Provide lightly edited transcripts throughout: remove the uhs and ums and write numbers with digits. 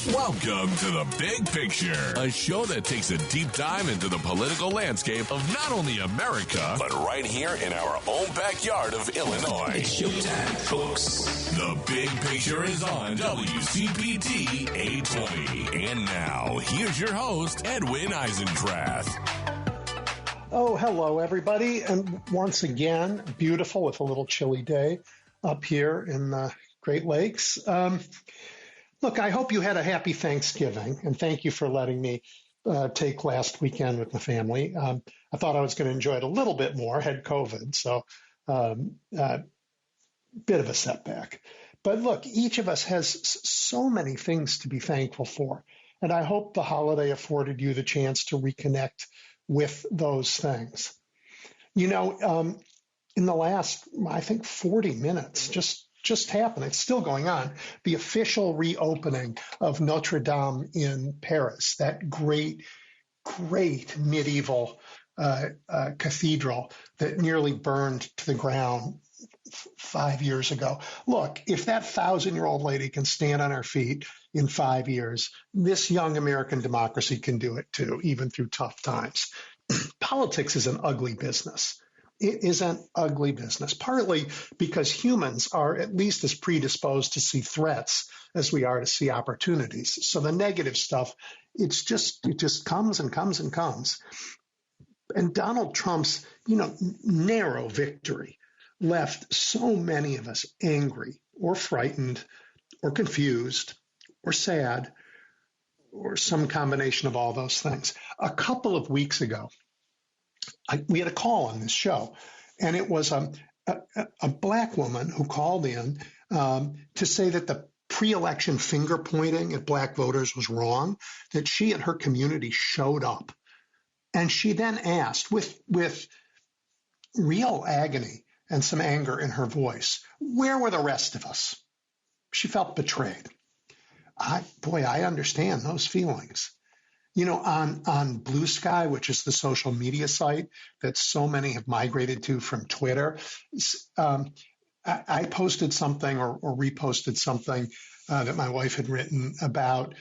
Welcome to The Big Picture, a show that takes a deep dive into the political landscape of not only America, but right here in our own backyard of Illinois. It's showtime, folks. The Big Picture is on WCPT 820. And now, here's your host, Edwin Eisendrath. Oh, hello, everybody. And once again, beautiful with a little chilly day up here in the Great Lakes. Look, I hope you had a happy Thanksgiving, and thank you for letting me take last weekend with my family. I thought I was going to enjoy it a little bit more, had COVID, so bit of a setback. But look, each of us has so many things to be thankful for, and I hope the holiday afforded you the chance to reconnect with those things. You know, in the last, I think, 40 minutes, just happened. It's still going on. The official reopening of Notre Dame in Paris, that great medieval cathedral that nearly burned to the ground 5 years ago. Look, if that 1,000-year-old lady can stand on her feet in 5 years, this young American democracy can do it too, even through tough times. Politics is an ugly business. It is an ugly business, partly because humans are at least as predisposed to see threats as we are to see opportunities. So the negative stuff, it just comes and comes and comes. And Donald Trump's, narrow victory left so many of us angry or frightened or confused or sad or some combination of all those things. A couple of weeks ago, we had a call on this show, and it was a black woman who called in to say that the pre-election finger pointing at black voters was wrong, that she and her community showed up. And she then asked, with real agony and some anger in her voice, where were the rest of us? She felt betrayed. I understand those feelings. On Blue Sky, which is the social media site that so many have migrated to from Twitter, I posted something or reposted something that my wife had written about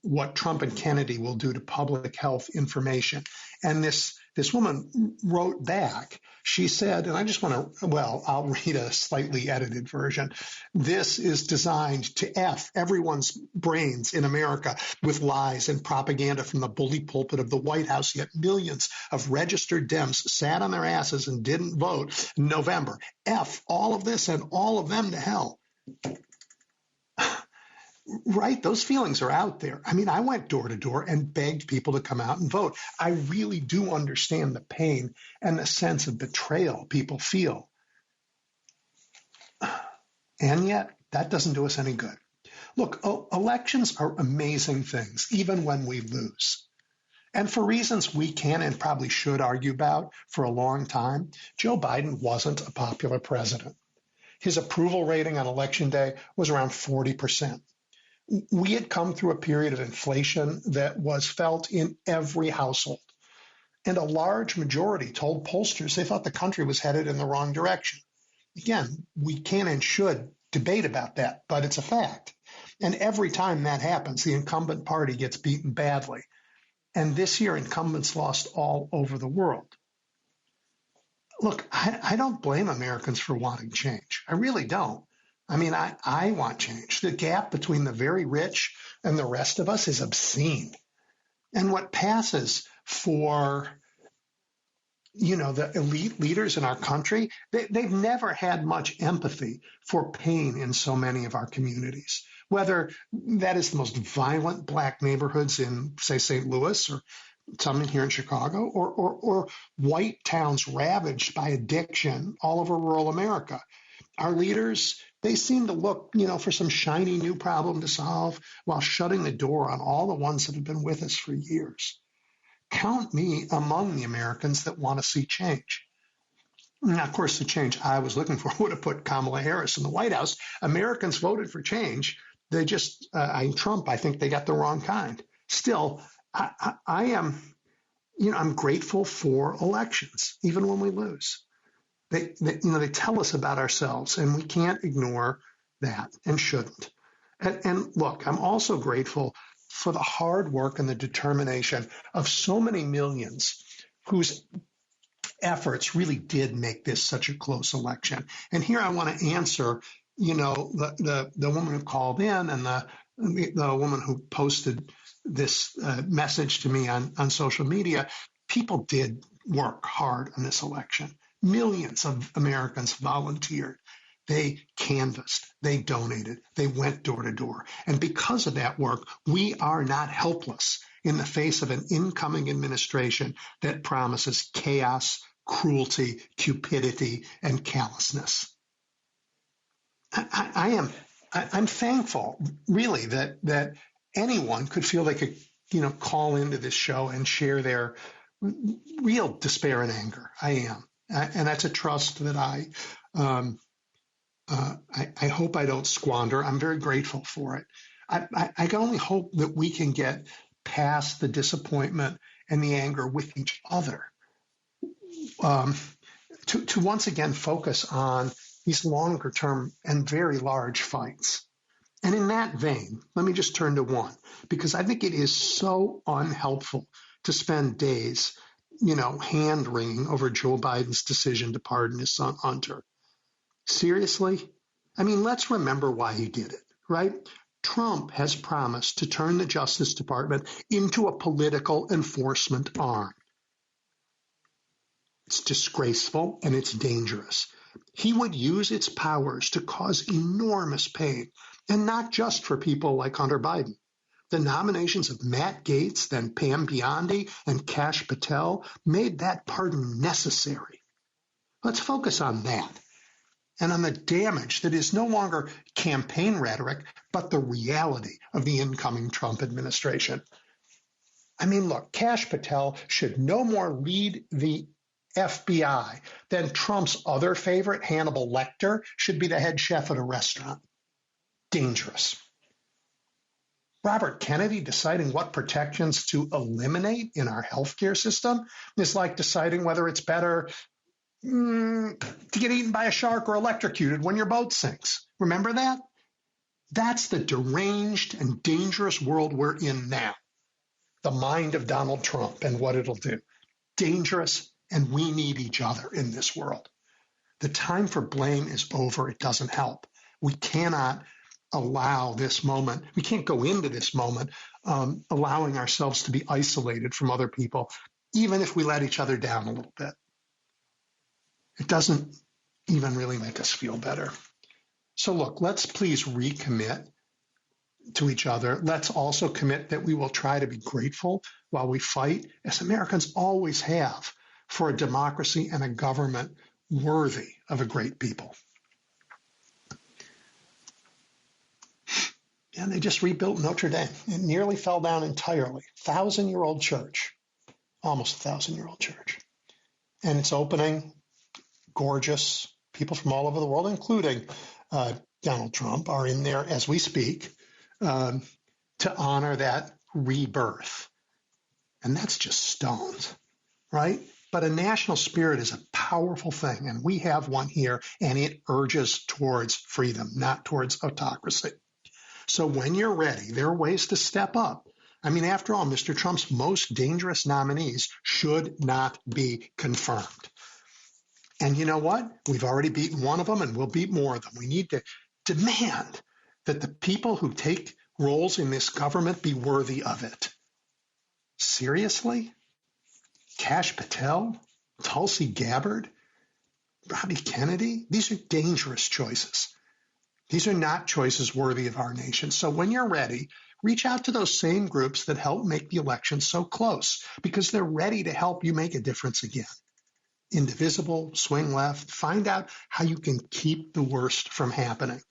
what Trump and Kennedy will do to public health information. And this woman wrote back. She said, and I just want to, I'll read a slightly edited version. This is designed to F everyone's brains in America with lies and propaganda from the bully pulpit of the White House, yet millions of registered Dems sat on their asses and didn't vote in November. F all of this and all of them to hell. Right? Those feelings are out there. I mean, I went door to door and begged people to come out and vote. I really do understand the pain and the sense of betrayal people feel. And yet, that doesn't do us any good. Look, elections are amazing things, even when we lose. And for reasons we can and probably should argue about for a long time, Joe Biden wasn't a popular president. His approval rating on election day was around 40%. We had come through a period of inflation that was felt in every household. And a large majority told pollsters they thought the country was headed in the wrong direction. Again, we can and should debate about that, but it's a fact. And every time that happens, the incumbent party gets beaten badly. And this year, incumbents lost all over the world. Look, I don't blame Americans for wanting change. I really don't. I mean, I want change. The gap between the very rich and the rest of us is obscene. And what passes for, the elite leaders in our country, they've never had much empathy for pain in so many of our communities, whether that is the most violent black neighborhoods in, say, St. Louis or some here in Chicago, or white towns ravaged by addiction all over rural America. Our leaders, they seem to look, for some shiny new problem to solve while shutting the door on all the ones that have been with us for years. Count me among the Americans that want to see change. Now, of course, the change I was looking for would have put Kamala Harris in the White House. Americans voted for change. They just, Trump, I think they got the wrong kind. Still, I am, I'm grateful for elections, even when we lose. They tell us about ourselves, and we can't ignore that and shouldn't. And look, I'm also grateful for the hard work and the determination of so many millions whose efforts really did make this such a close election. And here I want to answer, the woman who called in and the woman who posted this message to me on social media. People did work hard on this election. Millions of Americans volunteered. They canvassed, they donated, they went door to door. And because of that work, we are not helpless in the face of an incoming administration that promises chaos, cruelty, cupidity, and callousness. I'm thankful, really, that anyone could feel they could, call into this show and share their real despair and anger. I am, and that's a trust that I hope I don't squander. I'm very grateful for it. I can only hope that we can get past the disappointment and the anger with each other, to once again focus on these longer term and very large fights. And in that vein, let me just turn to one, because I think it is so unhelpful to spend days, hand wringing over Joe Biden's decision to pardon his son Hunter. Seriously? I mean, let's remember why he did it, right? Trump has promised to turn the Justice Department into a political enforcement arm. It's disgraceful and it's dangerous. He would use its powers to cause enormous pain, and not just for people like Hunter Biden. The nominations of Matt Gaetz, then Pam Biondi, and Kash Patel made that pardon necessary. Let's focus on that and on the damage that is no longer campaign rhetoric, but the reality of the incoming Trump administration. I mean, look, Kash Patel should no more lead the FBI than Trump's other favorite, Hannibal Lecter, should be the head chef at a restaurant. Dangerous. Robert Kennedy deciding what protections to eliminate in our healthcare system is like deciding whether it's better to get eaten by a shark or electrocuted when your boat sinks. Remember that? That's the deranged and dangerous world we're in now. The mind of Donald Trump and what it'll do. Dangerous, and we need each other in this world. The time for blame is over. It doesn't help. We cannot allow this moment. We can't go into this moment allowing ourselves to be isolated from other people, even if we let each other down a little bit. It doesn't even really make us feel better. So look, let's please recommit to each other. Let's also commit that we will try to be grateful while we fight, as Americans always have, for a democracy and a government worthy of a great people. And they just rebuilt Notre Dame. It nearly fell down entirely. 1,000-year-old church, almost 1,000-year-old church. And it's opening, gorgeous. People from all over the world, including Donald Trump, are in there as we speak to honor that rebirth. And that's just stones, right? But a national spirit is a powerful thing, and we have one here, and it urges towards freedom, not towards autocracy. So when you're ready, there are ways to step up. I mean, after all, Mr. Trump's most dangerous nominees should not be confirmed. And you know what? We've already beaten one of them, and we'll beat more of them. We need to demand that the people who take roles in this government be worthy of it. Seriously? Kash Patel? Tulsi Gabbard? Robbie Kennedy? These are dangerous choices. These are not choices worthy of our nation. So when you're ready, reach out to those same groups that help make the election so close, because they're ready to help you make a difference again. Indivisible, swing left, find out how you can keep the worst from happening.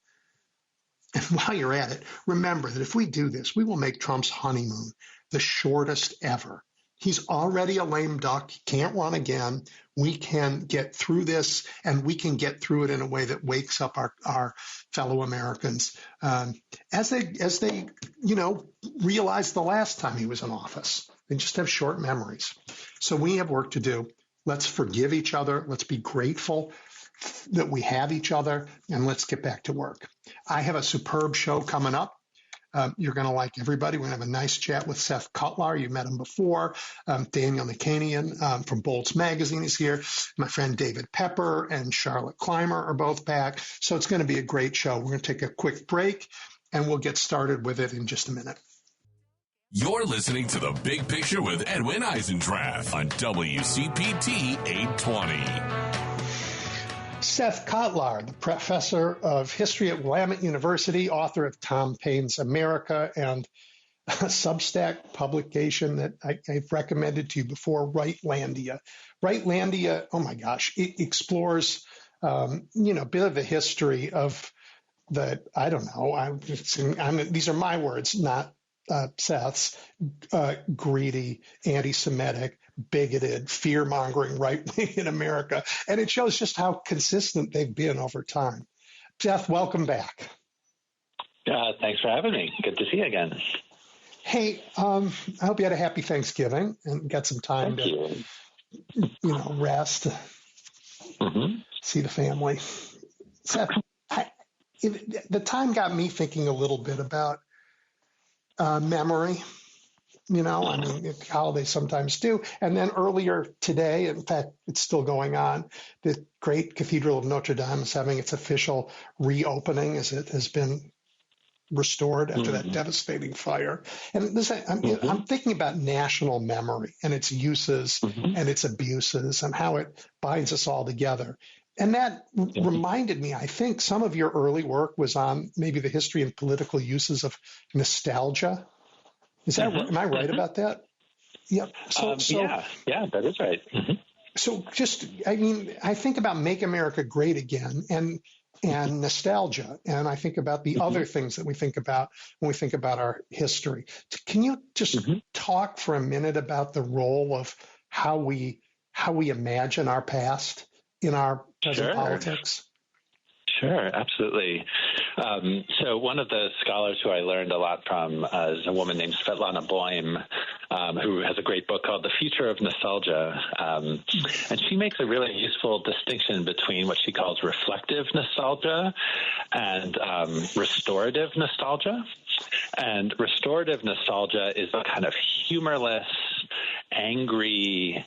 And while you're at it, remember that if we do this, we will make Trump's honeymoon the shortest ever. He's already a lame duck. He can't run again. We can get through this, and we can get through it in a way that wakes up our fellow Americans as they realized the last time he was in office. They just have short memories. So we have work to do. Let's forgive each other. Let's be grateful that we have each other, and let's get back to work. I have a superb show coming up You're going to like everybody. We're going to have a nice chat with Seth Cutlar. You met him before. Daniel Nakanian from Bolts Magazine is here. My friend David Pepper and Charlotte Clymer are both back. So it's going to be a great show. We're going to take a quick break, and we'll get started with it in just a minute. You're listening to The Big Picture with Edwin Eisendrath on WCPT 820. Seth Cutlar, the professor of history at Willamette University, author of Tom Paine's America, and a Substack publication that I've recommended to you before, Rightlandia. Rightlandia, oh my gosh, it explores, a bit of the history of I don't know, these are my words, not Seth's, greedy, anti-Semitic, bigoted, fear-mongering right wing in America. And it shows just how consistent they've been over time. Seth, welcome back. Thanks for having me. Good to see you again. Hey, I hope you had a happy Thanksgiving and got some time to rest, see the family. Seth, the time got me thinking a little bit about memory. Holidays sometimes do. And then earlier today, in fact, it's still going on, the great Cathedral of Notre Dame is having its official reopening as it has been restored after that devastating fire. And I'm thinking about national memory and its uses and its abuses and how it binds us all together. And that reminded me, I think some of your early work was on maybe the history and political uses of nostalgia. Is that am I right about that? Yep. Yeah, that is right. So I think about Make America Great Again and nostalgia, and I think about the other things that we think about when we think about our history. Can you just talk for a minute about the role of how we imagine our past in our present politics? Sure, absolutely. So one of the scholars who I learned a lot from is a woman named Svetlana Boym, who has a great book called The Future of Nostalgia. And she makes a really useful distinction between what she calls reflective nostalgia and restorative nostalgia. And restorative nostalgia is a kind of humorless, angry,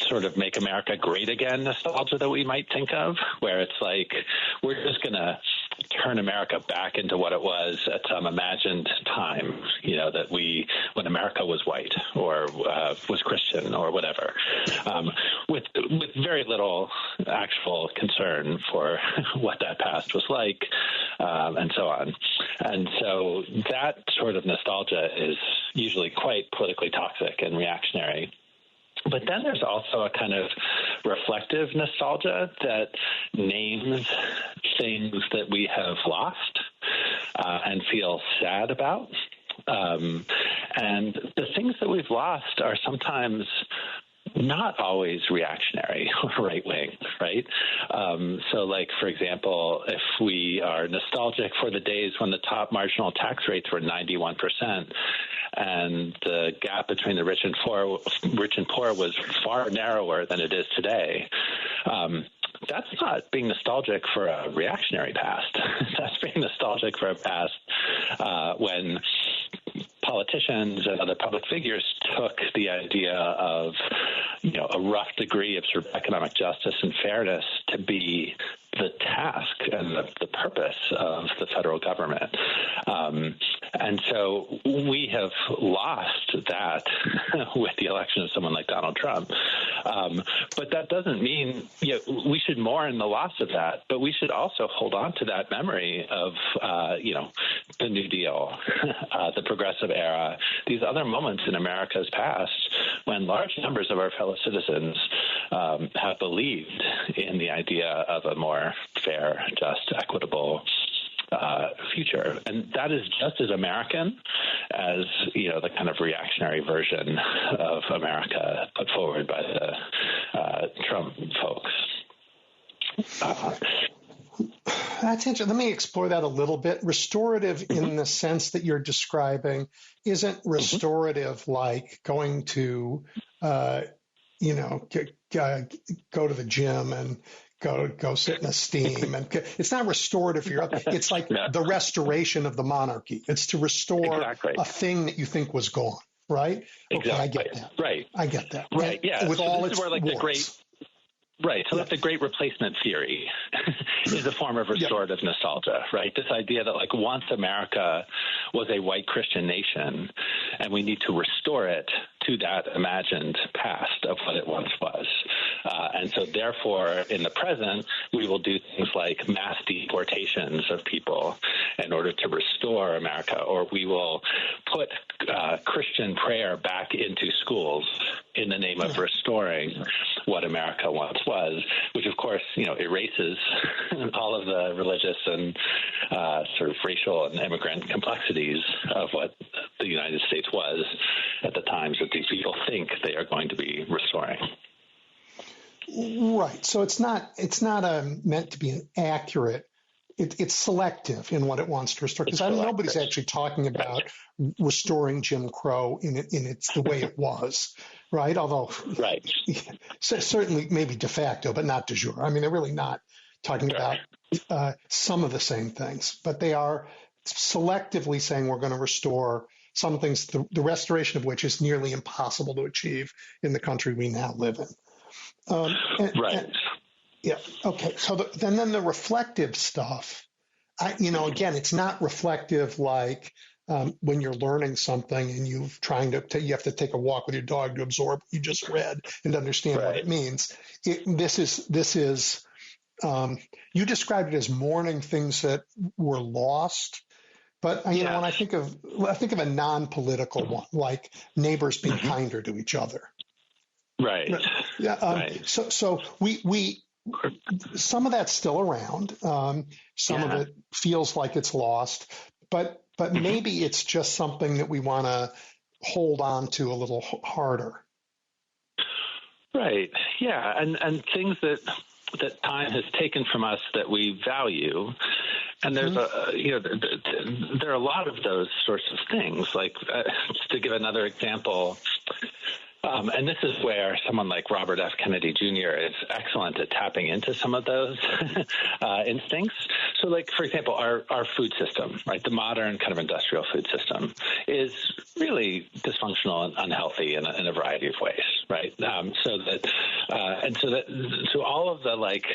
sort of Make America Great Again nostalgia that we might think of, where it's like we're just going to turn America back into what it was at some imagined time, when America was white or was Christian or whatever, with very little actual concern for what that past was like, and so on. And so that sort of nostalgia is usually quite politically toxic and reactionary. But then there's also a kind of reflective nostalgia that names things that we have lost and feel sad about. And the things that we've lost are sometimes not always reactionary or right-wing, right? So like, for example, if we are nostalgic for the days when the top marginal tax rates were 91%, and the gap between the rich and poor was far narrower than it is today, that's not being nostalgic for a reactionary past. That's being nostalgic for a past when politicians and other public figures took the idea of, a rough degree of sort of economic justice and fairness to be the task and the purpose of the federal government. And so we have lost that with the election of someone like Donald Trump. But that doesn't mean we should mourn the loss of that, but we should also hold on to that memory of, the New Deal, the progressive era, these other moments in America's past when large numbers of our fellow citizens have believed in the idea of a more fair, just, equitable future. And that is just as American as, the kind of reactionary version of America put forward by the Trump folks. That's interesting. Let me explore that a little bit. Restorative in the sense that you're describing isn't restorative like going to, go to the gym and go sit in a steam. And it's not restorative for your, it's like the restoration of the monarchy. It's to restore a thing that you think was gone, right? Exactly. Okay, I get that. Right. I get that. Right. Yeah. With so all this its is where, like, warts. the great. Right. So that's the great replacement theory is a form of restorative nostalgia, right? This idea that, like, once America was a white Christian nation and we need to restore it to that imagined past of what it once was. And so therefore, in the present, we will do things like mass deportations of people in order to restore America, or we will put Christian prayer back into schools in the name of restoring what America once was, which, of course, erases all of the religious and sort of racial and immigrant complexities of what the United States was at the times that these people think they are going to be restoring. Right. So it's not meant to be accurate. It's selective in what it wants to restore. Because nobody's actually talking about restoring Jim Crow in it's the way it was, right? Although, certainly maybe de facto, but not de jure. I mean, they're really not talking about some of the same things, but they are selectively saying we're going to restore some things, the restoration of which is nearly impossible to achieve in the country we now live in. Okay. So then the reflective stuff, again, it's not reflective like when you're learning something and you have to take a walk with your dog to absorb what you just read and understand what it means. This is you described it as mourning things that were lost. But when I think of a non-political one, like neighbors being kinder to each other. Right. Yeah. So we some of that's still around. Some of it feels like it's lost, but maybe it's just something that we want to hold on to a little harder. Right. Yeah. And things that time has taken from us that we value. And there's there are a lot of those sorts of things. Like, just to give another example, and this is where someone like Robert F. Kennedy Jr. is excellent at tapping into some of those instincts. So, like, for example, our food system, right, the modern kind of industrial food system is really dysfunctional and unhealthy in a variety of ways, right? So all of the, like,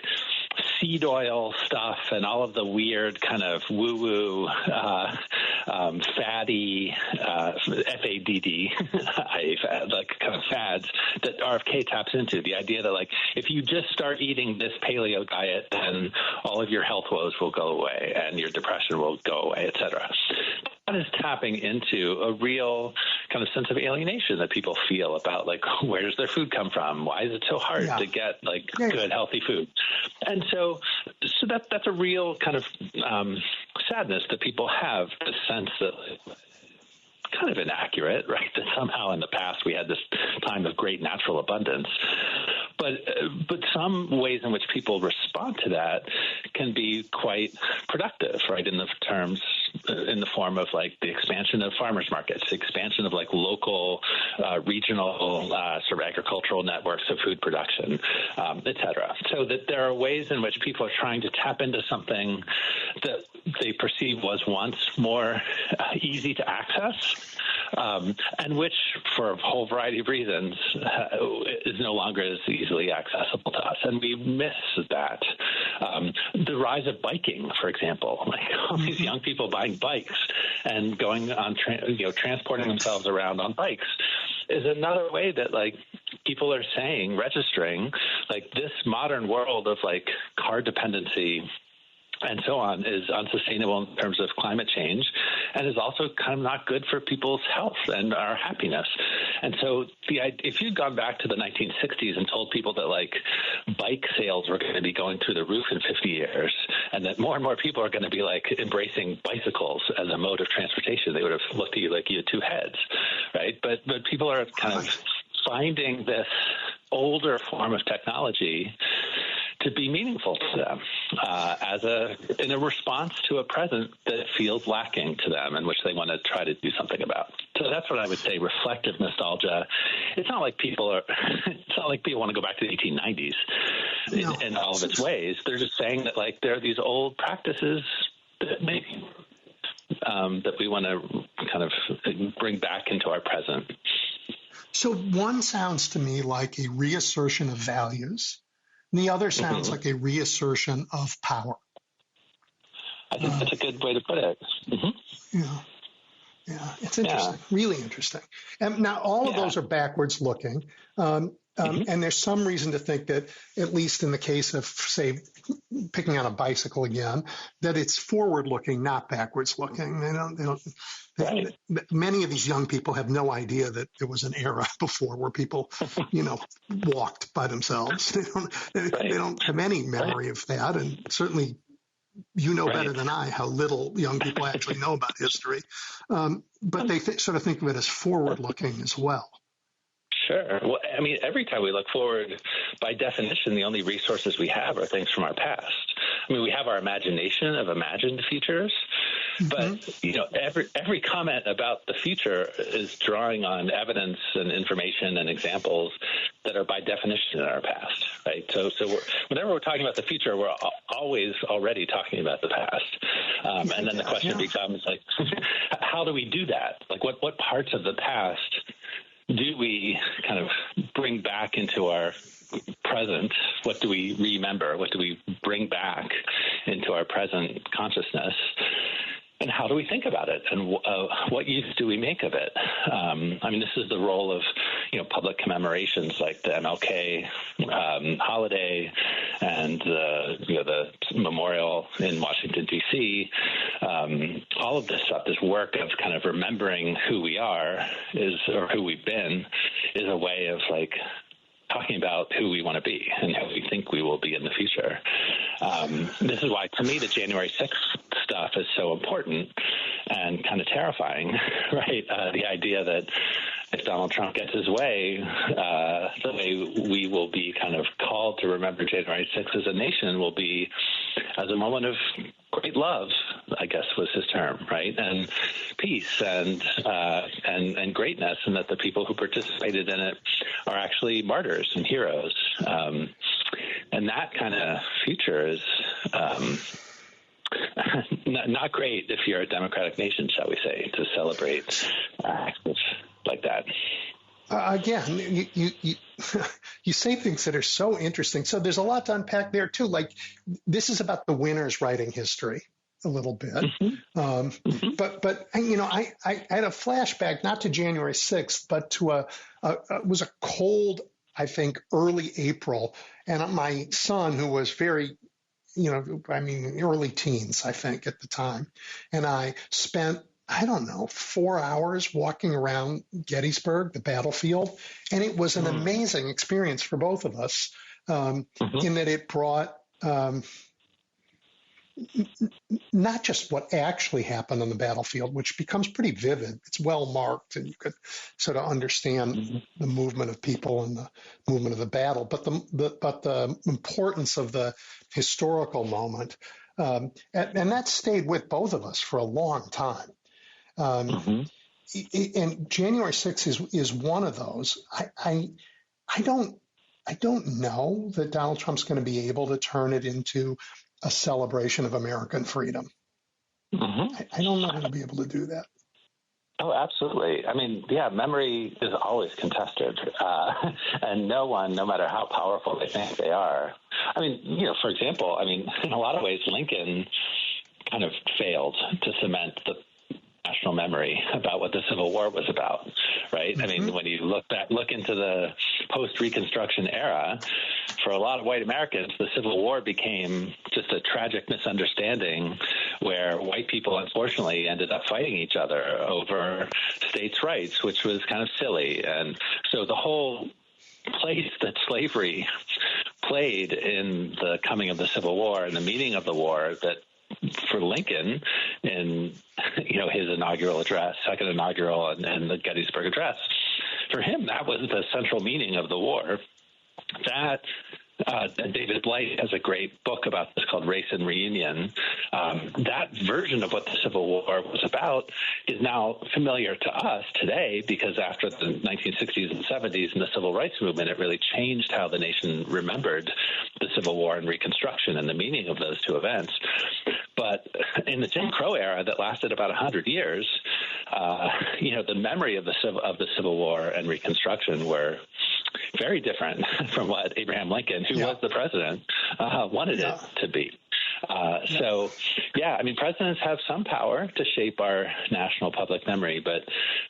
seed oil stuff and all of the weird kind of woo-woo, fatty, FADD, like kind of fads that RFK taps into. The idea that, like, if you just start eating this paleo diet, then all of your health woes will go away and your depression will go away, et cetera. That is tapping into a real kind of sense of alienation that people feel about, like, where does their food come from? Why is it so hard to get, like, good, healthy food? And so that's a real kind of sadness that people have, the sense that kind of inaccurate, right? That somehow in the past we had this time of great natural abundance. But some ways in which people respond to that can be quite productive, right? In the form of, like, the expansion of farmers markets, the expansion of, like, local, regional sort of agricultural networks of food production, et cetera. So that there are ways in which people are trying to tap into something that they perceive was once more easy to access, and which, for a whole variety of reasons, is no longer as easily accessible to us. And we miss that. The rise of biking, for example, like all these young people buying bikes and going on, transporting themselves around on bikes, is another way that, like, people are registering, like, this modern world of, like, car dependency and so on is unsustainable in terms of climate change, and is also kind of not good for people's health and our happiness. And so if you'd gone back to the 1960s and told people that, like, bike sales were going to be going through the roof in 50 years, and that more and more people are going to be, like, embracing bicycles as a mode of transportation, they would have looked at you like you had two heads, right? But people are kind of finding this older form of technology to be meaningful to them in a response to a present that feels lacking to them and which they want to try to do something about. So that's what I would say. Reflective nostalgia. It's not like people want to go back to the 1890s in all of its ways. They're just saying that like there are these old practices that maybe that we want to kind of bring back into our present. So one sounds to me like a reassertion of values, and the other sounds like a reassertion of power. I think that's a good way to put it. Yeah, it's interesting, really interesting. And now all of those are backwards looking. And there's some reason to think that, at least in the case of, say, picking on a bicycle again, that it's forward looking, not backwards looking. Many of these young people have no idea that there was an era before where people, walked by themselves. They don't have any memory of that. And certainly, better than I how little young people actually know about history. But they sort of think of it as forward-looking as well. Sure. Well, I mean, every time we look forward, by definition, the only resources we have are things from our past. I mean, we have our imagination of imagined futures, but, every comment about the future is drawing on evidence and information and examples that are by definition in our past, right? So whenever we're talking about the future, we're always already talking about the past. And then the question becomes, like, how do we do that? Like, what parts of the past do we kind of bring back into our present? What do we remember? What do we bring back into our present consciousness? And how do we think about it? And what use do we make of it? I mean, this is the role of, public commemorations like the MLK holiday and the memorial in Washington, D.C. All of this stuff, this work of kind of remembering who we are or who we've been, is a way of like talking about who we want to be and who we think we will be in the future. This is why, to me, the January 6th stuff is so important and kind of terrifying, right? The idea that if Donald Trump gets his way, the way we will be kind of called to remember January 6th as a nation will be as a moment of great love, I guess was his term, right? And peace and greatness, and that the people who participated in it are actually martyrs and heroes. And that kind of future is not great if you're a democratic nation, shall we say, to celebrate acts like that. Again, you say things that are so interesting. So there's a lot to unpack there too. Like, this is about the winners writing history a little bit. But I had a flashback not to January 6th, but to it was a cold, I think, early April, and my son, who was very, early teens, I think, at the time, and I spent, 4 hours walking around Gettysburg, the battlefield. And it was an amazing experience for both of us, in that it brought not just what actually happened on the battlefield, which becomes pretty vivid. It's well marked, and you could sort of understand the movement of people and the movement of the battle, but the importance of the historical moment. And that stayed with both of us for a long time. And January 6th is one of those. I don't know that Donald Trump's going to be able to turn it into a celebration of American freedom. I don't know how to be able to do that. Oh, absolutely. I mean, memory is always contested, and no one, no matter how powerful they think they are. I mean, for example, in a lot of ways, Lincoln kind of failed to cement the national memory about what the Civil War was about, right? I mean, when you look into the post-Reconstruction era, for a lot of white Americans, the Civil War became just a tragic misunderstanding where white people, unfortunately, ended up fighting each other over states' rights, which was kind of silly. And so the whole place that slavery played in the coming of the Civil War and the meaning of the war, that for Lincoln, in his inaugural address, second inaugural, and the Gettysburg Address, for him that was the central meaning of the war. That David Blight has a great book about this called Race and Reunion. That version of what the Civil War was about is now familiar to us today because after the 1960s and 70s and the Civil Rights Movement, it really changed how the nation remembered the Civil War and Reconstruction and the meaning of those two events. But in the Jim Crow era that lasted about 100 years, the memory of the Civil War and Reconstruction were very different from what Abraham Lincoln, who was the president, wanted it to be. Presidents have some power to shape our national public memory, but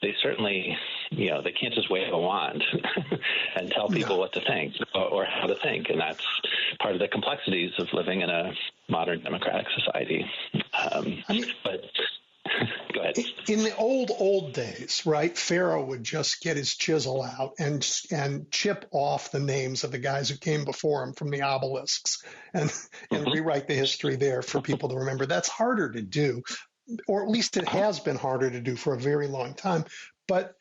they certainly, they can't just wave a wand and tell people what to think or how to think. And that's part of the complexities of living in a modern democratic society. But go ahead. In the old days, right, Pharaoh would just get his chisel out and chip off the names of the guys who came before him from the obelisks and rewrite the history there for people to remember. That's harder to do, or at least it has been harder to do for a very long time. But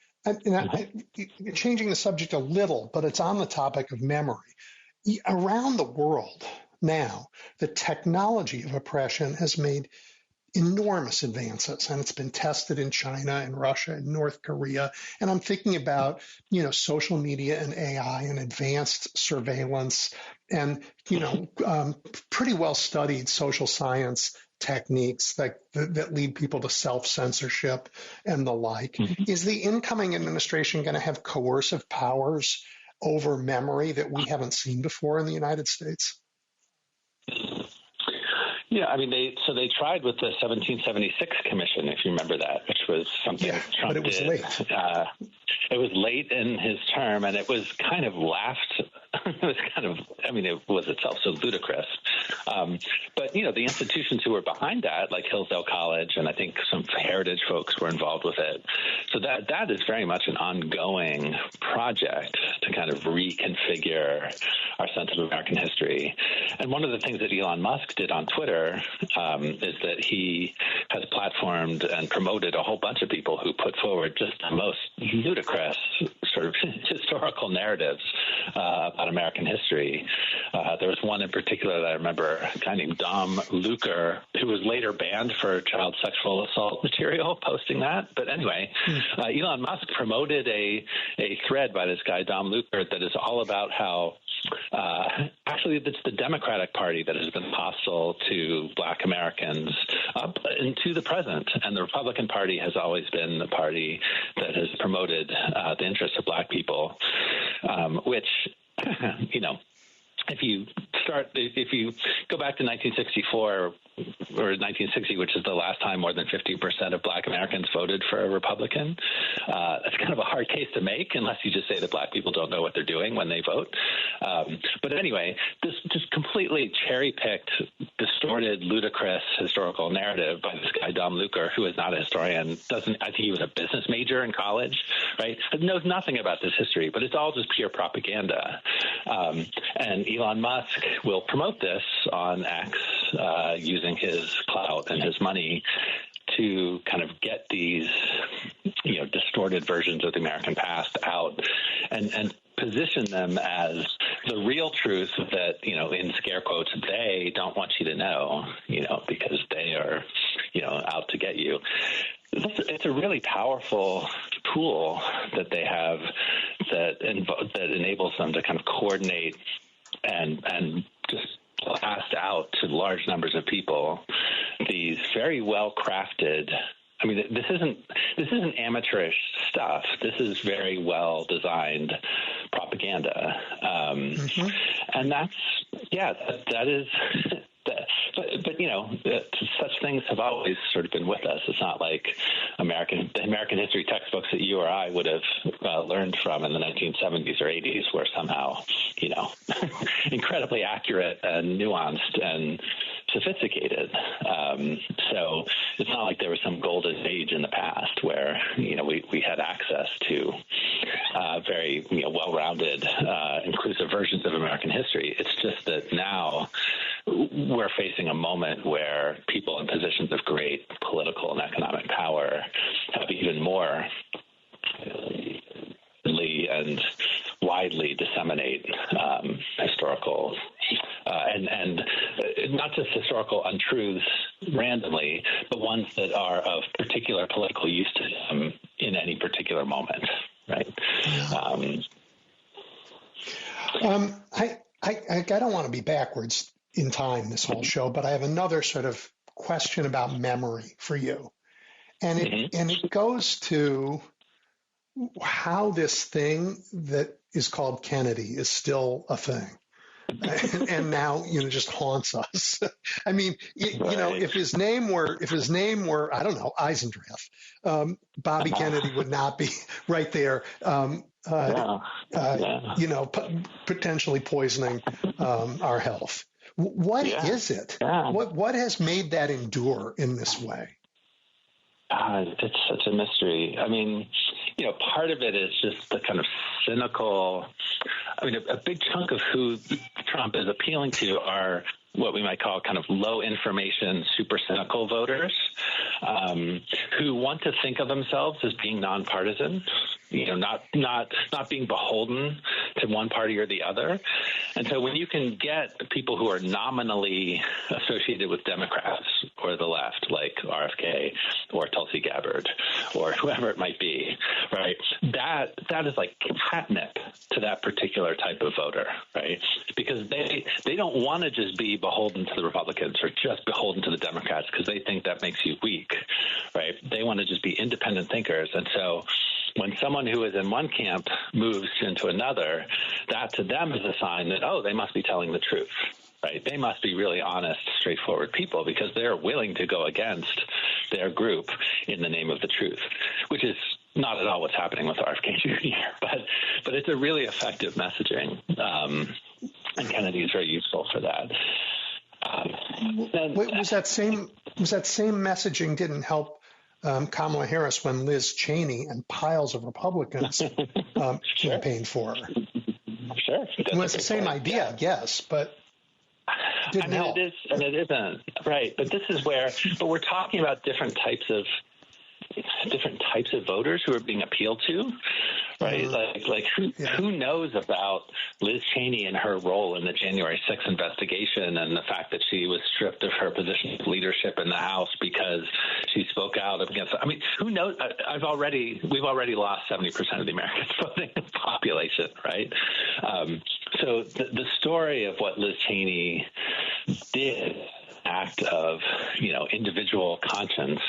changing the subject a little, but it's on the topic of memory. Around the world now, the technology of oppression has made enormous advances, and it's been tested in China and Russia and North Korea. And I'm thinking about, social media and AI and advanced surveillance and, pretty well studied social science techniques that lead people to self-censorship and the like. Mm-hmm. Is the incoming administration going to have coercive powers over memory that we haven't seen before in the United States? Yeah, they tried with the 1776 commission, if you remember that, which was something Trump but it was did. Late. It was late in his term, and it was kind of laughed. It was itself so ludicrous. But the institutions who were behind that, like Hillsdale College, and I think some heritage folks were involved with it. So that is very much an ongoing project to kind of reconfigure our sense of American history. And one of the things that Elon Musk did on Twitter is that he has platformed and promoted a whole bunch of people who put forward just the most ludicrous sort of historical narratives about American history. There was one in particular that I remember, a guy named Dom Luker, who was later banned for child sexual assault material, posting that. But anyway, Elon Musk promoted a thread by this guy, Dom Luker, that is all about how actually it's the Democratic Party that has been hostile to Black Americans up into the present. And the Republican Party has always been the party that has promoted the interests of Black people, which, if you go back to 1964 or 1960, which is the last time more than 50% of Black Americans voted for a Republican, that's kind of a hard case to make unless you just say that Black people don't know what they're doing when they vote. But anyway, this just completely cherry-picked, distorted, ludicrous historical narrative by this guy, Dom Luker, who is not a historian, I think he was a business major in college, right? Knows nothing about this history, but it's all just pure propaganda. And Elon Musk will promote this on X using his clout and his money to kind of get these, distorted versions of the American past out and position them as the real truth that, in scare quotes, they don't want you to know, because they are, out to get you. It's a really powerful tool that they have that enables them to kind of coordinate and just blast out to large numbers of people these very well crafted. This isn't amateurish stuff. This is very well designed propaganda, and that is. But such things have always sort of been with us. It's not like the American history textbooks that you or I would have learned from in the 1970s or 80s were somehow, incredibly accurate and nuanced and sophisticated. So it's not like there was some golden age in the past where, we had access to very, well-rounded, inclusive versions of American history. It's just that now we're facing a moment where people in positions of great political and economic power have even more and widely disseminate historical and not just historical untruths randomly, but ones that are of particular political use to them in any particular moment, right? I don't want to be backwards in time this whole show, but I have another sort of question about memory for you. And it goes to how this thing that is called Kennedy is still a thing. And now, just haunts us. I mean, if his name were, I don't know, Eisendrath, Bobby Kennedy would not be right there, potentially poisoning our health. What is it? What has made that endure in this way? It's such a mystery. I mean, part of it is just the kind of cynical. I mean, a big chunk of who Trump is appealing to are what we might call kind of low information, super cynical voters who want to think of themselves as being nonpartisan, not being beholden to one party or the other. And so when you can get people who are nominally associated with Democrats or the left, like RFK or Tulsi Gabbard or whoever it might be, right, that is like catnip to that particular type of voter, right? Because they don't want to just be beholden to the Republicans or just beholden to the Democrats because they think that makes you weak, right? They want to just be independent thinkers. And so when someone who is in one camp moves into another, that to them is a sign that, they must be telling the truth, right? They must be really honest, straightforward people because they're willing to go against their group in the name of the truth, which is not at all what's happening with RFK Jr., but it's a really effective messaging, and Kennedy is very useful for that. Was that same messaging didn't help Kamala Harris when Liz Cheney and piles of Republicans campaigned for her? Sure. Well, it's the same idea, I guess, but didn't help. It is and it isn't, right? But this is but we're talking about different types of voters who are being appealed to, right? Who knows about Liz Cheney and her role in the January 6th investigation and the fact that she was stripped of her position of leadership in the House because she spoke out against. I mean, who knows? We've already lost 70% of the American voting population, right? So the story of what Liz Cheney did, act of individual conscience,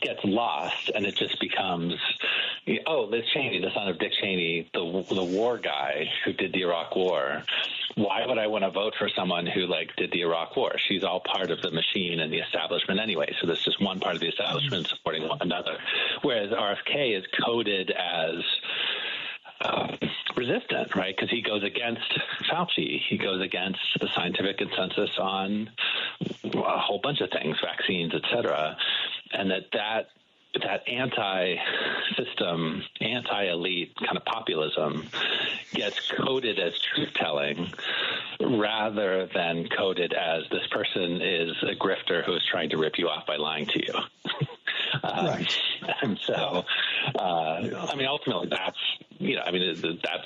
gets lost, and it just becomes, Liz Cheney, the son of Dick Cheney, the war guy who did the Iraq War. Why would I want to vote for someone who did the Iraq War? She's all part of the machine and the establishment anyway. So there's just one part of the establishment supporting one another. Whereas RFK is coded as resistant, right? Because he goes against Fauci. He goes against the scientific consensus on a whole bunch of things, vaccines, et cetera. And that anti-system, anti-elite kind of populism gets coded as truth-telling rather than coded as this person is a grifter who is trying to rip you off by lying to you. Right. And so, ultimately that's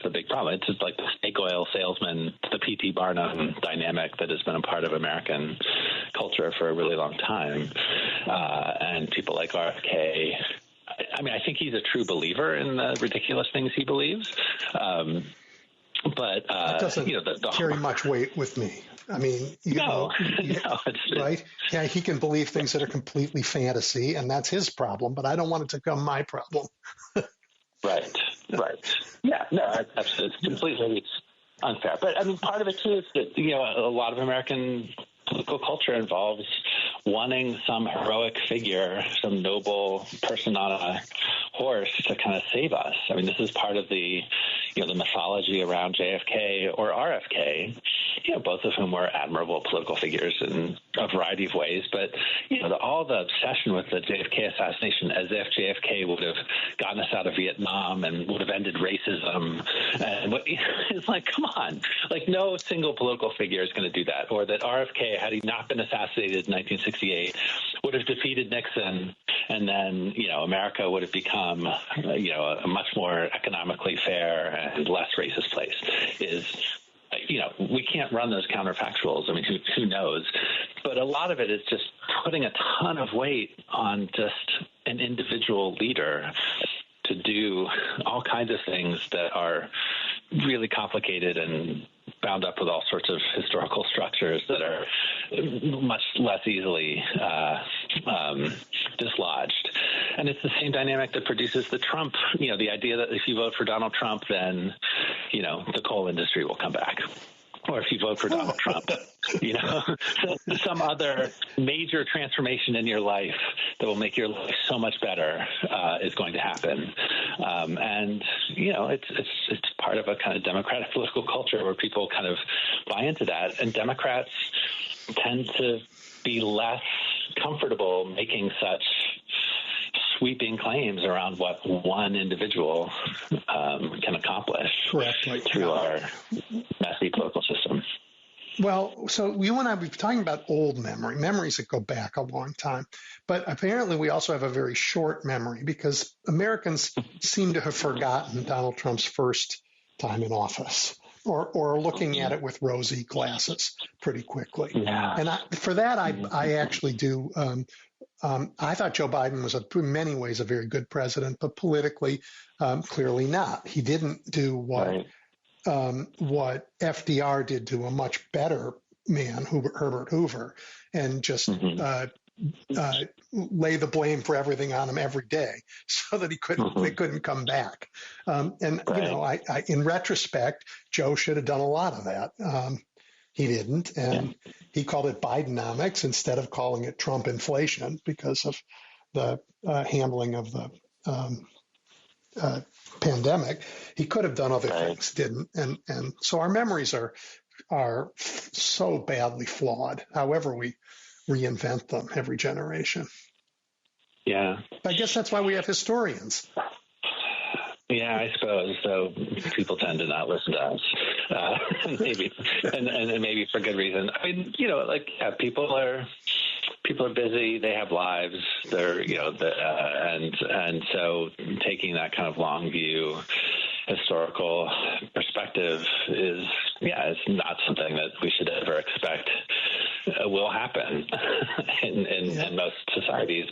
the big problem. It's just like the snake oil salesman, the P.T. Barnum dynamic that has been a part of American culture for a really long time. And people like RFK, I think he's a true believer in the ridiculous things he believes. But it doesn't carry much weight with me. No, right? Yeah, he can believe things that are completely fantasy, and that's his problem. But I don't want it to become my problem. Right. Yeah, no, it's completely unfair. But part of it too is that a lot of American political culture involves wanting some heroic figure, some noble person on a horse to kind of save us. This is part of the the mythology around JFK or RFK, both of whom were admirable political figures in a variety of ways. But, all the obsession with the JFK assassination as if JFK would have gotten us out of Vietnam and would have ended racism. And it's like, come on, no single political figure is going to do that. Or that RFK, had he not been assassinated in 1968, would have defeated Nixon. And then, America would have become, a much more economically fair and less racist place is we can't run those counterfactuals. I mean, who knows? But a lot of it is just putting a ton of weight on just an individual leader to do all kinds of things that are really complicated and bound up with all sorts of historical structures that are much less easily dislodged. And it's the same dynamic that produces the Trump, the idea that if you vote for Donald Trump, then, the coal industry will come back. Or if you vote for Donald Trump, some other major transformation in your life that will make your life so much better is going to happen. And it's part of a kind of democratic political culture where people kind of buy into that. And Democrats tend to be less comfortable making such sweeping claims around what one individual can accomplish through our messy political system. Well, so you and I, we've been talking about old memories that go back a long time. But apparently we also have a very short memory because Americans seem to have forgotten Donald Trump's first time in office or looking at it with rosy glasses pretty quickly. Yeah. And for that, I actually do. I thought Joe Biden was, in many ways, a very good president, but politically, clearly not. He didn't do what FDR did to a much better man, Herbert Hoover, and just lay the blame for everything on him every day, so that they couldn't come back. In retrospect, Joe should have done a lot of that. He didn't, and he called it Bidenomics instead of calling it Trump inflation because of the handling of the pandemic. He could have done other things, didn't, and so our memories are so badly flawed. However we reinvent them every generation. Yeah, I guess that's why we have historians. Yeah, I suppose. So people tend to not listen to us, maybe, and maybe for good reason. I mean, people are busy. They have lives. They're, and so taking that kind of long view, historical perspective is not something that we should ever expect will happen in most societies.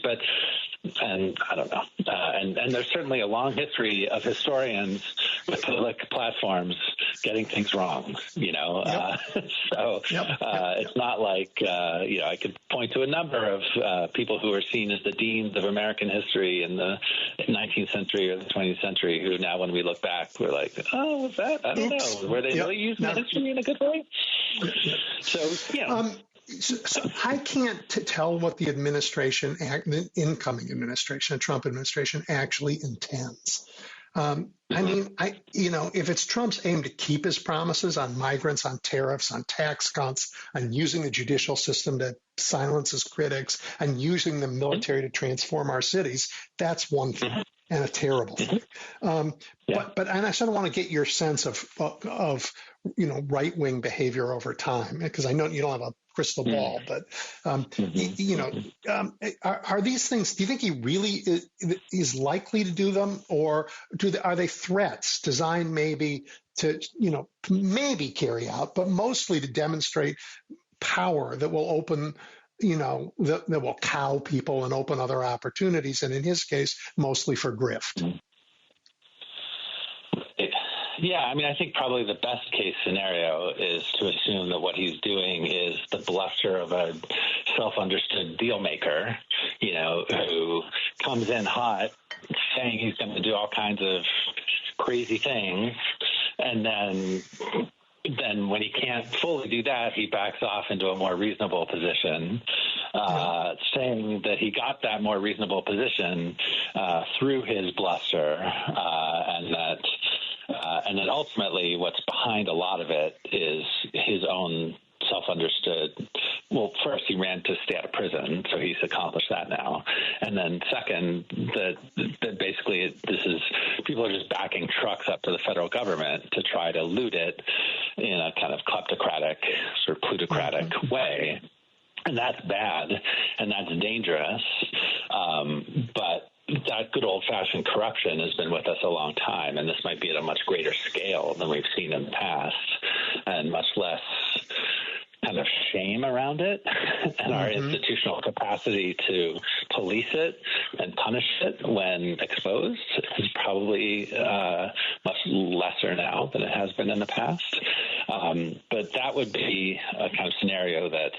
And I don't know. And there's certainly a long history of historians with public platforms getting things wrong, it's not like, I could point to a number of people who are seen as the deans of American history in the 19th century or the 20th century who now, when we look back, we're like, oh, was that? I don't know. Were they really using history in a good way? So I can't tell what the the incoming administration, the Trump administration, actually intends. I mean, if it's Trump's aim to keep his promises on migrants, on tariffs, on tax cuts, on using the judicial system to silence his critics, and using the military to transform our cities, that's one thing. And a terrible thing. But I sort of want to get your sense of right-wing behavior over time, because I know you don't have a crystal ball, but are these things? Do you think he really is likely to do them, or are they threats designed maybe to maybe carry out, but mostly to demonstrate power that will open? That will cow people and open other opportunities, and in his case, mostly for grift. Yeah, I mean, I think probably the best case scenario is to assume that what he's doing is the bluster of a self-understood deal maker, who comes in hot saying he's going to do all kinds of crazy things, and then when he can't fully do that, he backs off into a more reasonable position, saying that he got that more reasonable position through his bluster, and that ultimately what's behind a lot of it is his own self-understood. Well, first he ran to stay out of prison, so he's accomplished that now. And then second, that basically people are just backing trucks up to the federal government to try to loot it in a kind of kleptocratic, sort of plutocratic way. And that's bad, and that's dangerous. But that good old-fashioned corruption has been with us a long time, and this might be at a much greater scale than we've seen in the past. and much less kind of shame around it, and our institutional capacity to police it and punish it when exposed is probably much lesser now than it has been in the past. But that would be a kind of scenario that's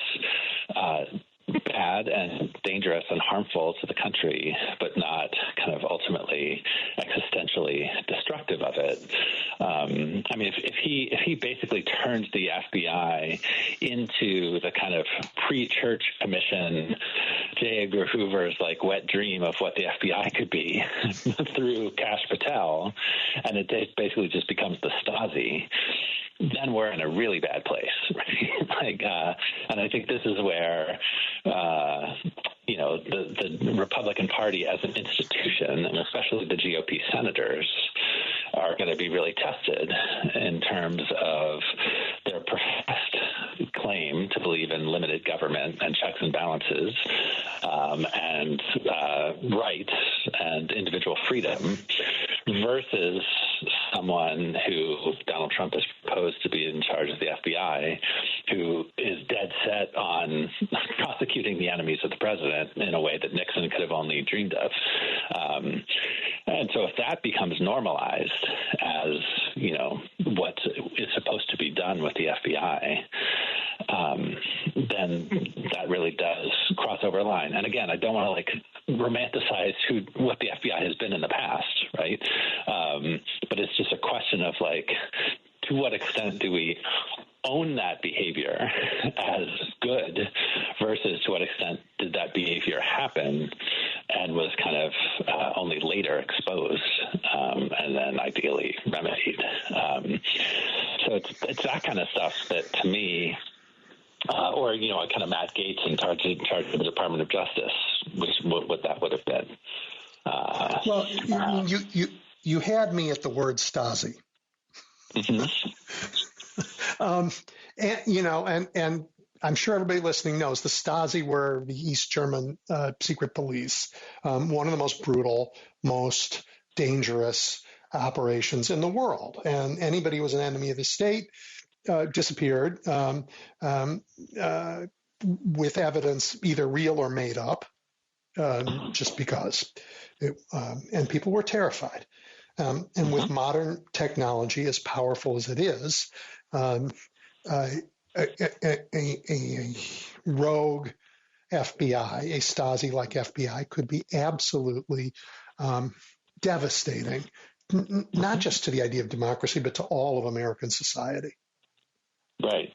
bad and dangerous and harmful to the country, but not kind of ultimately existentially destructive of it. I mean, if he basically turns the FBI into the kind of pre-church commission, J. Edgar Hoover's like wet dream of what the FBI could be through Kash Patel, and it basically just becomes the Stasi, then we're in a really bad place, right? And I think this is where, the Republican Party as an institution, and especially the GOP senators, are going to be really tested in terms of their professed claim to believe in limited government and checks and balances, and rights and individual freedom, versus someone who Donald Trump has proposed to be in charge of the FBI, who is dead set on prosecuting the enemies of the president in a way that Nixon could have only dreamed of. And so if that becomes normalized as, what is supposed to be done with the FBI, then that really does cross over a line. And again, I don't want to romanticize what the FBI has been in the past, right? But it's just a question of to what extent do we own that behavior as good versus to what extent did that behavior happen and was kind of only later exposed and then ideally remedied. So it's that kind of stuff that, to me, or kind of Matt Gaetz in charge of the Department of Justice, what that would have been. Well, you had me at the word Stasi. And I'm sure everybody listening knows the Stasi were the East German secret police, one of the most brutal, most dangerous operations in the world. And anybody who was an enemy of the state disappeared with evidence either real or made up, just because. And people were terrified. And with modern technology, as powerful as it is, a rogue FBI, a Stasi-like FBI, could be absolutely devastating, not just to the idea of democracy, but to all of American society. Right.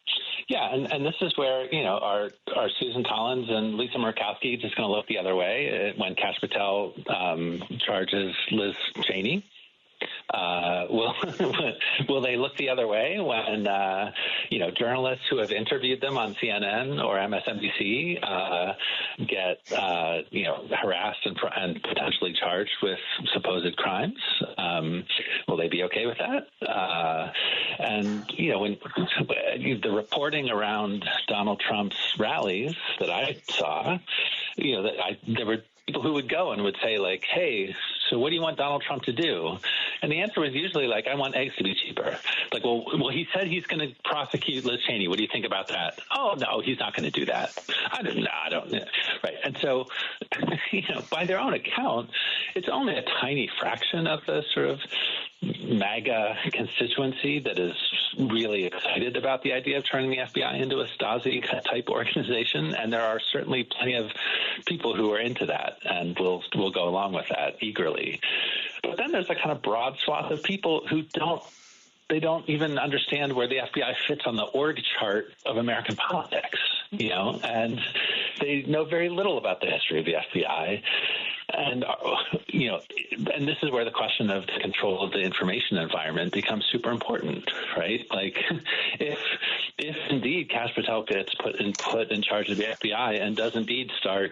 Yeah, and this is where, our Susan Collins and Lisa Murkowski just going to look the other way when Kash Patel charges Liz Cheney. Will they look the other way when journalists who have interviewed them on CNN or MSNBC get harassed and potentially charged with supposed crimes? Will they be okay with that? And when the reporting around Donald Trump's rallies that I saw, there were people who would go and would say, hey, so what do you want Donald Trump to do? And the answer was usually I want eggs to be cheaper. Well, he said he's going to prosecute Liz Cheney. What do you think about that? Oh, no, he's not going to do that. I don't. Right. And so, by their own account, it's only a tiny fraction of the sort of MAGA constituency that is really excited about the idea of turning the FBI into a Stasi-type organization. And there are certainly plenty of people who are into that and will go along with that eagerly. But then there's a kind of broad swath of people who don't even understand where the FBI fits on the org chart of American politics, and they know very little about the history of the FBI. And, and this is where the question of the control of the information environment becomes super important, right? If indeed Kash Patel gets put in charge of the FBI and does indeed start,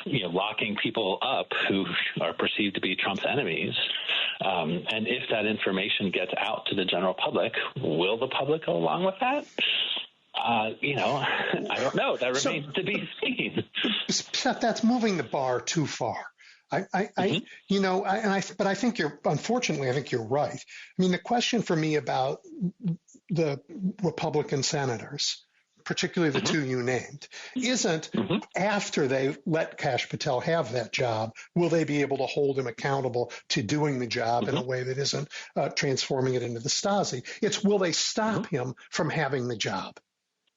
locking people up who are perceived to be Trump's enemies, and if that information gets out to the general public, will the public go along with that? I don't know. That remains to be seen. Seth, that's moving the bar too far. But I think unfortunately, I think you're right. I mean, the question for me about the Republican senators, particularly the two you named, isn't after they let Kash Patel have that job, will they be able to hold him accountable to doing the job in a way that isn't transforming it into the Stasi? It's will they stop him from having the job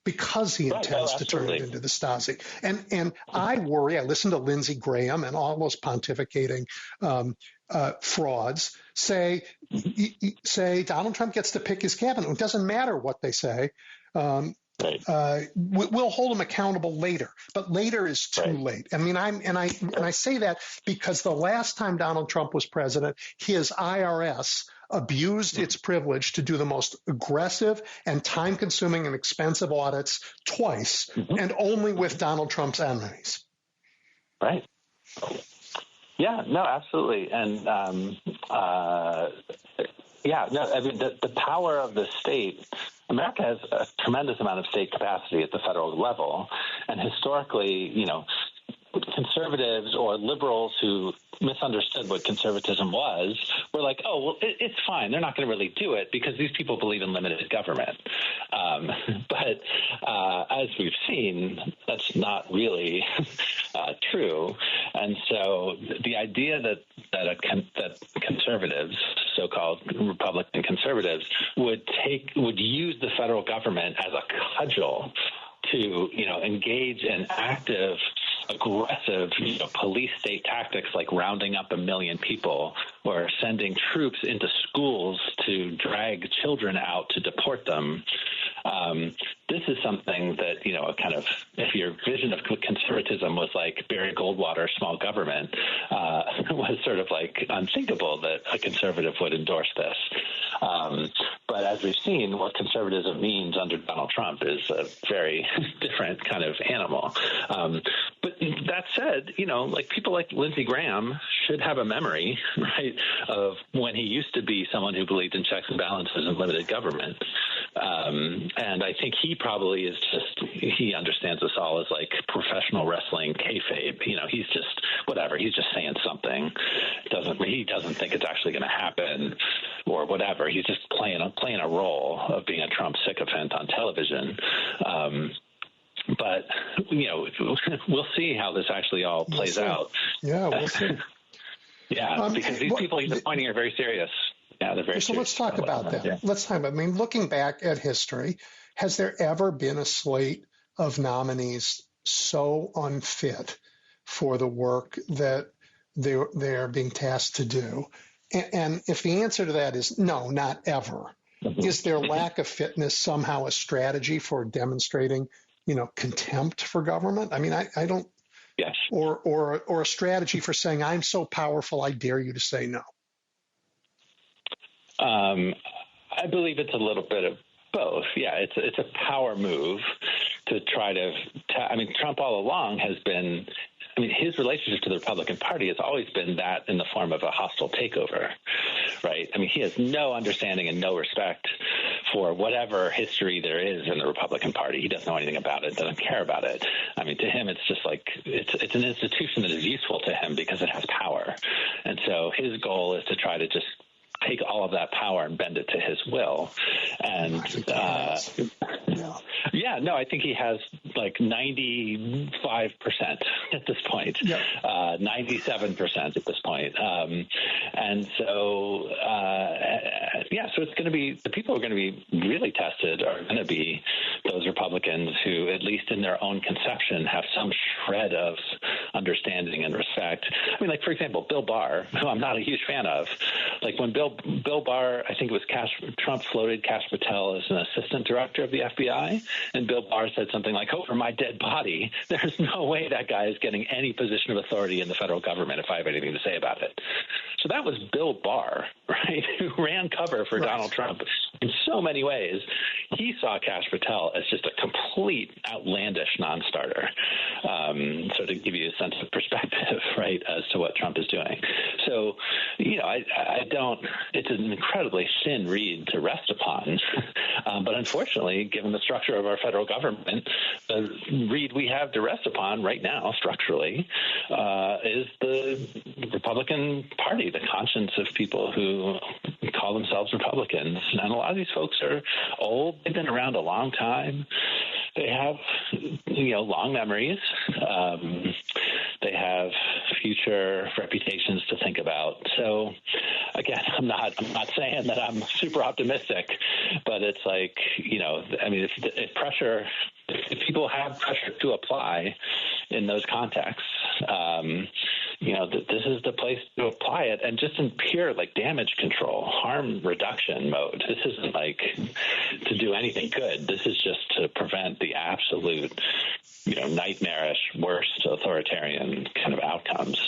because he intends to turn it into the Stasi? And I worry, I listen to Lindsey Graham and all those pontificating frauds say Donald Trump gets to pick his cabinet. It doesn't matter what they say. We'll hold him accountable later, but later is too late. I mean, I say that because the last time Donald Trump was president, his IRS abused its privilege to do the most aggressive and time-consuming and expensive audits twice, and only with Donald Trump's enemies. Right. Yeah. No. Absolutely. And I mean, the power of the state. America has a tremendous amount of state capacity at the federal level, and historically, conservatives or liberals who misunderstood what conservatism was were like, oh, well, it's fine. They're not going to really do it because these people believe in limited government. But as we've seen, that's not really true. And so the idea that conservatives, so-called Republican conservatives, would use the federal government as a cudgel to, engage in active, aggressive, police state tactics like rounding up 1 million people or sending troops into schools to drag children out to deport them. This is something that, kind of, if your vision of conservatism was like Barry Goldwater, small government, was sort of like unthinkable that a conservative would endorse this. But as we've seen, what conservatism means under Donald Trump is a very different kind of animal. But that said, like people like Lindsey Graham should have a memory, right, of when he used to be someone who believed in checks and balances and limited government. And I think he probably is he understands us all as like professional wrestling kayfabe. He's just whatever. He's just saying something. He doesn't think it's actually going to happen or whatever. He's just playing a role of being a Trump sycophant on television. But, we'll see how this actually all plays out. Yeah, we'll see. Because these people he's appointing are very serious. Yeah, they're very serious. So let's talk about that. Yeah. Let's talk about, looking back at history, has there ever been a slate of nominees so unfit for the work that they're being tasked to do? And if the answer to that is no, not ever, is their lack of fitness somehow a strategy for demonstrating, contempt for government? I mean, I don't. Yes. Or a strategy for saying, I'm so powerful, I dare you to say no. I believe it's a little bit of both. Yeah, it's a power move to try to. Trump all along has been. His relationship to the Republican Party has always been that in the form of a hostile takeover, right? He has no understanding and no respect for whatever history there is in the Republican Party. He doesn't know anything about it, doesn't care about it. To him, it's just like it's an institution that is useful to him because it has power. And so his goal is to try to just take all of that power and bend it to his will. And I think he has like 95% at this point, 97% at this point. And so, so it's going to be, the people who are going to be really tested are going to be those Republicans who, at least in their own conception, have some shred of understanding and respect. Like, for example, Bill Barr, who I'm not a huge fan of, like when Bill Barr, I think it was Trump floated Kash Patel as an assistant director of the FBI, and Bill Barr said something like, over my dead body. There's no way that guy is getting any position of authority in the federal government if I have anything to say about it. So that was Bill Barr, right, who ran cover for Donald Trump in so many ways. He saw Kash Patel as just a complete outlandish non-starter. So to give you a sense of perspective, right, as to what Trump is doing. So, I don't, it's an incredibly thin reed to rest upon. But unfortunately, given the structure of our federal government, the reed we have to rest upon right now, structurally, is the Republican Party, the conscience of people who call themselves Republicans. And a lot of these folks are old. They've been around a long time. They have, long memories. They have future reputations to think about. So, again, I'm not saying that I'm super optimistic, but it's like, if people have pressure to apply in those contexts, this is the place to apply it, and just in pure damage control, harm reduction mode. This isn't to do anything good. This is just to prevent the absolute, nightmarish, worst authoritarian kind of outcomes.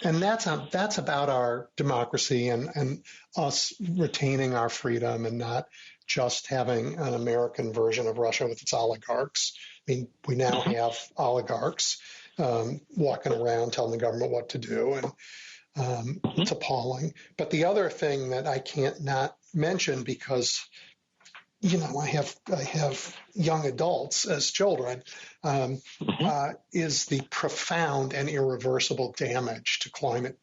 And that's about our democracy and us retaining our freedom and not just having an American version of Russia with its oligarchs. I mean, we now have oligarchs walking around telling the government what to do, and it's appalling. But the other thing that I can't not mention, because I have young adults as children, is the profound and irreversible damage to climate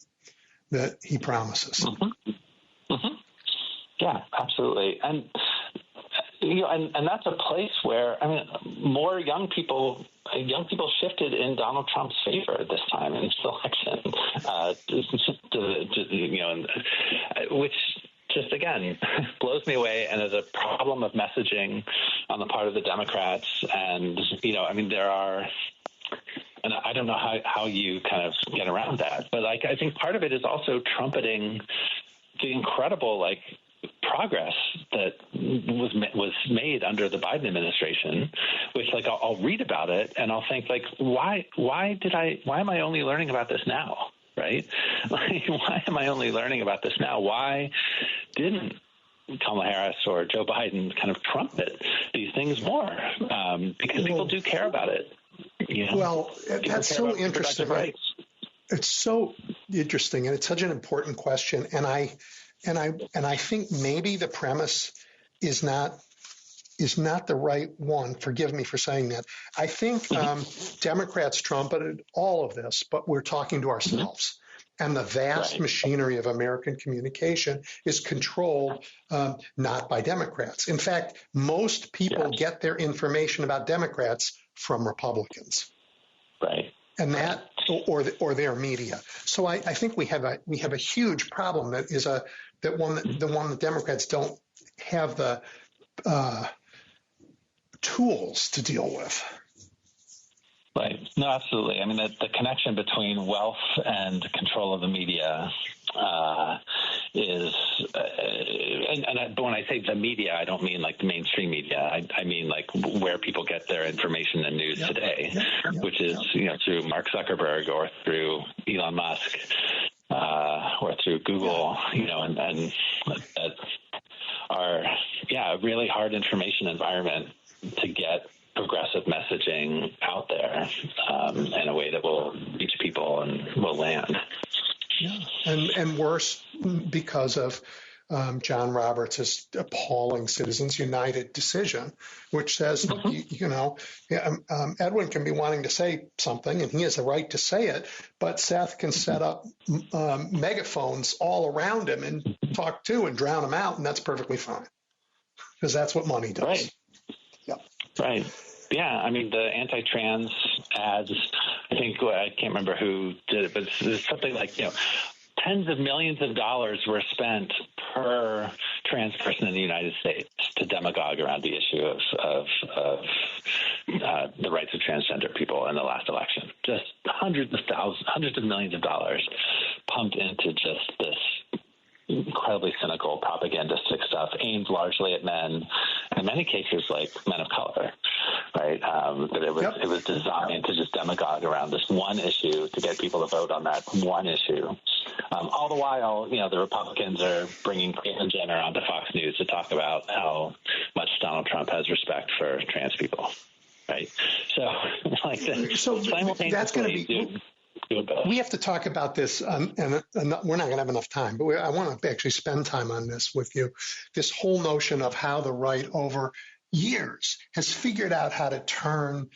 that he promises. Yeah, absolutely. And that's a place where, more young people shifted in Donald Trump's favor this time in this election, which just, again, blows me away and is a problem of messaging on the part of the Democrats. And, there are, and I don't know how you kind of get around that, but I think part of it is also trumpeting the incredible, progress that was made under the Biden administration, which I'll read about it and I'll think why am I only learning about this now? Right? Why am I only learning about this now? Why didn't Kamala Harris or Joe Biden kind of trumpet these things more? Because people do care about it. Well, that's so interesting. It's so interesting, and it's such an important question. And I think maybe the premise is not the right one. Forgive me for saying that. I think Democrats trumpeted all of this, but we're talking to ourselves. And the vast machinery of American communication is controlled not by Democrats. In fact, most people get their information about Democrats from Republicans. Right. And that, or their media. So I think we have a huge problem that is the one the Democrats don't have the tools to deal with. Right. No, absolutely. The connection between wealth and control of the media is, but when I say the media, I don't mean the mainstream media. I mean where people get their information and news today, which is through Mark Zuckerberg or through Elon Musk or through Google, and that are a really hard information environment to get progressive messaging out there in a way that will reach people and will land. Yeah, and worse because of John Roberts' appalling Citizens United decision, which says, Edwin can be wanting to say something, and he has a right to say it, but Seth can set up megaphones all around him and talk to and drown him out, and that's perfectly fine, because that's what money does. Right. Yeah. Right. Yeah, the anti-trans ads, I can't remember who did it, but it's something tens of millions of dollars were spent per trans person in the United States to demagogue around the issue of the rights of transgender people in the last election. Just hundreds of millions of dollars pumped into just this incredibly cynical propagandistic stuff aimed largely at men, in many cases men of color, right? But it was designed to just demagogue around this one issue to get people to vote on that one issue. All the while, the Republicans are bringing Caitlyn Jenner onto Fox News to talk about how much Donald Trump has respect for trans people, right? So, that's going to be. We have to talk about this, and we're not going to have enough time, but I want to actually spend time on this with you. This whole notion of how the right over years has figured out how to turn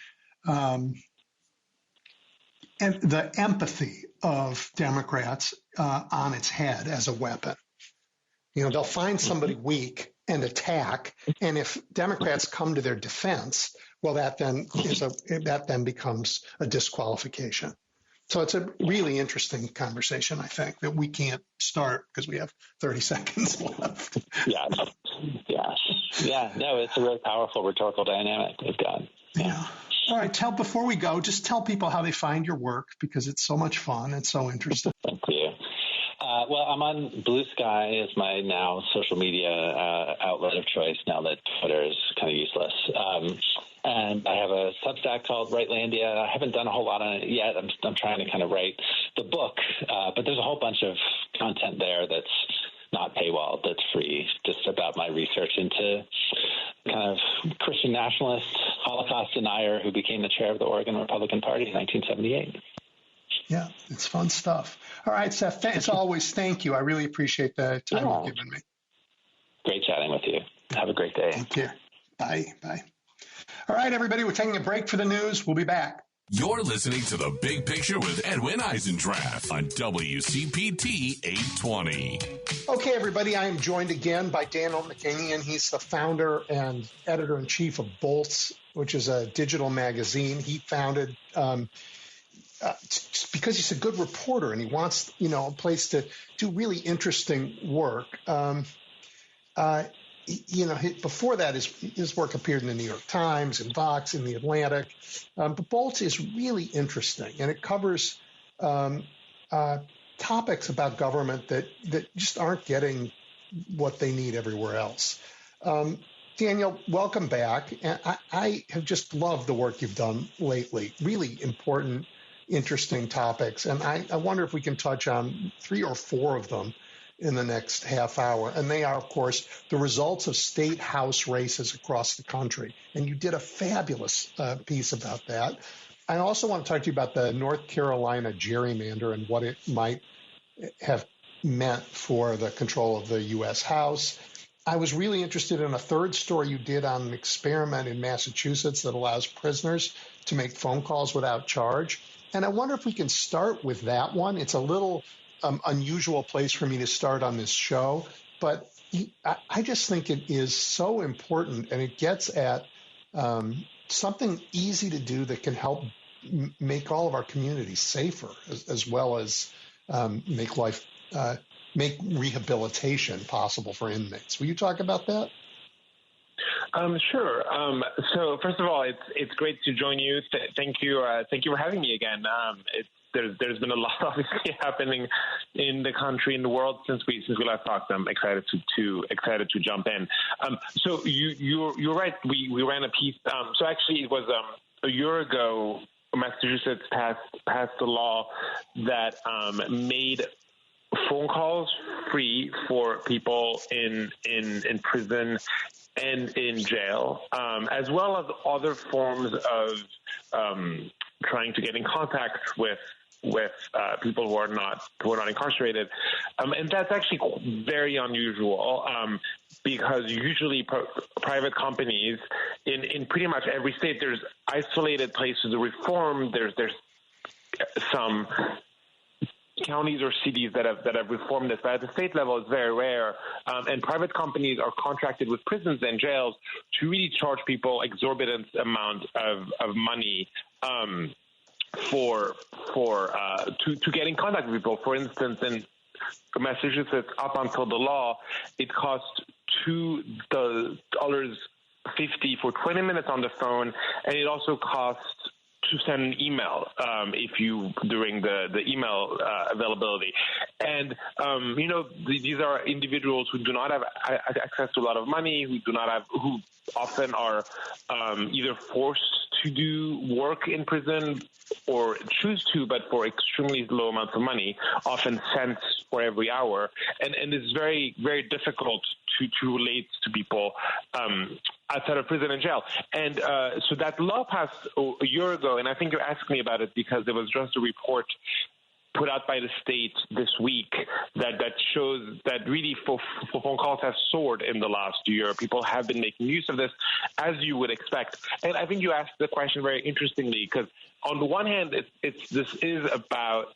the empathy of Democrats on its head as a weapon. They'll find somebody weak and attack, and if Democrats come to their defense, well, that then becomes a disqualification. So it's a really interesting conversation, I think, that we can't start because we have 30 seconds left. Yeah. No, it's a really powerful rhetorical dynamic we've got. Yeah. All right. Before we go, just tell people how they find your work because it's so much fun and so interesting. Thank you. Well, I'm on Blue Sky as my now social media outlet of choice now that Twitter is kind of useless. And I have a Substack called Rightlandia. I haven't done a whole lot on it yet. I'm trying to kind of write the book, but there's a whole bunch of content there that's not paywalled, that's free, just about my research into kind of Christian nationalist, Holocaust denier who became the chair of the Oregon Republican Party in 1978. Yeah, it's fun stuff. All right, Seth, as always, thank you. I really appreciate the time you've given me. Great chatting with you. Have a great day. Take care. Bye. All right, everybody, we're taking a break for the news. We'll be back. You're listening to The Big Picture with Edwin Eisendrath on WCPT 820. Okay, everybody, I am joined again by Daniel McCaney. He's the founder and editor-in-chief of Bolts, which is a digital magazine he founded because he's a good reporter and he wants, a place to do really interesting work. Before that, his work appeared in the New York Times, in Vox, in the Atlantic. But Bolts is really interesting, and it covers topics about government that just aren't getting what they need everywhere else. Daniel, welcome back. And I have just loved the work you've done lately. Really important, interesting topics. And I wonder if we can touch on 3 or 4 of them in the next half hour. And they are, of course, the results of state house races across the country. And you did a fabulous piece about that. I also want to talk to you about the North Carolina gerrymander and what it might have meant for the control of the U.S. House. I was really interested in a third story you did on an experiment in Massachusetts that allows prisoners to make phone calls without charge. And I wonder if we can start with that one. It's a little unusual place for me to start on this show, but I just think it is so important, and it gets at something easy to do that can help make all of our communities safer, as well as make rehabilitation possible for inmates. Will you talk about that? Sure. So first of all, it's great to join you. Thank you for having me again. There's been a lot obviously happening in the country, in the world since we last talked. I'm excited to jump in. So you're right. We ran a piece. So actually, it was a year ago. Massachusetts passed a law that made phone calls free for people in prison and in jail, as well as other forms of trying to get in contact with people who are not incarcerated, and that's actually very unusual because usually private companies in pretty much every state, there's isolated places of reform. There's some counties or cities that have reformed this, but at the state level, it's very rare. And private companies are contracted with prisons and jails to really charge people exorbitant amount of money to get in contact with people. For instance, in Massachusetts, up until the law, it cost $2.50 for 20 minutes on the phone, and it also costs to send an email during the email availability. And these are individuals who do not have access to a lot of money, who often are either forced to do work in prison or choose to, but for extremely low amounts of money, often cents for every hour. And it's very, very difficult to relate to people outside of prison and jail. And so that law passed a year ago, and I think you're asking me about it because there was just a report put out by the state this week that shows that really phone calls have soared in the last year. People have been making use of this, as you would expect. And I think you asked the question very interestingly, because on the one hand, this is about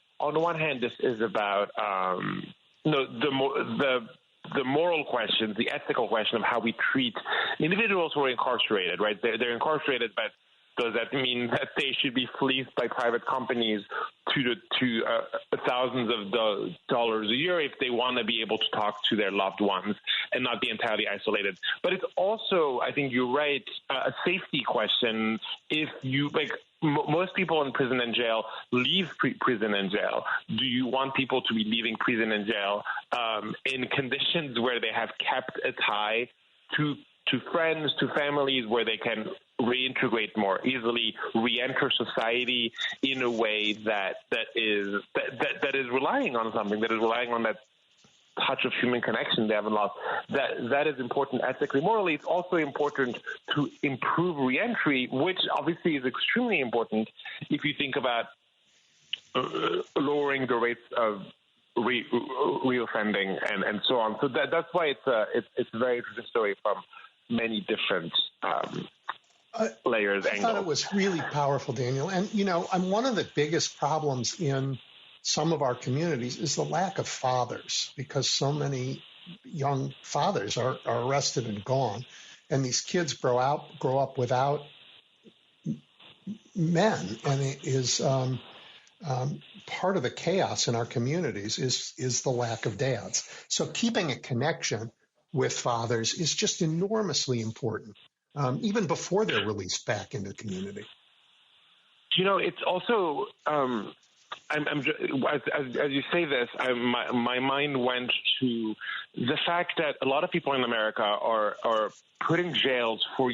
the moral questions, the ethical question of how we treat individuals who are incarcerated, right? They're incarcerated, but does that mean that they should be fleeced by private companies to thousands of dollars a year if they want to be able to talk to their loved ones and not be entirely isolated? But it's also, I think you're right, a safety question. If you most people in prison and jail leave prison and jail. Do you want people to be leaving prison and jail in conditions where they have kept a tie to friends, to families, where they can reintegrate more easily, re-enter society in a way that is relying on something, that is relying on that touch of human connection they haven't lost. That is important ethically. Morally, it's also important to improve reentry, which obviously is extremely important if you think about lowering the rates of reoffending and so on. So that's why it's a very interesting story from many different layers. I thought it was really powerful, Daniel. And one of the biggest problems in some of our communities is the lack of fathers, because so many young fathers are arrested and gone, and these kids grow up without men, and it is part of the chaos in our communities is the lack of dads. So keeping a connection with fathers is just enormously important, even before they're released back into the community. It's also as you say this, my mind went to the fact that a lot of people in America are put in jails for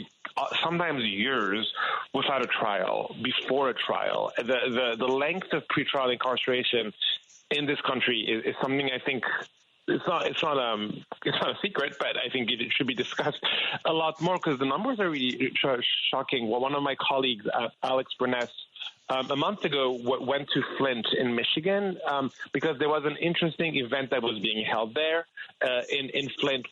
sometimes years without a trial, before a trial. The length of pretrial incarceration in this country is something I think it's not a secret, but I think it should be discussed a lot more, because the numbers are really shocking. Well, one of my colleagues, Alex Burness, a month ago went to Flint in Michigan because there was an interesting event that was being held there in Flint,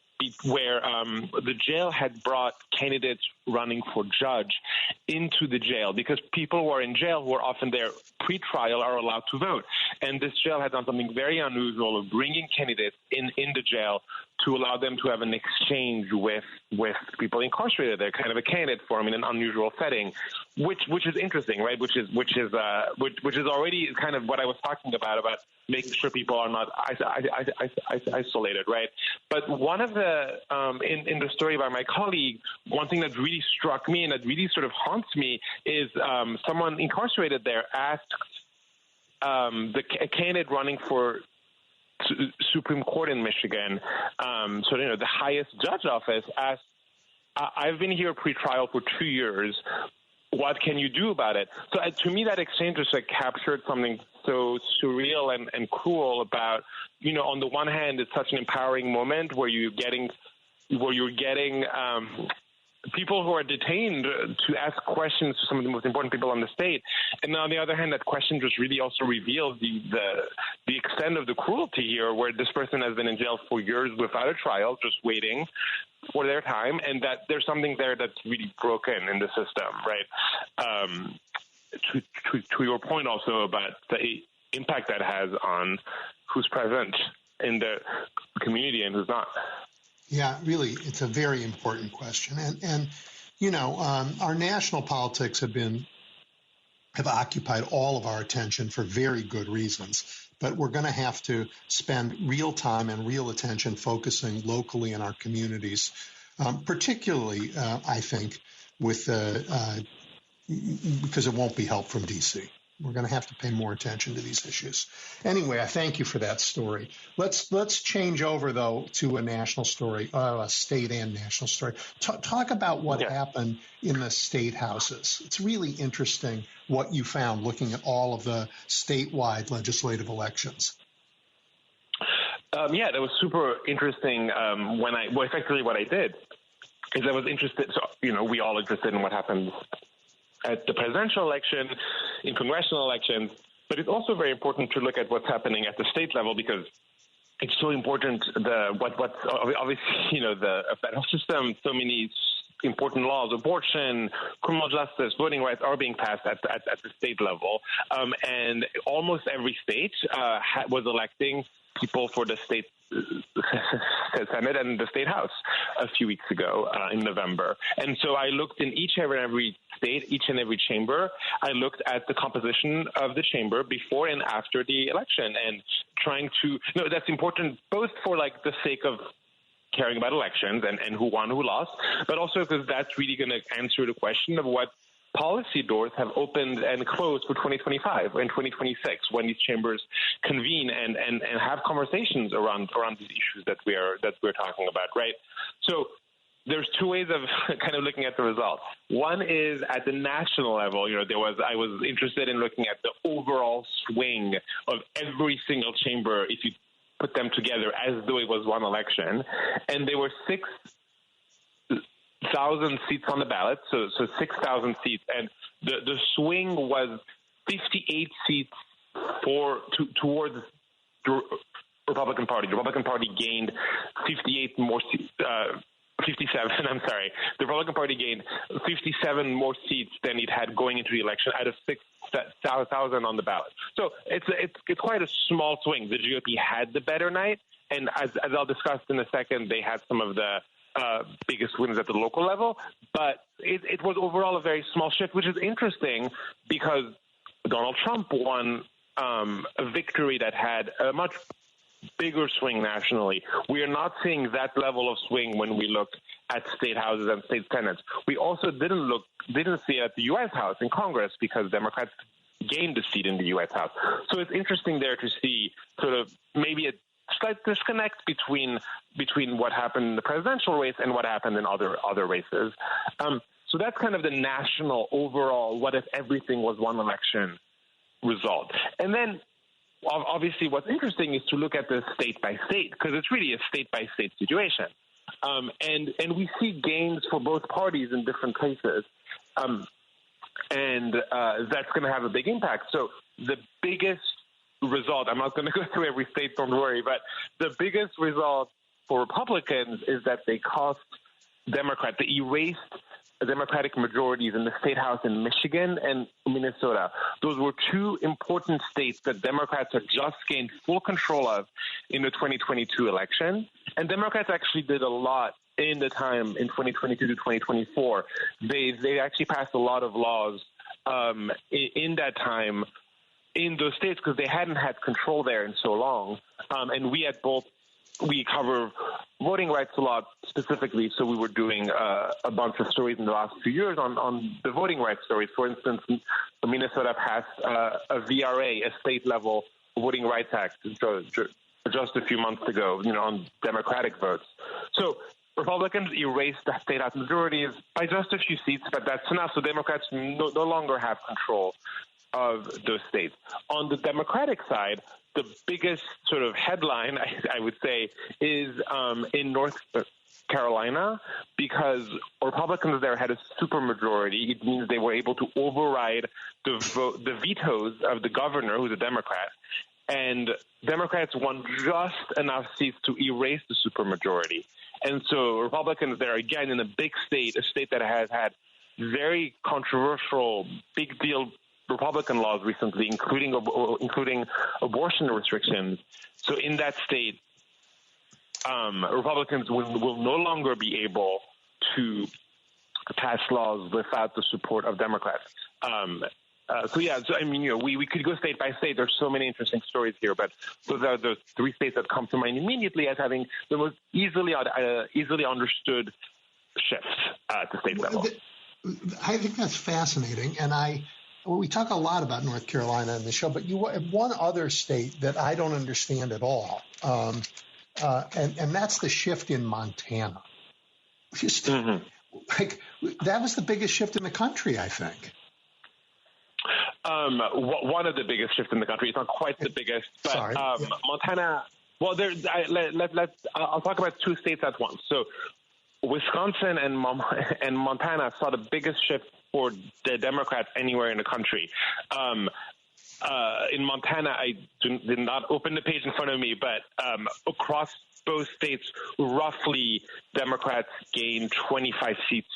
where the jail had brought candidates running for judge into the jail, because people who are in jail, who are often there pre-trial, are allowed to vote. And this jail had done something very unusual of bringing candidates in the jail to allow them to have an exchange with people incarcerated there, kind of a candidate forum in an unusual setting, which is interesting, right? Which is already kind of what I was talking about making sure people are not isolated, right? But one of the in the story by my colleague, one thing that really struck me and that really sort of haunts me is someone incarcerated there asked a candidate running for Supreme Court in Michigan, the highest judge office, asked, I've been here pre-trial for 2 years. What can you do about it? So to me, that exchange just captured something so surreal and cruel about, on the one hand, it's such an empowering moment where you're getting people who are detained to ask questions to some of the most important people in the state. And on the other hand, that question just really also reveals the extent of the cruelty here, where this person has been in jail for years without a trial, just waiting for their time, and that there's something there that's really broken in the system, right? To your point also about the impact that has on who's present in the community and who's not. Yeah, really, it's a very important question. And our national politics have occupied all of our attention for very good reasons. But we're going to have to spend real time and real attention focusing locally in our communities, particularly, I think, because it won't be help from D.C. We're going to have to pay more attention to these issues. Anyway, I thank you for that story. Let's change over, though, to a national story, a state and national story. Talk about what happened in the state houses. It's really interesting what you found looking at all of the statewide legislative elections. That was super interesting. Effectively what I did is I was interested. So, we all interested in what happened at the presidential election, in congressional elections, But it's also very important to look at what's happening at the state level, because it's so important. What's obviously, the federal system, so many important laws, abortion, criminal justice, voting rights are being passed at the state level, and almost every state was electing people for the state Senate and the State House a few weeks ago in November. And so I looked in each and every state, each and every chamber. I looked at the composition of the chamber before and after the election, and trying to, that's important both for the sake of caring about elections and who won, who lost, but also because that's really going to answer the question of what policy doors have opened and closed for 2025 and 2026 when these chambers convene and have conversations around these issues that we're talking about, right? So there's two ways of kind of looking at the results. One is at the national level. I was interested in looking at the overall swing of every single chamber if you put them together as though it was one election, and there were 6,000 seats on the ballot, so 6,000 seats, and the swing was 58 seats towards the Republican Party. The Republican Party gained 57. I'm sorry. The Republican Party gained 57 more seats than it had going into the election out of 6,000 on the ballot. So it's quite a small swing. The GOP had the better night, and as I'll discuss in a second, they had some of the biggest wins at the local level, but it was overall a very small shift, which is interesting because Donald Trump won a victory that had a much bigger swing nationally. We are not seeing that level of swing when we look at state houses and state senates. We also didn't see it at the U.S. House and Congress because Democrats gained a seat in the U.S. House. So it's interesting there to see sort of maybe a slight disconnect between what happened in the presidential race and what happened in other races. So that's kind of the national overall what if everything was one election result. And then obviously what's interesting is to look at the state by state, because it's really a state by state situation. And we see gains for both parties in different places. And that's going to have a big impact. So the biggest result, I'm not going to go through every state, don't worry, but the biggest result for Republicans is that they cost Democrats, they erased Democratic majorities in the state house in Michigan and Minnesota. Those were two important states that Democrats had just gained full control of in the 2022 election. And Democrats actually did a lot in the time in 2022 to 2024. They actually passed a lot of laws in that time in those states because they hadn't had control there in so long. And we cover voting rights a lot specifically, so we were doing a bunch of stories in the last few years on the voting rights stories. For instance, Minnesota passed a VRA, a state-level voting rights act, just a few months ago, on Democratic votes. So Republicans erased the state house majorities by just a few seats, but that's enough. So Democrats no longer have control of those states. On the Democratic side, the biggest sort of headline, I would say, is in North Carolina, because Republicans there had a supermajority. It means they were able to override the vetoes of the governor, who's a Democrat, and Democrats won just enough seats to erase the supermajority. And so Republicans there, again, in a big state, a state that has had very controversial, big deal Republican laws recently, including abortion restrictions. So in that state, Republicans will no longer be able to pass laws without the support of Democrats. We could go state by state. There's so many interesting stories here, but those are the three states that come to mind immediately as having the most easily understood shifts at the state level. I think that's fascinating, and we talk a lot about North Carolina in the show, but you have one other state that I don't understand at all, and that's the shift in Montana. That was the biggest shift in the country, I think. One of the biggest shifts in the country. It's not quite the biggest, but Montana. Well, I'll talk about two states at once. So Wisconsin and Montana saw the biggest shift for the Democrats anywhere in the country. in Montana, I did not open the page in front of me, but across both states, roughly Democrats gained 25 seats,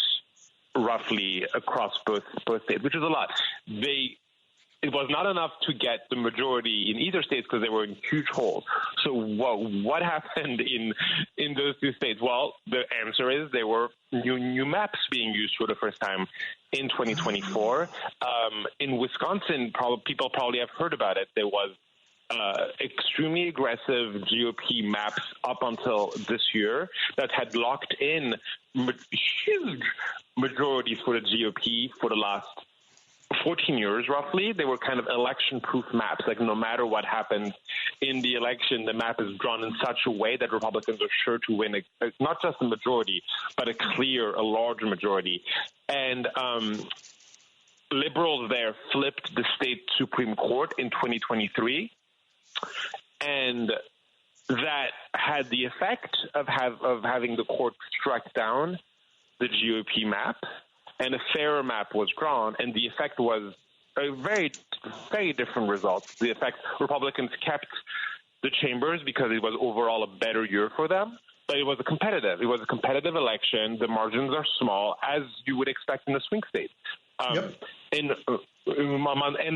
roughly across both states, which is a lot. It was not enough to get the majority in either state because they were in huge holes. So what happened in those two states? Well, the answer is there were new maps being used for the first time in 2024. In Wisconsin, people probably have heard about it. There was extremely aggressive GOP maps up until this year that had locked in huge majorities for the GOP for the last 14 years, roughly. They were kind of election-proof maps. Like, no matter what happens in the election, the map is drawn in such a way that Republicans are sure to win not just a majority, but a large majority. And liberals there flipped the state Supreme Court in 2023, and that had the effect of having the court strike down the GOP map, and a fairer map was drawn, and the effect was a very, very different result. The effect, Republicans kept the chambers because it was overall a better year for them, but it was a competitive election. The margins are small, as you would expect in a swing state. Yep. And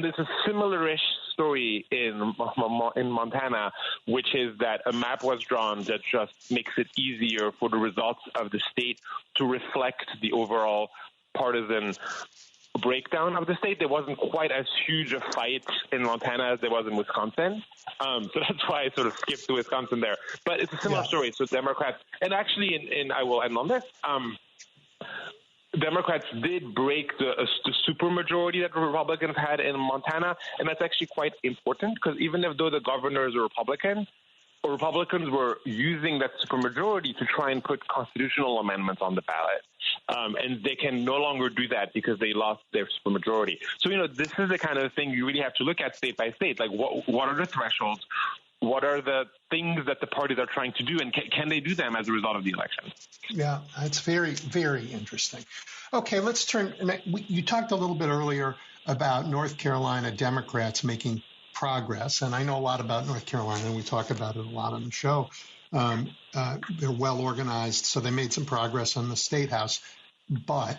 there's a similar-ish story in Montana, which is that a map was drawn that just makes it easier for the results of the state to reflect the overall partisan breakdown of the state. There wasn't quite as huge a fight in Montana as there was in Wisconsin. So that's why I sort of skipped to Wisconsin there. But it's a similar story. So Democrats, and actually, I will end on this, Democrats did break the supermajority that the Republicans had in Montana, and that's actually quite important because even though the governor is a Republican, Republicans were using that supermajority to try and put constitutional amendments on the ballot. And they can no longer do that because they lost their supermajority. So, this is the kind of thing you really have to look at state by state. Like, what are the thresholds? What are the things that the parties are trying to do? And can they do them as a result of the election? Yeah, that's very, very interesting. Okay, let's turn. You talked a little bit earlier about North Carolina Democrats making progress, and I know a lot about North Carolina, and we talk about it a lot on the show. They're well organized, so they made some progress on the State House. But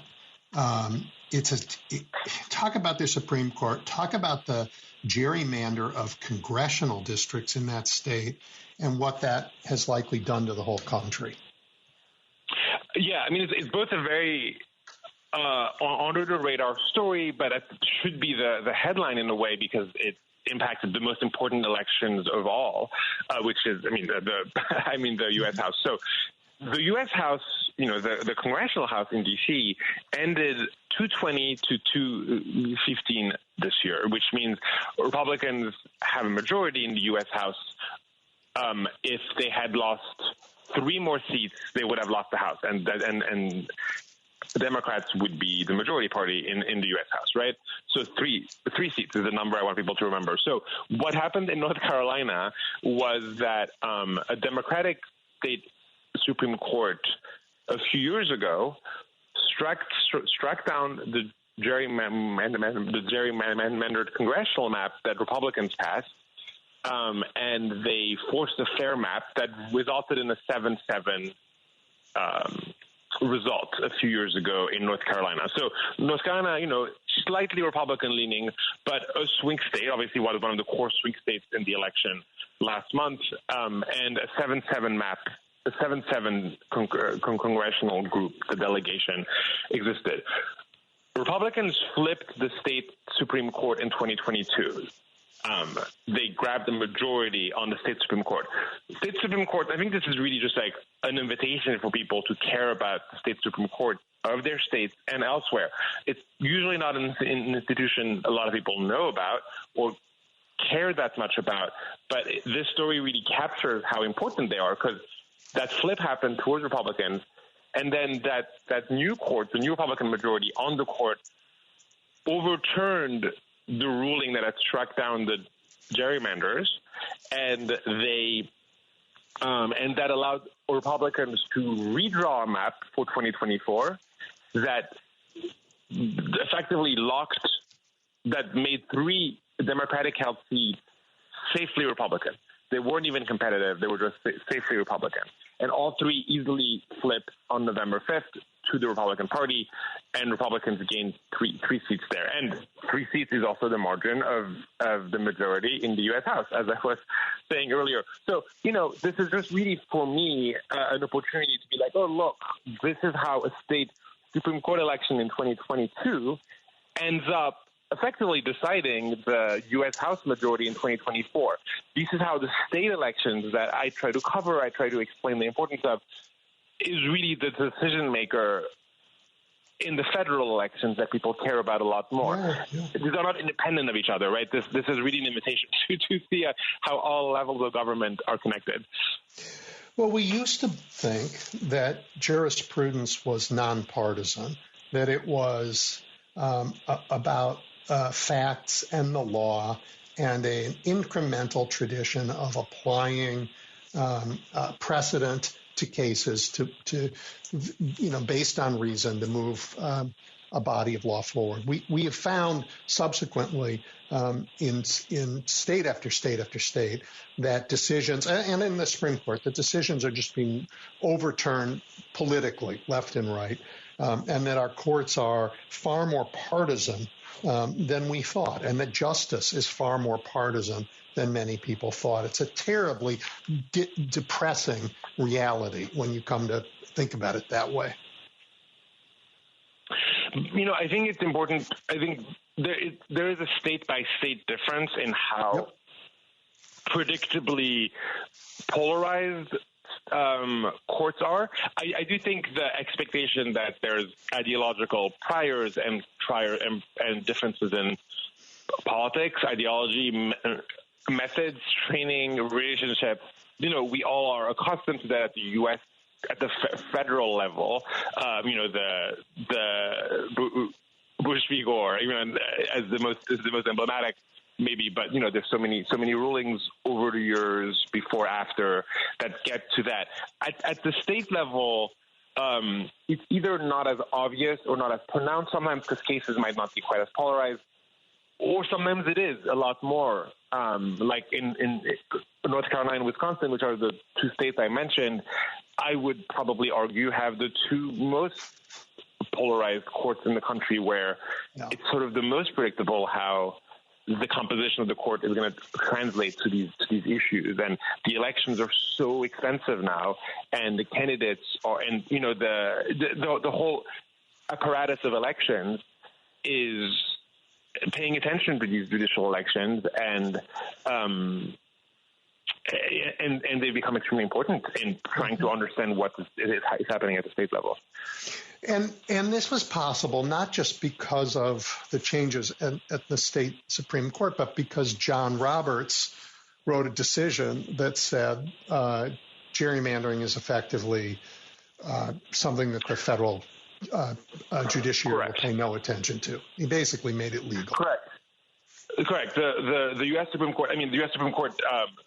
talk about the Supreme Court, talk about the gerrymander of congressional districts in that state and what that has likely done to the whole country. Yeah, I mean, it's both a very under the radar story, but it should be the headline in a way because it impacted the most important elections of all, which is, the U.S. House. So the U.S. House, the Congressional House in D.C. ended 220 to 215 this year, which means Republicans have a majority in the U.S. House. If they had lost 3 more seats, they would have lost the House, and Democrats would be the majority party in the U.S. House, right? So three seats is the number I want people to remember. So what happened in North Carolina was that a Democratic state Supreme Court a few years ago struck down the gerrymandered congressional map that Republicans passed, and they forced a fair map that resulted in a 7-7 result a few years ago in North Carolina. So North Carolina, slightly Republican-leaning, but a swing state, obviously was one of the core swing states in the election last month, and a 7-7 map, a 7-7 congressional group, the delegation, existed. Republicans flipped the state Supreme Court in 2022. They grabbed the majority on the state Supreme Court. State Supreme Court, I think this is really just like an invitation for people to care about the state Supreme Court of their states and elsewhere. It's usually not an institution a lot of people know about or care that much about, but this story really captures how important they are because that flip happened towards Republicans, and then that new court, the new Republican majority on the court, overturned the ruling that had struck down the gerrymanders, and that allowed Republicans to redraw a map for 2024 that effectively made 3 Democratic-held seats safely Republican. They weren't even competitive. They were just safely Republican. And all three easily flipped on November 5th to the Republican Party, and Republicans gained three seats there. And 3 seats is also the margin of the majority in the U.S. House, as I was saying earlier. So, this is just really, for me, an opportunity to be like, oh, look, this is how a state Supreme Court election in 2022 ends up effectively deciding the U.S. House majority in 2024. This is how the state elections that I try to cover, I try to explain the importance of, is really the decision maker in the federal elections that people care about a lot more. Yeah. These are not independent of each other, right? This is really an invitation to see how all levels of government are connected. Well, we used to think that jurisprudence was nonpartisan, that it was about facts and the law and an incremental tradition of applying precedent to cases to based on reason to move a body of law forward. We have found subsequently in state after state after state that decisions, and in the Supreme Court, that decisions are just being overturned politically, left and right, and that our courts are far more partisan than we thought, and that justice is far more partisan than many people thought. It's a terribly depressing reality when you come to think about it that way. I think it's important. I think there is a state-by-state difference in how predictably polarized courts are. I do think the expectation that there's ideological priors and differences in politics, ideology, methods, training, relationships. We all are accustomed to that at the U.S. at the federal level. The Bush v. Gore, even as the most emblematic, maybe. But there's so many rulings over the years before, after that get to that. At the state level, it's either not as obvious or not as pronounced sometimes, because cases might not be quite as polarized, or sometimes it is a lot more. Like in North Carolina and Wisconsin, which are the 2 states I mentioned, I would probably argue have the 2 most polarized courts in the country, where it's sort of the most predictable how the composition of the court is going to translate to these issues. And the elections are so expensive now, and the candidates are, and the whole apparatus of elections is paying attention to these judicial elections, and they become extremely important in trying to understand what is happening at the state level. And this was possible not just because of the changes at the state Supreme Court, but because John Roberts wrote a decision that said gerrymandering is effectively something that the federal judiciary will pay no attention to. He basically made it legal. Correct. The U.S. Supreme Court. The U.S. Supreme Court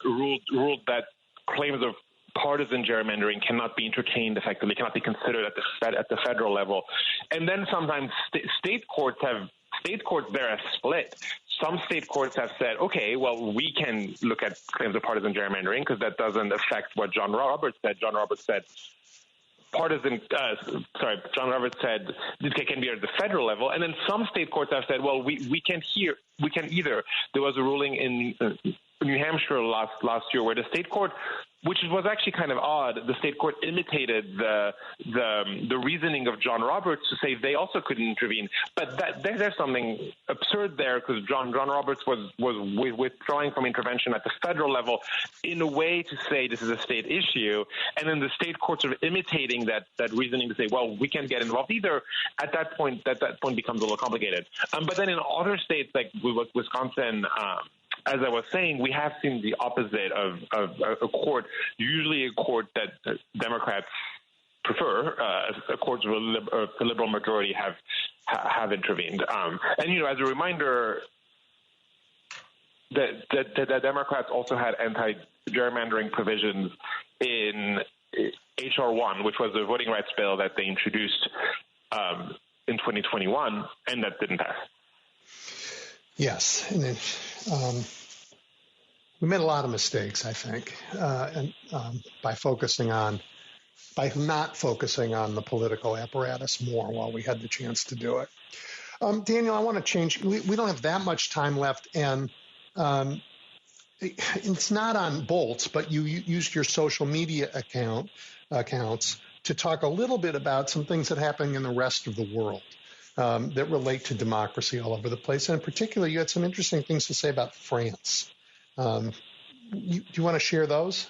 ruled that claims of partisan gerrymandering cannot be entertained effectively, cannot be considered at the federal level. And then sometimes state courts there have split. Some state courts have said, okay, well, we can look at claims of partisan gerrymandering because that doesn't affect what John Roberts said. John Roberts said this can be at the federal level. And then some state courts have said, well, we can either. There was a ruling in New Hampshire last year where the state court, which was actually kind of odd, the state court imitated the reasoning of John Roberts to say they also couldn't intervene. But there's something absurd there, because John Roberts was withdrawing from intervention at the federal level in a way to say this is a state issue, and then the state courts are imitating that reasoning to say, well, we can't get involved either. At that point becomes a little complicated. But then in other states like Wisconsin, as I was saying, we have seen the opposite of a court, usually a court that Democrats prefer, a court with a liberal majority have intervened. And as a reminder, the Democrats also had anti-gerrymandering provisions in H.R. 1, which was the voting rights bill that they introduced in 2021, and that didn't pass. Yes, and we made a lot of mistakes, I think, and by not focusing on the political apparatus more while we had the chance to do it. Daniel, I want to change. We don't have that much time left, and it's not on Bolts, but you used your social media accounts to talk a little bit about some things that happen in the rest of the world that relate to democracy all over the place. And in particular, you had some interesting things to say about France. Do you want to share those?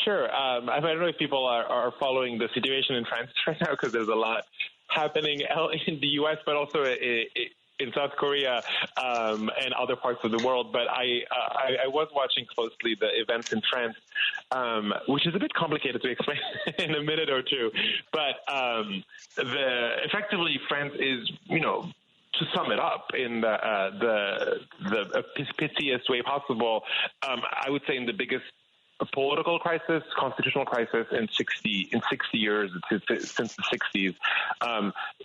Sure. I don't know if people are following the situation in France right now, because there's a lot happening in the U.S., but also in South Korea and other parts of the world. But I was watching closely the events in France, which is a bit complicated to explain in a minute or two. But effectively, France is, to sum it up in the pithiest way possible, I would say in the biggest political crisis, constitutional crisis in 60 years since the 60s.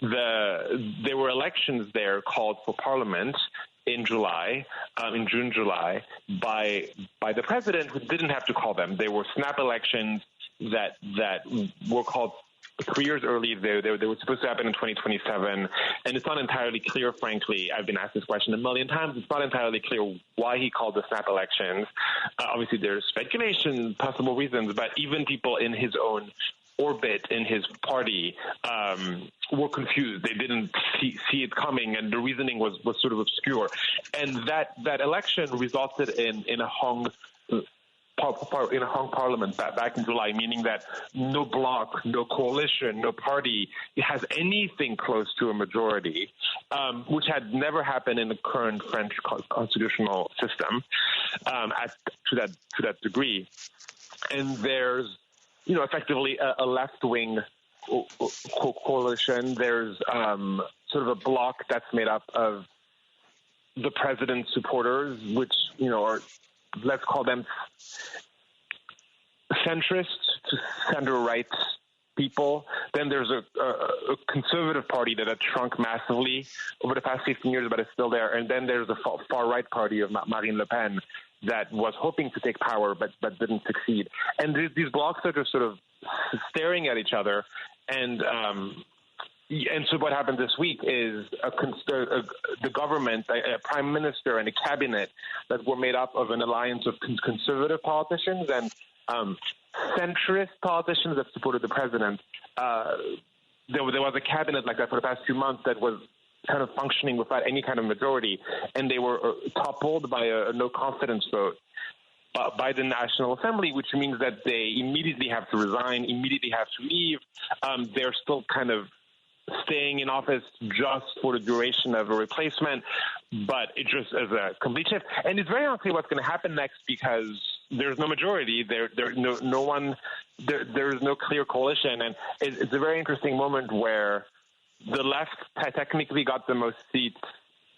There were elections there called for parliament in June, July, by the president, who didn't have to call them. They were snap elections that were called 3 years early. They were supposed to happen in 2027, and it's not entirely clear, frankly. I've been asked this question a million times. It's not entirely clear why he called the snap elections. Obviously, there's speculation, possible reasons, but even people in his own orbit in his party were confused. They didn't see it coming, and the reasoning was sort of obscure. And that election resulted in a hung parliament back in July, meaning that no bloc, no coalition, no party has anything close to a majority, which had never happened in the current French constitutional system to that degree. And there's, effectively a left-wing coalition. There's sort of a bloc that's made up of the president's supporters, which, are, let's call them centrist to center-right people. Then there's a conservative party that had shrunk massively over the past 15 years, but is still there. And then there's the far-right party of Marine Le Pen that was hoping to take power but didn't succeed. And these blocs are just sort of staring at each other. And so what happened this week is the government, a prime minister and a cabinet that were made up of an alliance of conservative politicians and centrist politicians that supported the president. There was a cabinet like that for the past few months that was kind of functioning without any kind of majority, and they were toppled by a no confidence vote by the National Assembly, which means that they immediately have to resign, immediately have to leave. They're still kind of staying in office just for the duration of a replacement, but it just is a complete shift. And it's very unclear what's going to happen next because there's no majority. There's no clear coalition, and it's a very interesting moment where the left technically got the most seats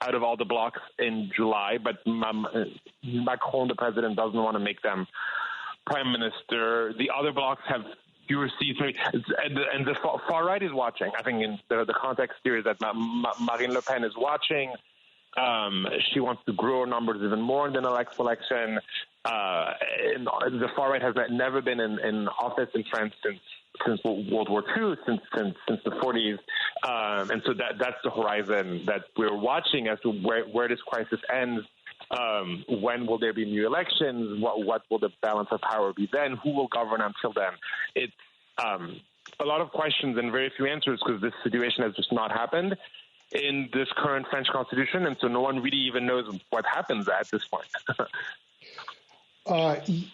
out of all the blocs in July, but Macron, the president, doesn't want to make them prime minister. The other blocs have fewer seats, and the far right is watching. I think in the context here is that Marine Le Pen is watching. She wants to grow numbers even more in the next election. And the far right has never been in office in France since World War II, since the 40s, and so that's the horizon that we're watching as to where this crisis ends. When will there be new elections? What will the balance of power be then? Who will govern until then? It's a lot of questions and very few answers because this situation has just not happened in this current French constitution, and so no one really even knows what happens at this point.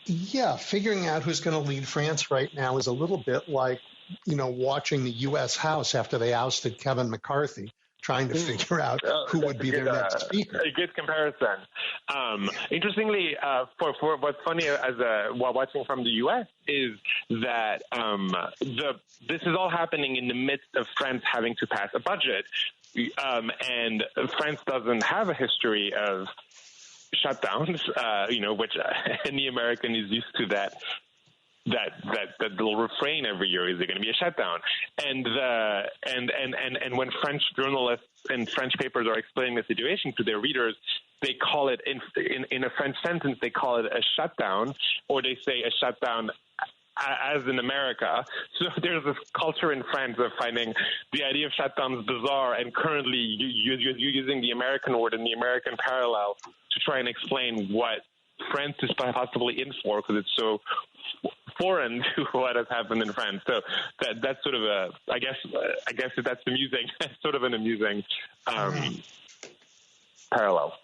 Yeah, figuring out who's going to lead France right now is a little bit like, watching the U.S. House after they ousted Kevin McCarthy, trying to figure out who would be their next speaker. A good comparison. Interestingly, for what's funny while watching from the U.S. is that this is all happening in the midst of France having to pass a budget, and France doesn't have a history of shutdowns, which any American is used to that they'll refrain every year. Is there going to be a shutdown? And when French journalists and French papers are explaining the situation to their readers, they call it in a French sentence, they call it a shutdown, or they say a shutdown as in America. So there's this culture in France of finding the idea of shutdowns bizarre, and currently you're using the American word and the American parallel to try and explain what France is possibly in for, because it's so foreign to what has happened in France. So that's sort of I guess that's amusing. Sort of an amusing parallel.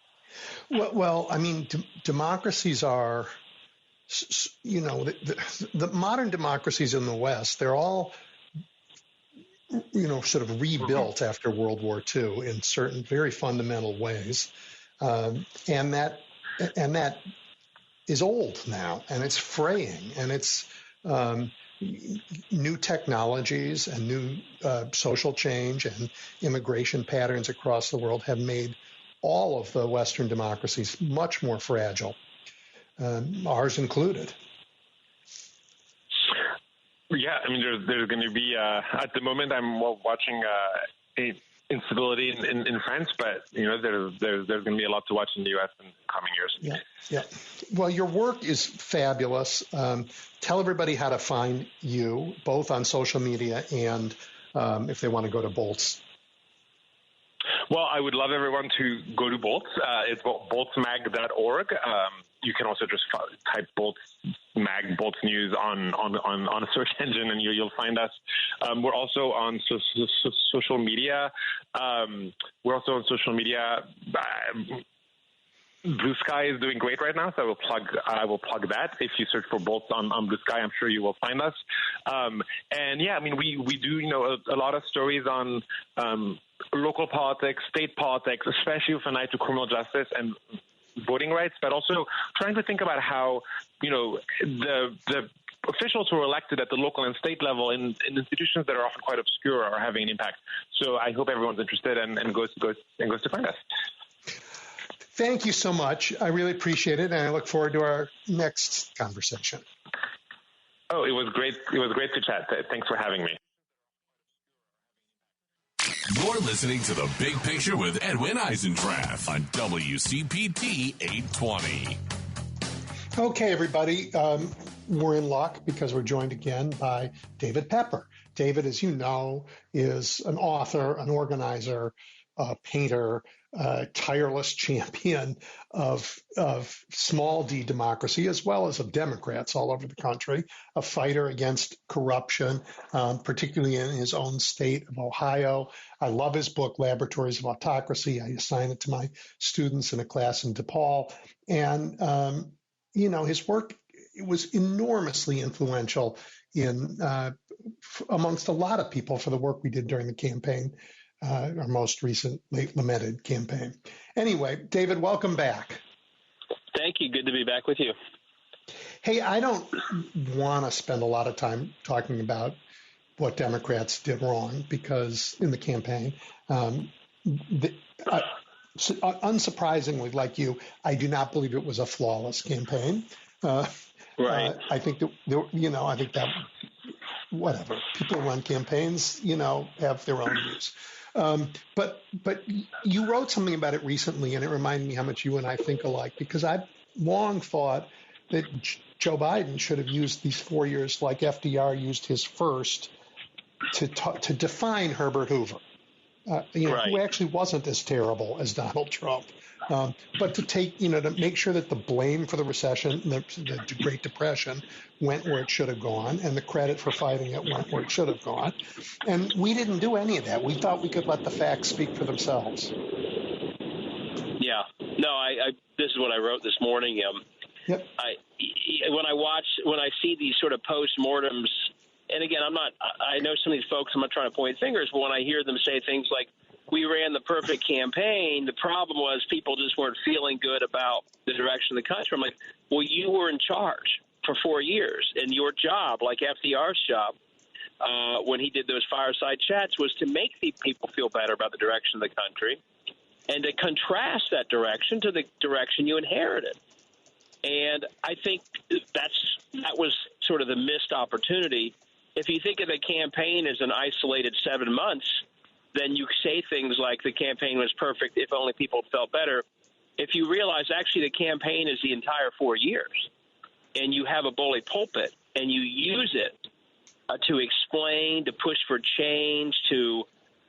Well, I mean, democracies are, the modern democracies in the West, they're all, sort of rebuilt after World War II in certain very fundamental ways. And that is old now, and it's fraying, and it's new technologies and new social change and immigration patterns across the world have made all of the Western democracies much more fragile, ours included. Yeah, I mean, there's going to be at the moment I'm watching instability in France, but there's going to be a lot to watch in the U.S. in coming years. Yeah. Well, your work is fabulous. Tell everybody how to find you, both on social media and if they want to go to Bolt's. Well, I would love everyone to go to Bolt's. It's boltsmag.org. You can also just type Bolt's Mag, Bolt's News on a search engine, and you'll find us. We're also on social media. Blue Sky is doing great right now, so I will plug that. If you search for Bolt's on Blue Sky, I'm sure you will find us. And yeah, I mean, we do a lot of stories on local politics, state politics, especially with an eye to criminal justice and voting rights, but also trying to think about how the officials who are elected at the local and state level in institutions that are often quite obscure are having an impact. So I hope everyone's interested and goes to find us. Thank you so much. I really appreciate it, and I look forward to our next conversation. Oh, it was great. It was great to chat. Thanks for having me. You're listening to The Big Picture with Edwin Eisendrath on WCPT 820. Okay, everybody. We're in luck because we're joined again by David Pepper. David, as you know, is an author, an organizer, a painter, tireless champion of small d democracy, as well as of Democrats all over the country, a fighter against corruption, particularly in his own state of Ohio. I love his book, Laboratories of Autocracy. I assign it to my students in a class in DePaul. And, his work was enormously influential amongst a lot of people for the work we did during the campaign. Our most recent late lamented campaign. Anyway, David, welcome back. Thank you. Good to be back with you. Hey, I don't want to spend a lot of time talking about what Democrats did wrong because in the campaign, unsurprisingly, like you, I do not believe it was a flawless campaign. Right. I think that, I think that whatever people who run campaigns, have their own views. But you wrote something about it recently, and it reminded me how much you and I think alike, because I've long thought that Joe Biden should have used these 4 years like FDR used his first to define Herbert Hoover, right. Who actually wasn't as terrible as Donald Trump. But to take, to make sure that the blame for the recession, the Great Depression, went where it should have gone, and the credit for fighting it went where it should have gone. And we didn't do any of that. We thought we could let the facts speak for themselves. Yeah. No, this is what I wrote this morning. Yep. When I see these sort of postmortems, and again, I know some of these folks, I'm not trying to point fingers, but when I hear them say things like, we ran the perfect campaign, the problem was people just weren't feeling good about the direction of the country. I'm like, well, you were in charge for 4 years, and your job, like FDR's job, when he did those fireside chats, was to make people feel better about the direction of the country and to contrast that direction to the direction you inherited. And I think that was sort of the missed opportunity. If you think of the campaign as an isolated 7 months, then you say things like the campaign was perfect if only people felt better. If you realize actually the campaign is the entire 4 years, and you have a bully pulpit and you use it to explain, to push for change, to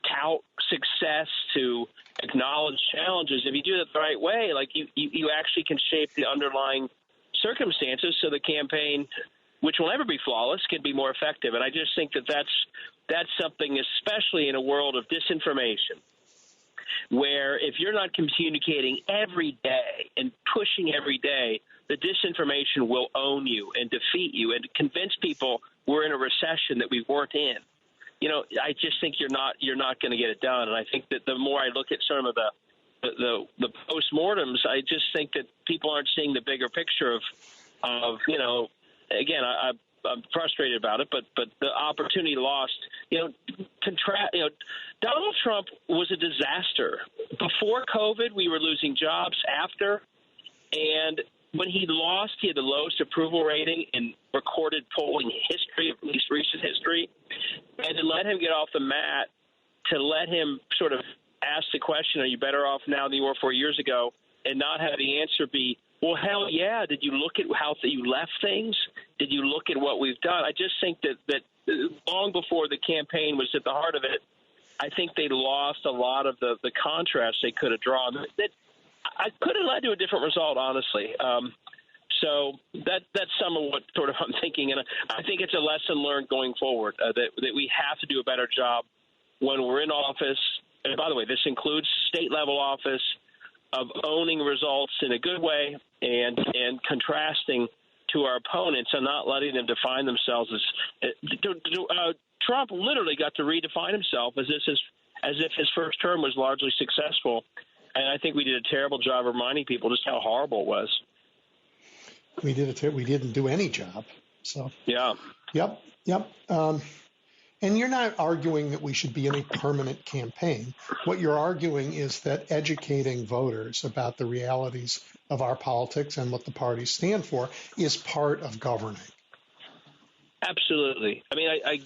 tout success, to acknowledge challenges, if you do it the right way, like you actually can shape the underlying circumstances so the campaign, which will never be flawless, can be more effective. And I just think that that's something, especially in a world of disinformation, where if you're not communicating every day and pushing every day, the disinformation will own you and defeat you and convince people we're in a recession that we weren't in. I just think you're not going to get it done. And I think that the more I look at some of the postmortems, I just think that people aren't seeing the bigger picture of again, I'm frustrated about it, but the opportunity lost. Donald Trump was a disaster. Before COVID, we were losing jobs. After, and when he lost, he had the lowest approval rating in recorded polling history, at least recent history. And to let him get off the mat, to let him sort of ask the question, are you better off now than you were 4 years ago, and not have the answer be, well, hell yeah, did you look at how you left things? Did you look at what we've done? I just think that long before the campaign was at the heart of it, I think they lost a lot of the contrast they could have drawn. That I could have led to a different result, honestly. So that's some of what sort of I'm thinking, and I think it's a lesson learned going forward that we have to do a better job when we're in office. And by the way, this includes state-level office, of owning results in a good way and contrasting to our opponents and not letting them define themselves as Trump literally got to redefine himself as if his first term was largely successful. And I think we did a terrible job reminding people just how horrible it was. We didn't do any job. So yeah. Yep. And you're not arguing that we should be in a permanent campaign. What you're arguing is that educating voters about the realities of our politics and what the parties stand for is part of governing. Absolutely. I mean, I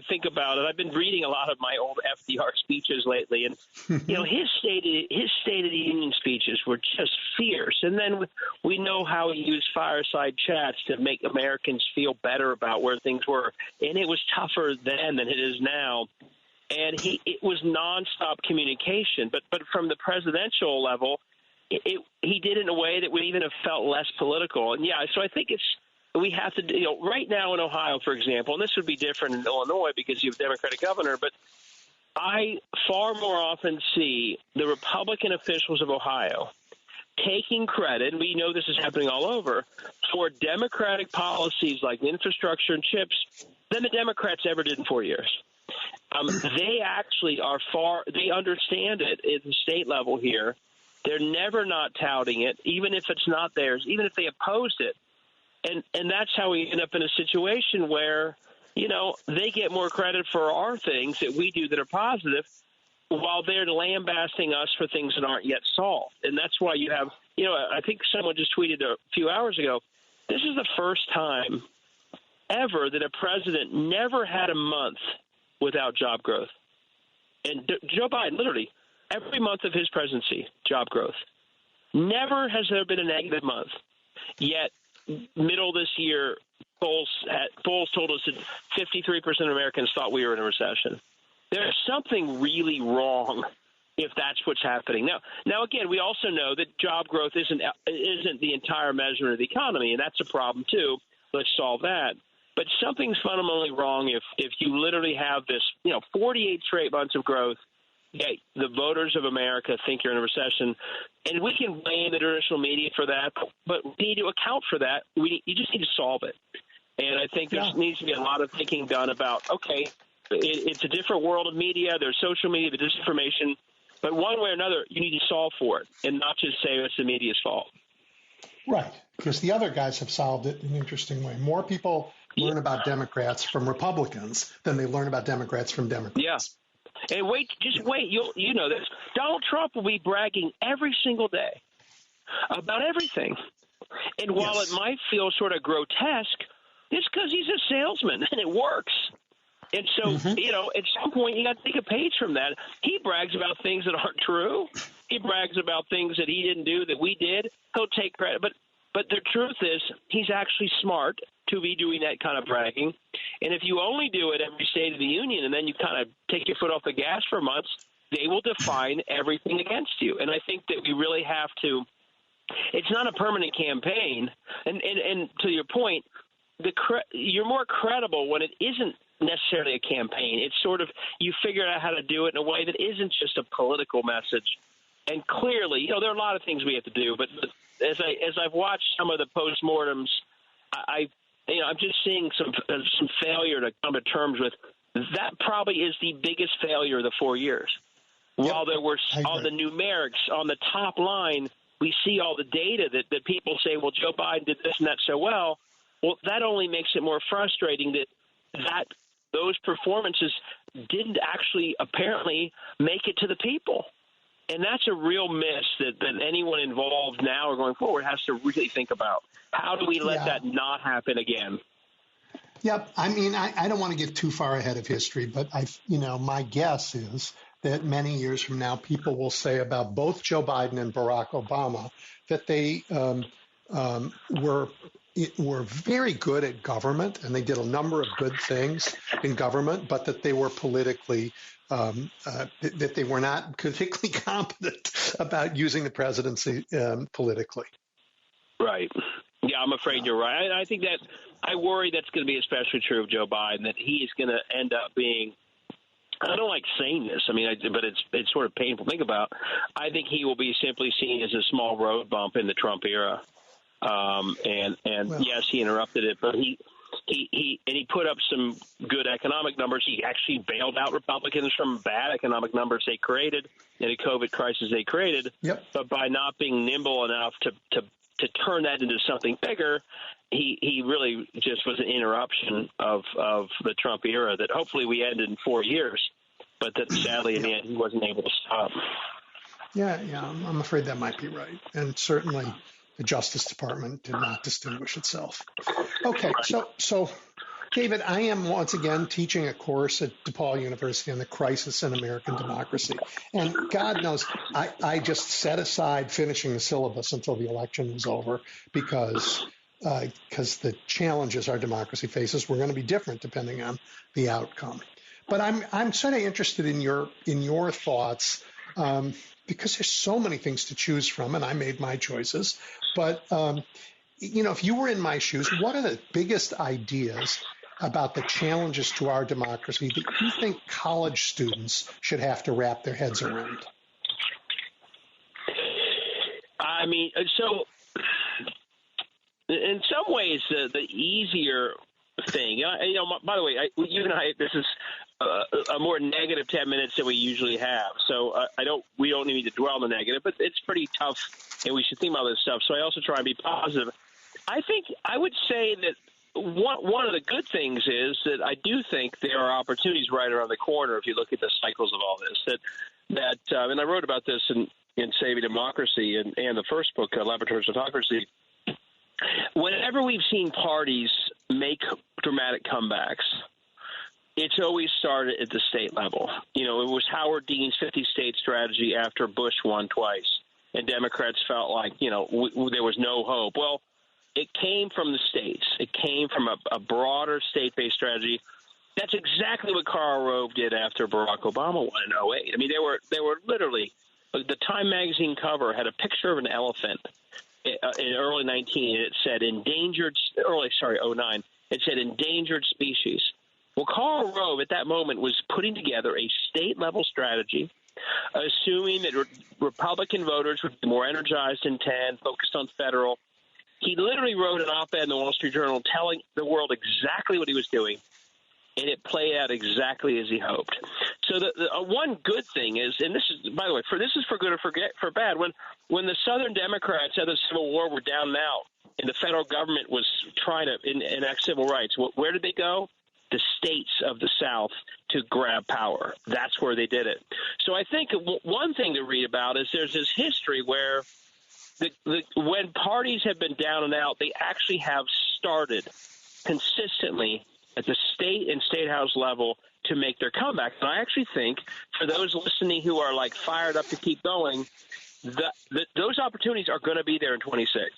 think about it. I've been reading a lot of my old FDR speeches lately, and his State of the Union speeches were just fierce. And then we know how he used fireside chats to make Americans feel better about where things were, and it was tougher then than it is now. And it was nonstop communication. But from the presidential level, he did it in a way that would even have felt less political. And so I think we have to, right now in Ohio, for example, and this would be different in Illinois because you have a Democratic governor, but I far more often see the Republican officials of Ohio taking credit, and we know this is happening all over, for Democratic policies like infrastructure and chips than the Democrats ever did in 4 years. They actually they understand it at the state level here. They're never not touting it, even if it's not theirs, even if they opposed it. And that's how we end up in a situation where, they get more credit for our things that we do that are positive while they're lambasting us for things that aren't yet solved. And that's why you have, I think someone just tweeted a few hours ago, this is the first time ever that a president never had a month without job growth. And Joe Biden, literally, every month of his presidency, job growth. Never has there been a negative month. Yet, middle of this year, polls told us that 53% of Americans thought we were in a recession. There's something really wrong if that's what's happening. Now again, we also know that job growth isn't the entire measurement of the economy, and that's a problem too. Let's solve that. But something's fundamentally wrong if you literally have this, 48 straight months of growth. Yeah, the voters of America think you're in a recession, and we can blame the traditional media for that, but we need to account for that. You just need to solve it. And I think there needs to be a lot of thinking done about, okay, it's a different world of media. There's social media, the disinformation, but one way or another, you need to solve for it and not just say it's the media's fault. Right, because the other guys have solved it in an interesting way. More people learn about Democrats from Republicans than they learn about Democrats from Democrats. Yeah. And just wait. You know this. Donald Trump will be bragging every single day about everything. And while it might feel sort of grotesque, it's because he's a salesman and it works. And so, at some point, you got to take a page from that. He brags about things that aren't true. He brags about things that he didn't do that we did. He'll take credit. But the truth is, he's actually smart to be doing that kind of bragging. And if you only do it every State of the Union and then you kind of take your foot off the gas for months, they will define everything against you. And I think that we really have to – it's not a permanent campaign. And to your point, you're more credible when it isn't necessarily a campaign. It's sort of you figure out how to do it in a way that isn't just a political message. And clearly, there are a lot of things we have to do. But as I've watched some of the postmortems, I'm just seeing some failure to come to terms with. That probably is the biggest failure of the 4 years. Yep. While there were on the numerics on the top line, we see all the data that people say, well, Joe Biden did this and that so well. Well, that only makes it more frustrating that those performances didn't actually apparently make it to the people. And that's a real miss that anyone involved now or going forward has to really think about. How do we let that not happen again? Yep. I mean, I don't want to get too far ahead of history, but my guess is that many years from now, people will say about both Joe Biden and Barack Obama that they were very good at government and they did a number of good things in government, but that they were politically that they were not particularly competent about using the presidency politically. Right. Yeah, I'm afraid you're right. I think that I worry that's going to be especially true of Joe Biden, that he is going to end up being. I don't like saying this. I mean, but it's sort of painful to think about. I think he will be simply seen as a small road bump in the Trump era. Yes, he interrupted it, but he put up some good economic numbers. He actually bailed out Republicans from bad economic numbers they created in a COVID crisis they created. Yep. But by not being nimble enough to turn that into something bigger, he really just was an interruption of the Trump era that hopefully we ended in 4 years, but that sadly in the end he wasn't able to stop. Yeah, I'm afraid that might be right, and certainly the Justice Department did not distinguish itself. Okay, so David, I am once again teaching a course at DePaul University on the crisis in American democracy. And God knows, I just set aside finishing the syllabus until the election was over because the challenges our democracy faces were going to be different depending on the outcome. But I'm sort of interested in your thoughts because there's so many things to choose from, and I made my choices. But if you were in my shoes, what are the biggest ideas about the challenges to our democracy that you think college students should have to wrap their heads around? I mean, so in some ways, the easier thing, by the way, you and I, this is a more negative 10 minutes than we usually have. So we don't need to dwell on the negative, but it's pretty tough, and we should think about this stuff. So I also try and be positive. I think I would say that one of the good things is that I do think there are opportunities right around the corner if you look at the cycles of all this. And I wrote about this in Saving Democracy and the first book, Laboratories, Autocracy. Whenever we've seen parties make dramatic comebacks, it's always started at the state level. It was Howard Dean's 50-state strategy after Bush won twice, and Democrats felt like, there was no hope. Well, it came from the states. It came from a broader state-based strategy. That's exactly what Karl Rove did after Barack Obama won in 2008. I mean, they were literally – the Time magazine cover had a picture of an elephant in early 19, and it said endangered – 09. It said endangered species. Well, Karl Rove at that moment was putting together a state-level strategy, assuming that Republican voters would be more energized in 10, focused on federal. He literally wrote an op-ed in the Wall Street Journal telling the world exactly what he was doing, and it played out exactly as he hoped. So the one good thing is, and this is, by the way, this is for good or for bad, when the Southern Democrats at the Civil War were down and out, and the federal government was trying to enact civil rights, where did they go? The states of the South to grab power. That's where they did it. So I think one thing to read about is there's this history where when parties have been down and out, they actually have started consistently at the state and state house level to make their comeback. And I actually think for those listening who are like fired up to keep going, those opportunities are going to be there in 26.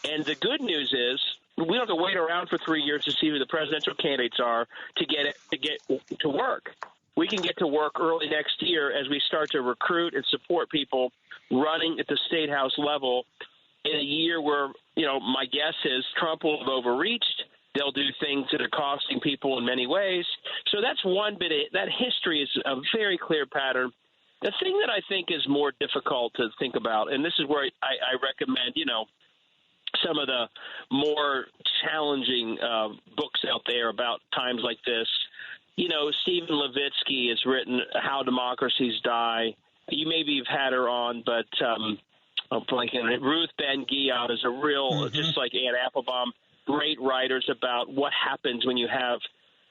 And the good news is we don't have to wait around for 3 years to see who the presidential candidates are to get to work. We can get to work early next year as we start to recruit and support people running at the state house level in a year where, my guess is Trump will have overreached. They'll do things that are costing people in many ways. So that's one bit. That history is a very clear pattern. The thing that I think is more difficult to think about, and this is where I recommend, some of the more challenging books out there about times like this. Stephen Levitsky has written How Democracies Die. You maybe have had her on, but I'm blanking on it. Ruth Ben-Ghiat is a real, just like Anne Applebaum, great writers about what happens when you have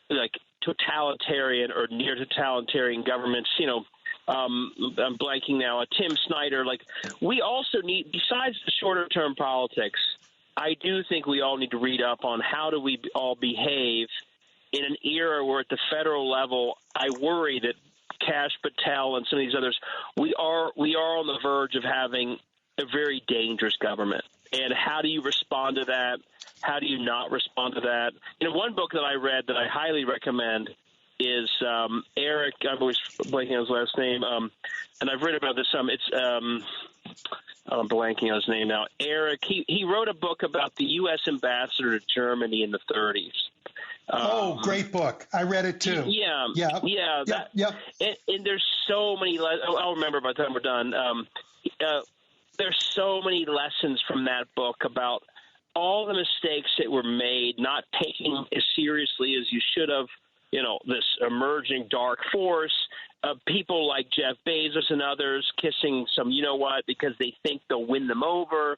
like totalitarian or near totalitarian governments. I'm blanking now. Tim Snyder. Like, we also need, besides the shorter term politics, I do think we all need to read up on how do we all behave in an era where at the federal level, I worry that Kash Patel and some of these others, we are on the verge of having a very dangerous government. And how do you respond to that? How do you not respond to that? One book that I read that I highly recommend is Eric. I'm always blanking on his last name, and I've read about this some. It's I'm blanking on his name now. Eric. He wrote a book about the U.S. ambassador to Germany in the 30s. Great book. I read it too. Yeah. And there's so many. I'll remember by the time we're done. There's so many lessons from that book about all the mistakes that were made, not taking as seriously as you should have. This emerging dark force, people like Jeff Bezos and others kissing some, because they think they'll win them over.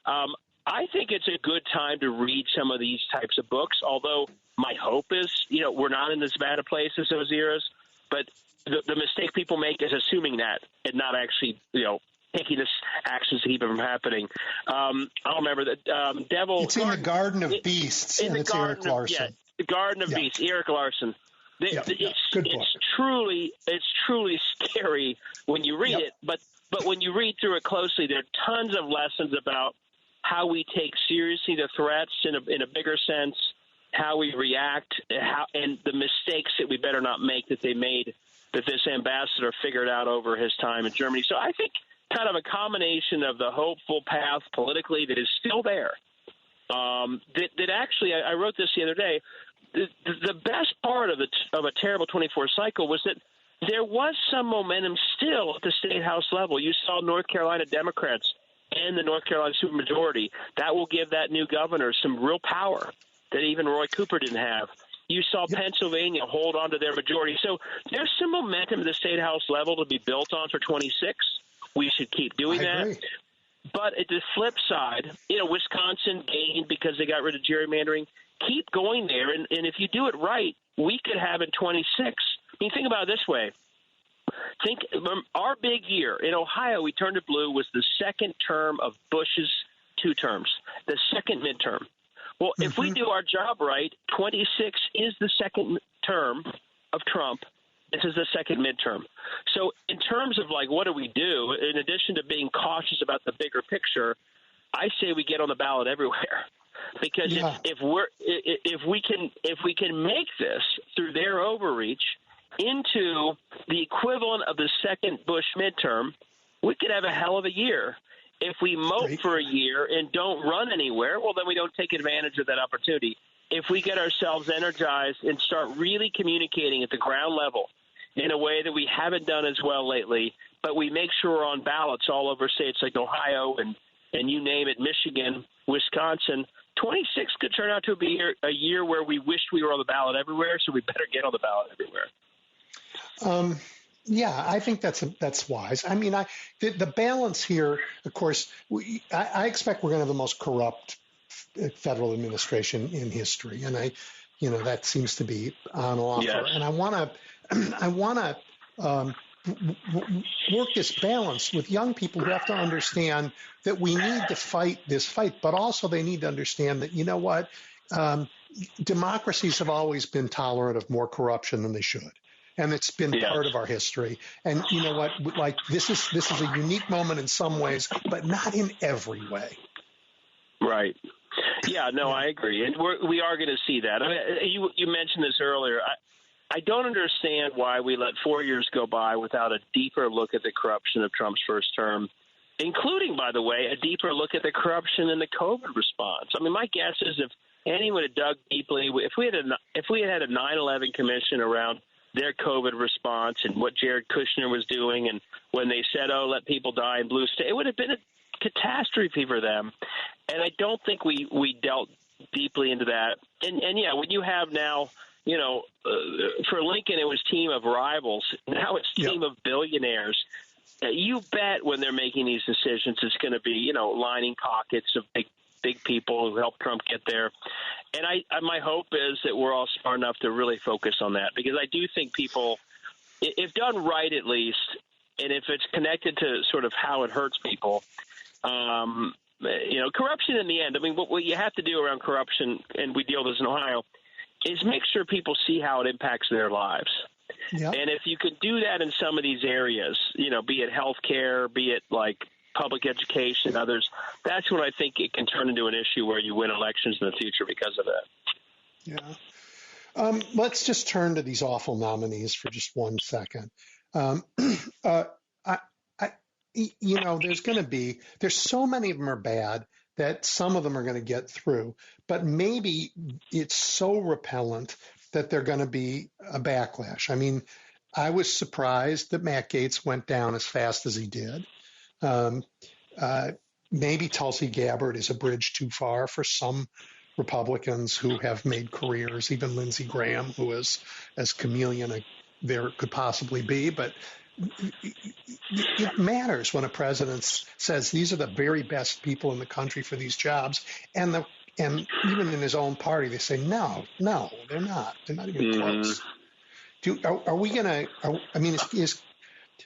I think it's a good time to read some of these types of books, although my hope is, we're not in as bad a place as those eras, but the mistake people make is assuming that and not actually, taking this actions to keep it from happening. I'll remember that Devil. It's in the Garden of Beasts, and it's Eric Larson. The Garden of Beasts, Eric Larson. It's truly scary when you read it, but when you read through it closely, there are tons of lessons about how we take seriously the threats in a bigger sense, how we react, and the mistakes that we better not make that they made, that this ambassador figured out over his time in Germany. So I think kind of a combination of the hopeful path politically that is still there. That actually, I wrote this the other day. The best part of a terrible 24 cycle was that there was some momentum still at the state house level. You saw North Carolina Democrats and the North Carolina supermajority. That will give that new governor some real power that even Roy Cooper didn't have. You saw Pennsylvania hold on to their majority. So there's some momentum at the state house level to be built on for 26. We should keep doing that. Agree. But at the flip side, Wisconsin gained because they got rid of gerrymandering. Keep going there, and if you do it right, we could have in 26. I mean, think about it this way. Think our big year in Ohio, we turned it blue, was the second term of Bush's 2 terms, the second midterm. Well, if we do our job right, 26 is the second term of Trump. This is the second midterm. So in terms of what do we do, in addition to being cautious about the bigger picture, I say we get on the ballot everywhere. Because if we can make this through their overreach into the equivalent of the second Bush midterm, we could have a hell of a year. If we mope for a year and don't run anywhere, well, then we don't take advantage of that opportunity. If we get ourselves energized and start really communicating at the ground level in a way that we haven't done as well lately, but we make sure we're on ballots all over states like Ohio and you name it, Michigan, Wisconsin, 26 could turn out to be a year where we wished we were on the ballot everywhere, so we better get on the ballot everywhere. Yeah, I think that's wise. I mean, the balance here, of course, I expect we're going to have the most corrupt federal administration in history, and that seems to be on offer. Yes. And I want to work this balance with young people who have to understand that we need to fight this fight, but also they need to understand that, democracies have always been tolerant of more corruption than they should. And it's been part of our history. And you know what? Like this is a unique moment in some ways, but not in every way. Right. Yeah. No, I agree, and we are going to see that. I mean, you mentioned this earlier. I don't understand why we let 4 years go by without a deeper look at the corruption of Trump's first term, including, by the way, a deeper look at the corruption in the COVID response. I mean, my guess is if anyone had dug deeply, if we had a 9/11 commission around their COVID response and what Jared Kushner was doing, and when they said, "Oh, let people die in blue state," it would have been a catastrophe for them. And I don't think we dealt deeply into that. And yeah, when you have now, for Lincoln it was team of rivals. Now it's team of billionaires. You bet when they're making these decisions, it's going to be lining pockets of big people who helped Trump get there. And my hope is that we're all smart enough to really focus on that, because I do think people, if done right at least, and if it's connected to sort of how it hurts people, corruption in the end, I mean, what you have to do around corruption, and we deal with this in Ohio, is make sure people see how it impacts their lives. Yep. And if you could do that in some of these areas, be it healthcare, be it like public education, others, that's when I think it can turn into an issue where you win elections in the future because of that. Yeah. Let's just turn to these awful nominees for just 1 second. There's so many of them are bad that some of them are going to get through, but maybe it's so repellent that they're going to be a backlash. I mean, I was surprised that Matt Gaetz went down as fast as he did. Maybe Tulsi Gabbard is a bridge too far for some Republicans who have made careers, even Lindsey Graham, who is as chameleon there could possibly be. But it matters when a president says these are the very best people in the country for these jobs, and even in his own party they say no, they're not. They're not even close. Are we going to? I mean,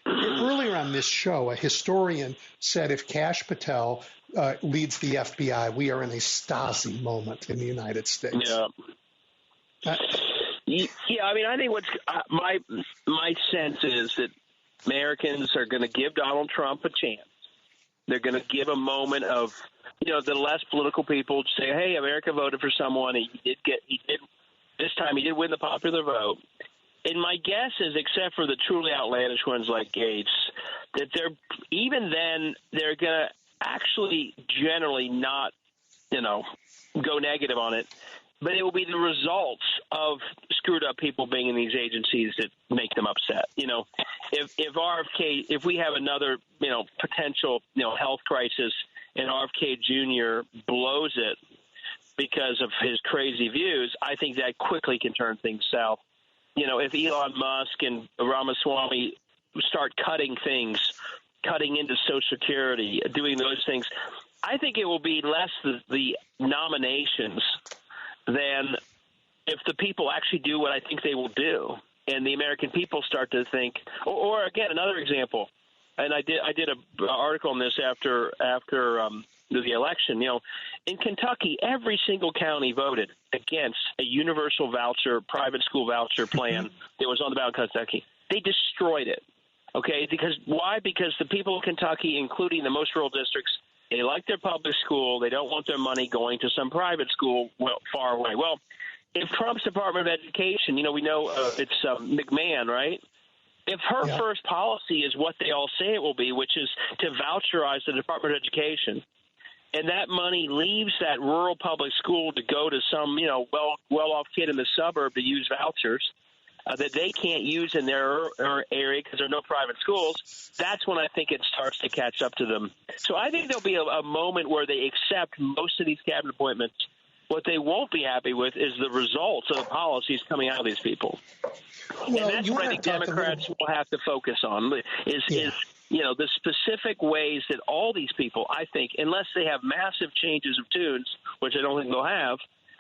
earlier on this show, a historian said if Kash Patel leads the FBI, we are in a Stasi moment in the United States. Yeah, I mean, I think what's my sense is that Americans are going to give Donald Trump a chance. They're going to give a moment of, the less political people say, "Hey, America voted for someone. This time he did win the popular vote." And my guess is, except for the truly outlandish ones like Gaetz, that they're going to actually generally not, go negative on it. But it will be the results of screwed up people being in these agencies that make them upset. If RFK, if we have another, potential, health crisis and RFK Jr. blows it because of his crazy views, I think that quickly can turn things south. If Elon Musk and Ramaswamy start cutting into Social Security, doing those things, I think it will be less the nominations than if the people actually do what I think they will do, and the American people start to think. Or again, another example, and I did an article on this after the election. In Kentucky, every single county voted against a universal voucher, private school voucher plan that was on the ballot in Kentucky. They destroyed it. Okay, why? Because the people of Kentucky, including the most rural districts, they like their public school. They don't want their money going to some private school far away. Well, if Trump's Department of Education, we know it's McMahon, right? If her first policy is what they all say it will be, which is to voucherize the Department of Education, and that money leaves that rural public school to go to some, well-off kid in the suburb to use vouchers that they can't use in their area because there are no private schools, that's when I think it starts to catch up to them. So I think there'll be a moment where they accept most of these cabinet appointments. What they won't be happy with is the results of the policies coming out of these people. Well, and that's what I think Democrats will have to focus on is the specific ways that all these people, I think, unless they have massive changes of tunes, which I don't think they'll have,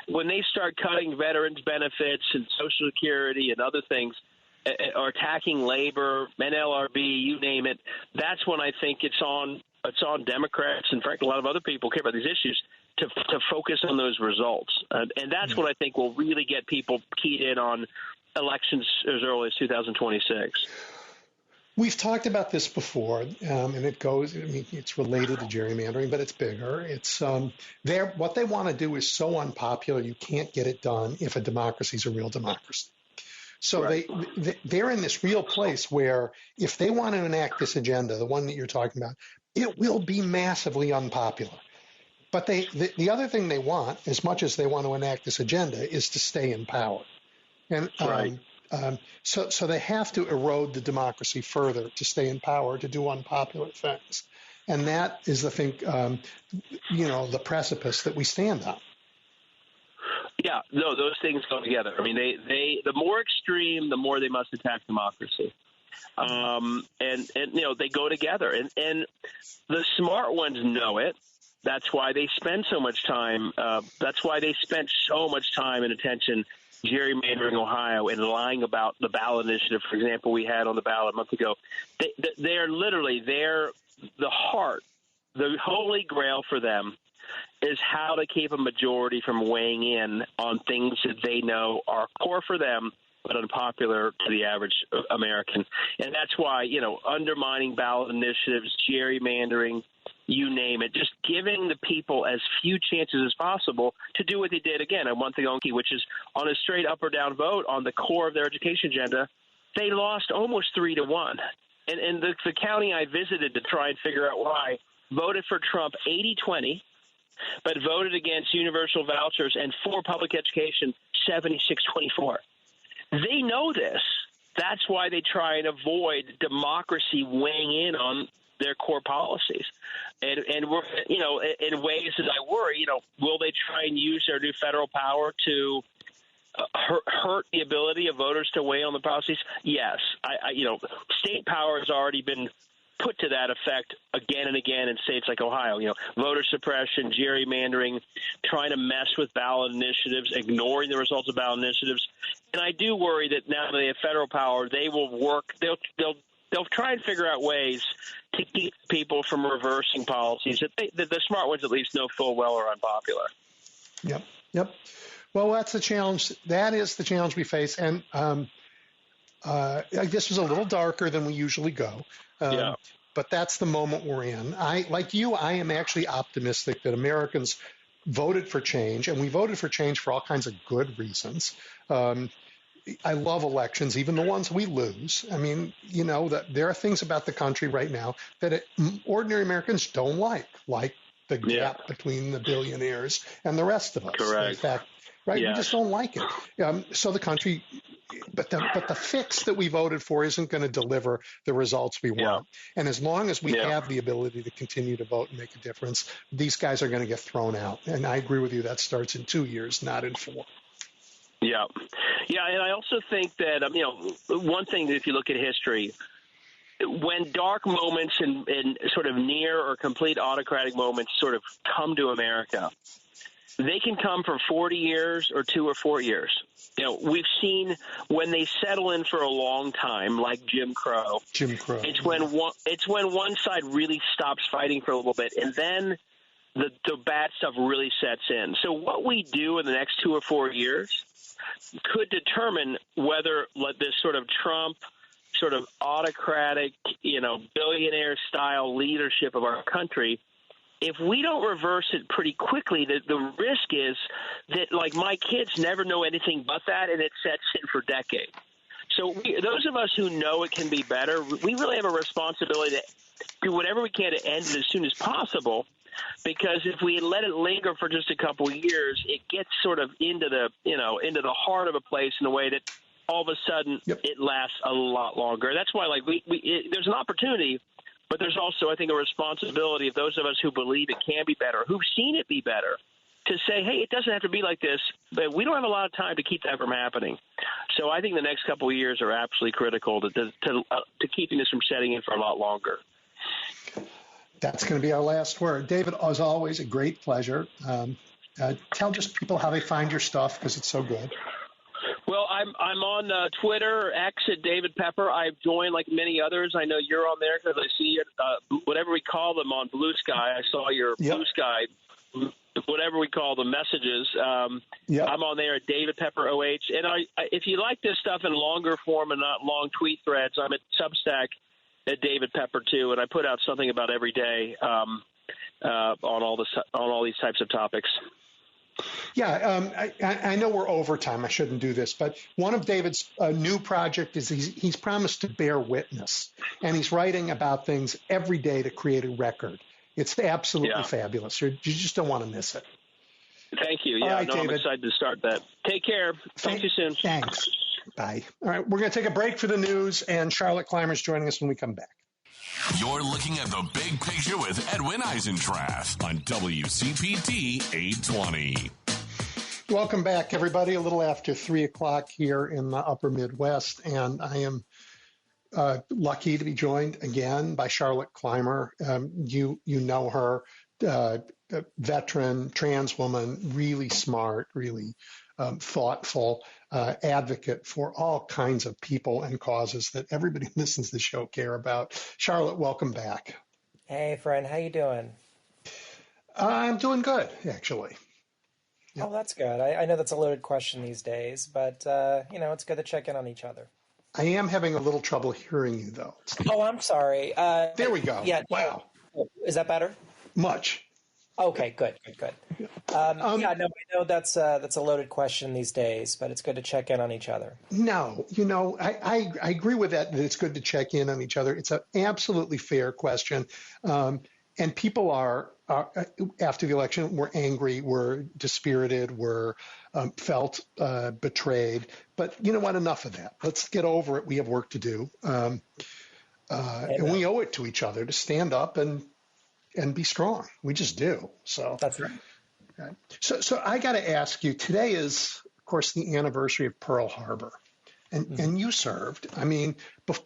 when they start cutting veterans benefits and Social Security and other things, or attacking labor, NLRB, you name it, that's when I think it's on Democrats and frankly a lot of other people who care about these issues to focus on those results. And that's what I think will really get people keyed in on elections as early as 2026. We've talked about this before, and it's related to gerrymandering, but it's bigger. It's what they want to do is so unpopular you can't get it done if a democracy is a real democracy. So right. they're in this real place where if they want to enact this agenda, the one that you're talking about, it will be massively unpopular. But the other thing they want, as much as they want to enact this agenda, is to stay in power. And so they have to erode the democracy further to stay in power, to do unpopular things. And that is, I think, the precipice that we stand on. Yeah, no, those things go together. I mean, the more extreme, the more they must attack democracy. And they go together. And the smart ones know it. That's why they spend so much time. That's why they spent so much time and attention gerrymandering Ohio and lying about the ballot initiative, for example, we had on the ballot a month ago. They're literally the heart, the holy grail for them is how to keep a majority from weighing in on things that they know are core for them but unpopular to the average American. And that's why, undermining ballot initiatives, gerrymandering, you name it, just giving the people as few chances as possible to do what they did, again, a month ago, which is on a straight up or down vote on the core of their education agenda. They lost almost 3-1. And the county I visited to try and figure out why voted for Trump 80-20, but voted against universal vouchers and for public education 76-24. They know this. That's why they try and avoid democracy weighing in on their core policies. And we're, in ways that I worry, will they try and use their new federal power to hurt the ability of voters to weigh on the policies? Yes. State power has already been put to that effect again and again in states like Ohio, voter suppression, gerrymandering, trying to mess with ballot initiatives, ignoring the results of ballot initiatives. And I do worry that now that they have federal power, they will work, they'll try and figure out ways to keep people from reversing policies that the smart ones at least know full well are unpopular. Yep. Well, that's the challenge. That is the challenge we face. And this was a little darker than we usually go. But that's the moment we're in. I am actually optimistic that Americans voted for change, and we voted for change for all kinds of good reasons. I love elections, even the ones we lose. I mean, that there are things about the country right now that ordinary Americans don't like the gap between the billionaires and the rest of us. Correct. In fact, right? Yes. We just don't like it. So the country, but the fix that we voted for isn't going to deliver the results we want. And as long as we have the ability to continue to vote and make a difference, these guys are going to get thrown out. And I agree with you. That starts in 2 years, not in 4. Yeah, and I also think that, one thing that if you look at history, when dark moments and sort of near or complete autocratic moments sort of come to America, they can come for 40 years or 2 or 4 years. We've seen when they settle in for a long time, like Jim Crow. It's when one side really stops fighting for a little bit, and then the bad stuff really sets in. So what we do in the next 2 or 4 years could determine whether this sort of Trump sort of autocratic, billionaire-style leadership of our country, if we don't reverse it pretty quickly, the risk is that, like, my kids never know anything but that, and it sets in for decades. So those of us who know it can be better, we really have a responsibility to do whatever we can to end it as soon as possible, because if we let it linger for just a couple of years, it gets sort of into the heart of a place in a way that all of a sudden it lasts a lot longer. That's why, there's an opportunity, but there's also, I think, a responsibility of those of us who believe it can be better, who've seen it be better, to say, hey, it doesn't have to be like this, but we don't have a lot of time to keep that from happening. So I think the next couple of years are absolutely critical to keeping this from setting in for a lot longer. That's going to be our last word. David, as always, a great pleasure. Tell just people how they find your stuff, because it's so good. Well, I'm on Twitter, X at David Pepper. I've joined, like many others. I know you're on there because I see it, whatever we call them on Blue Sky. I saw your Blue Sky whatever we call the messages. Yep. I'm on there at David Pepper OH. And if you like this stuff in longer form and not long tweet threads, I'm at Substack at David Pepper too, and I put out something about every day on all these types of topics. Yeah, I know we're over time. I shouldn't do this, but one of David's new project is he's promised to bear witness, and he's writing about things every day to create a record. It's absolutely fabulous. You just don't want to miss it. Thank you. Yeah, all right, I'm David. excited to start that. Take care. Talk to you soon. Thanks. Bye. All right, we're going to take a break for the news, and Charlotte Clymer's joining us when we come back. You're looking at the big picture with Edwin Eisendrath on WCPT 820. Welcome back, everybody. A little after 3 o'clock here in the upper Midwest, and I am lucky to be joined again by Charlotte Clymer. You know her, veteran, trans woman, really smart, really thoughtful, advocate for all kinds of people and causes that everybody who listens to the show care about. Charlotte, welcome back. Hey, friend. How you doing? I'm doing good, actually. Yep. Oh, that's good. I know that's a loaded question these days, but, it's good to check in on each other. I am having a little trouble hearing you, though. Oh, I'm sorry. There we go. Yeah. Wow. Is that better? Much. Okay, good. I know that's a loaded question these days, but it's good to check in on each other. No, I agree with that it's good to check in on each other. It's an absolutely fair question. And people are after the election, were angry, were dispirited, were felt betrayed. But you know what? Enough of that. Let's get over it. We have work to do. And we owe it to each other to stand up and be strong. We just do. So that's right. Okay. So I got to ask you, today is, of course, the anniversary of Pearl Harbor. And you served. I mean,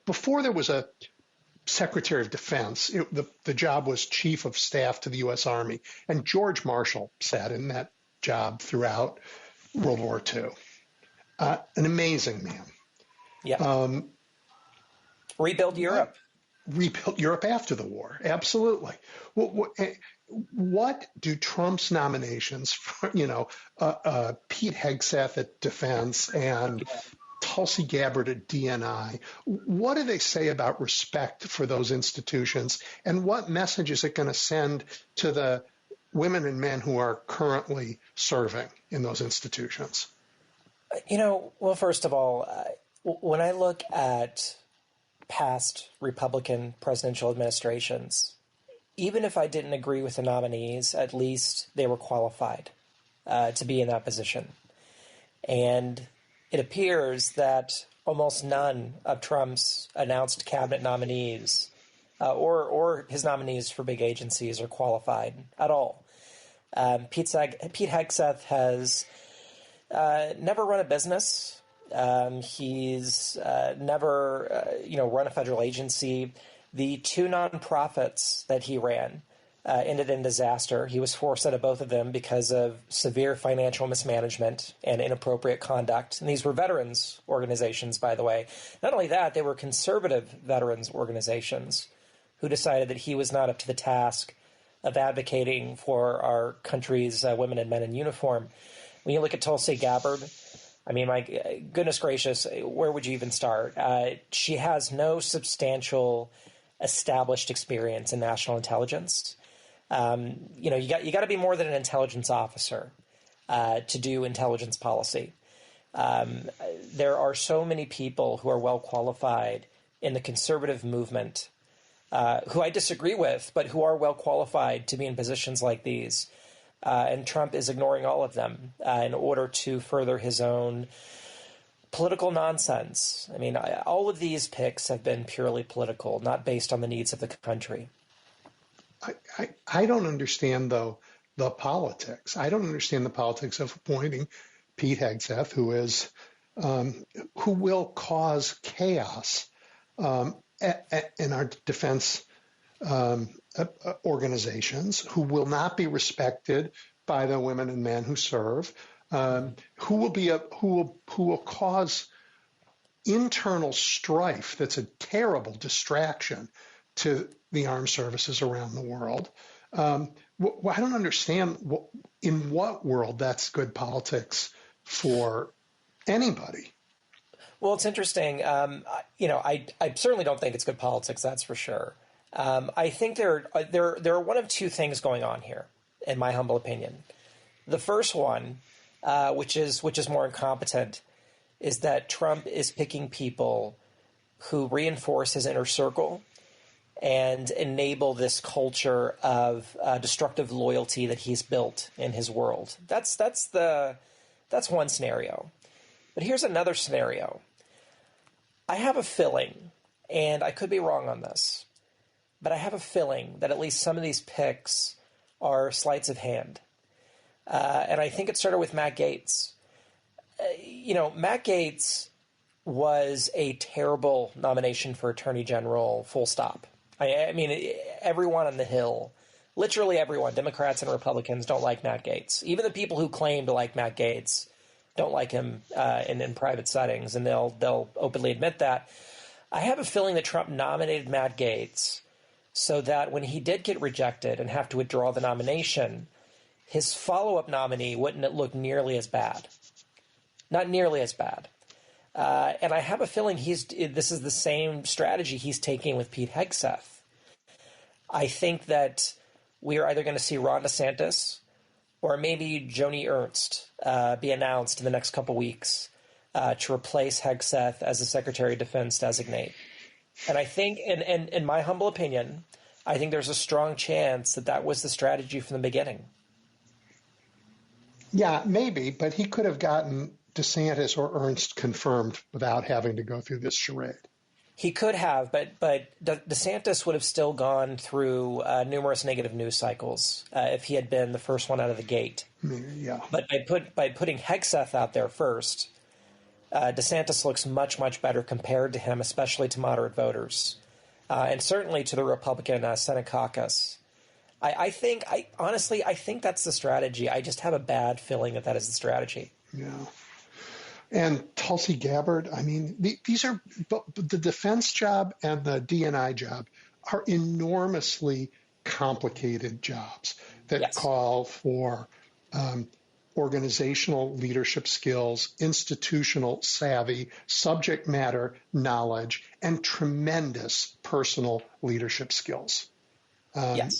before there was a Secretary of Defense, the job was Chief of Staff to the U.S. Army. And George Marshall sat in that job throughout World War II. An amazing man. Yeah. Rebuild Europe. Rebuilt Europe after the war. Absolutely. What do Trump's nominations for, Pete Hegseth at Defense and Tulsi Gabbard at DNI, what do they say about respect for those institutions? And what message is it going to send to the women and men who are currently serving in those institutions? Well, first of all, when I look at past Republican presidential administrations, even if I didn't agree with the nominees, at least they were qualified to be in that position. And it appears that almost none of Trump's announced cabinet nominees or his nominees for big agencies are qualified at all. Pete Hegseth has never run a business. He's never, run a federal agency. The two nonprofits that he ran ended in disaster. He was forced out of both of them because of severe financial mismanagement and inappropriate conduct. And these were veterans organizations, by the way. Not only that, they were conservative veterans organizations who decided that he was not up to the task of advocating for our country's women and men in uniform. When you look at Tulsi Gabbard, I mean, my goodness gracious, where would you even start? She has no substantial established experience in national intelligence. You got to be more than an intelligence officer to do intelligence policy. There are so many people who are well qualified in the conservative movement who I disagree with, but who are well qualified to be in positions like these. And Trump is ignoring all of them in order to further his own political nonsense. I mean, all of these picks have been purely political, not based on the needs of the country. I don't understand, though, the politics. I don't understand the politics of appointing Pete Hegseth, who will cause chaos in our defense organizations, who will not be respected by the women and men who serve, who will cause internal strife that's a terrible distraction to the armed services around the world, I don't understand in what world that's good politics for anybody. Well, it's interesting. I certainly don't think it's good politics. That's for sure. I think there are one of two things going on here, in my humble opinion. The first one, which is more incompetent, is that Trump is picking people who reinforce his inner circle and enable this culture of destructive loyalty that he's built in his world. That's one scenario. But here's another scenario. I have a feeling, and I could be wrong on this, but I have a feeling that at least some of these picks are sleights of hand. And I think it started with Matt Gaetz. Matt Gaetz was a terrible nomination for Attorney General, full stop. I mean, everyone on the Hill, literally everyone, Democrats and Republicans, don't like Matt Gaetz. Even the people who claim to like Matt Gaetz don't like him in private settings, and they'll openly admit that. I have a feeling that Trump nominated Matt Gaetz so that when he did get rejected and have to withdraw the nomination, his follow-up nominee wouldn't look nearly as bad. Not nearly as bad. And I have a feeling this is the same strategy he's taking with Pete Hegseth. I think that we are either going to see Ron DeSantis or maybe Joni Ernst be announced in the next couple weeks to replace Hegseth as the Secretary of Defense designate. And I think, in my humble opinion, I think there's a strong chance that was the strategy from the beginning. Yeah, maybe, but he could have gotten DeSantis or Ernst confirmed without having to go through this charade. He could have, but DeSantis would have still gone through numerous negative news cycles if he had been the first one out of the gate. Yeah. But by putting Hegseth out there first, DeSantis looks much, much better compared to him, especially to moderate voters, and certainly to the Republican Senate caucus. Honestly, I think that's the strategy. I just have a bad feeling that is the strategy. Yeah. And Tulsi Gabbard, I mean, these are the defense job and the DNI job are enormously complicated jobs that call for organizational leadership skills, institutional savvy, subject matter knowledge, and tremendous personal leadership skills. And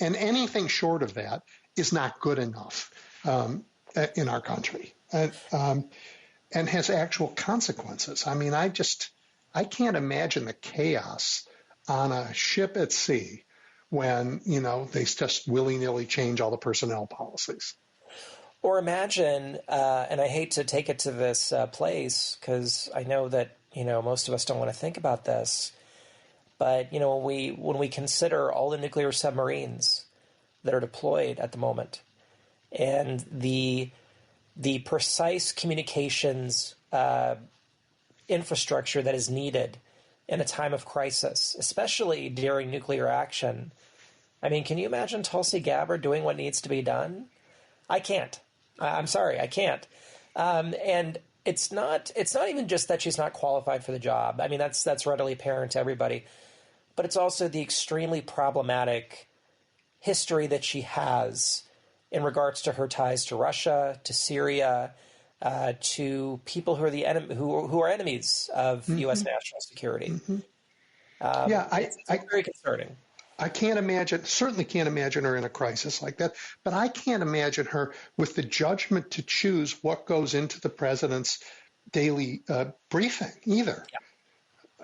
anything short of that is not good enough in our country. And has actual consequences. I mean, I can't imagine the chaos on a ship at sea when, they just willy-nilly change all the personnel policies. Or imagine, and I hate to take it to this place because I know that, most of us don't want to think about this, but, when we consider all the nuclear submarines that are deployed at the moment and the precise communications infrastructure that is needed in a time of crisis, especially during nuclear action. I mean, can you imagine Tulsi Gabbard doing what needs to be done? I can't. I'm sorry, I can't. And it's not even just that she's not qualified for the job. I mean, that's readily apparent to everybody. But it's also the extremely problematic history that she has in regards to her ties to Russia, to Syria, to people who are who are enemies of U.S. national security. It's very concerning. I certainly can't imagine her in a crisis like that, but I can't imagine her with the judgment to choose what goes into the president's daily briefing either.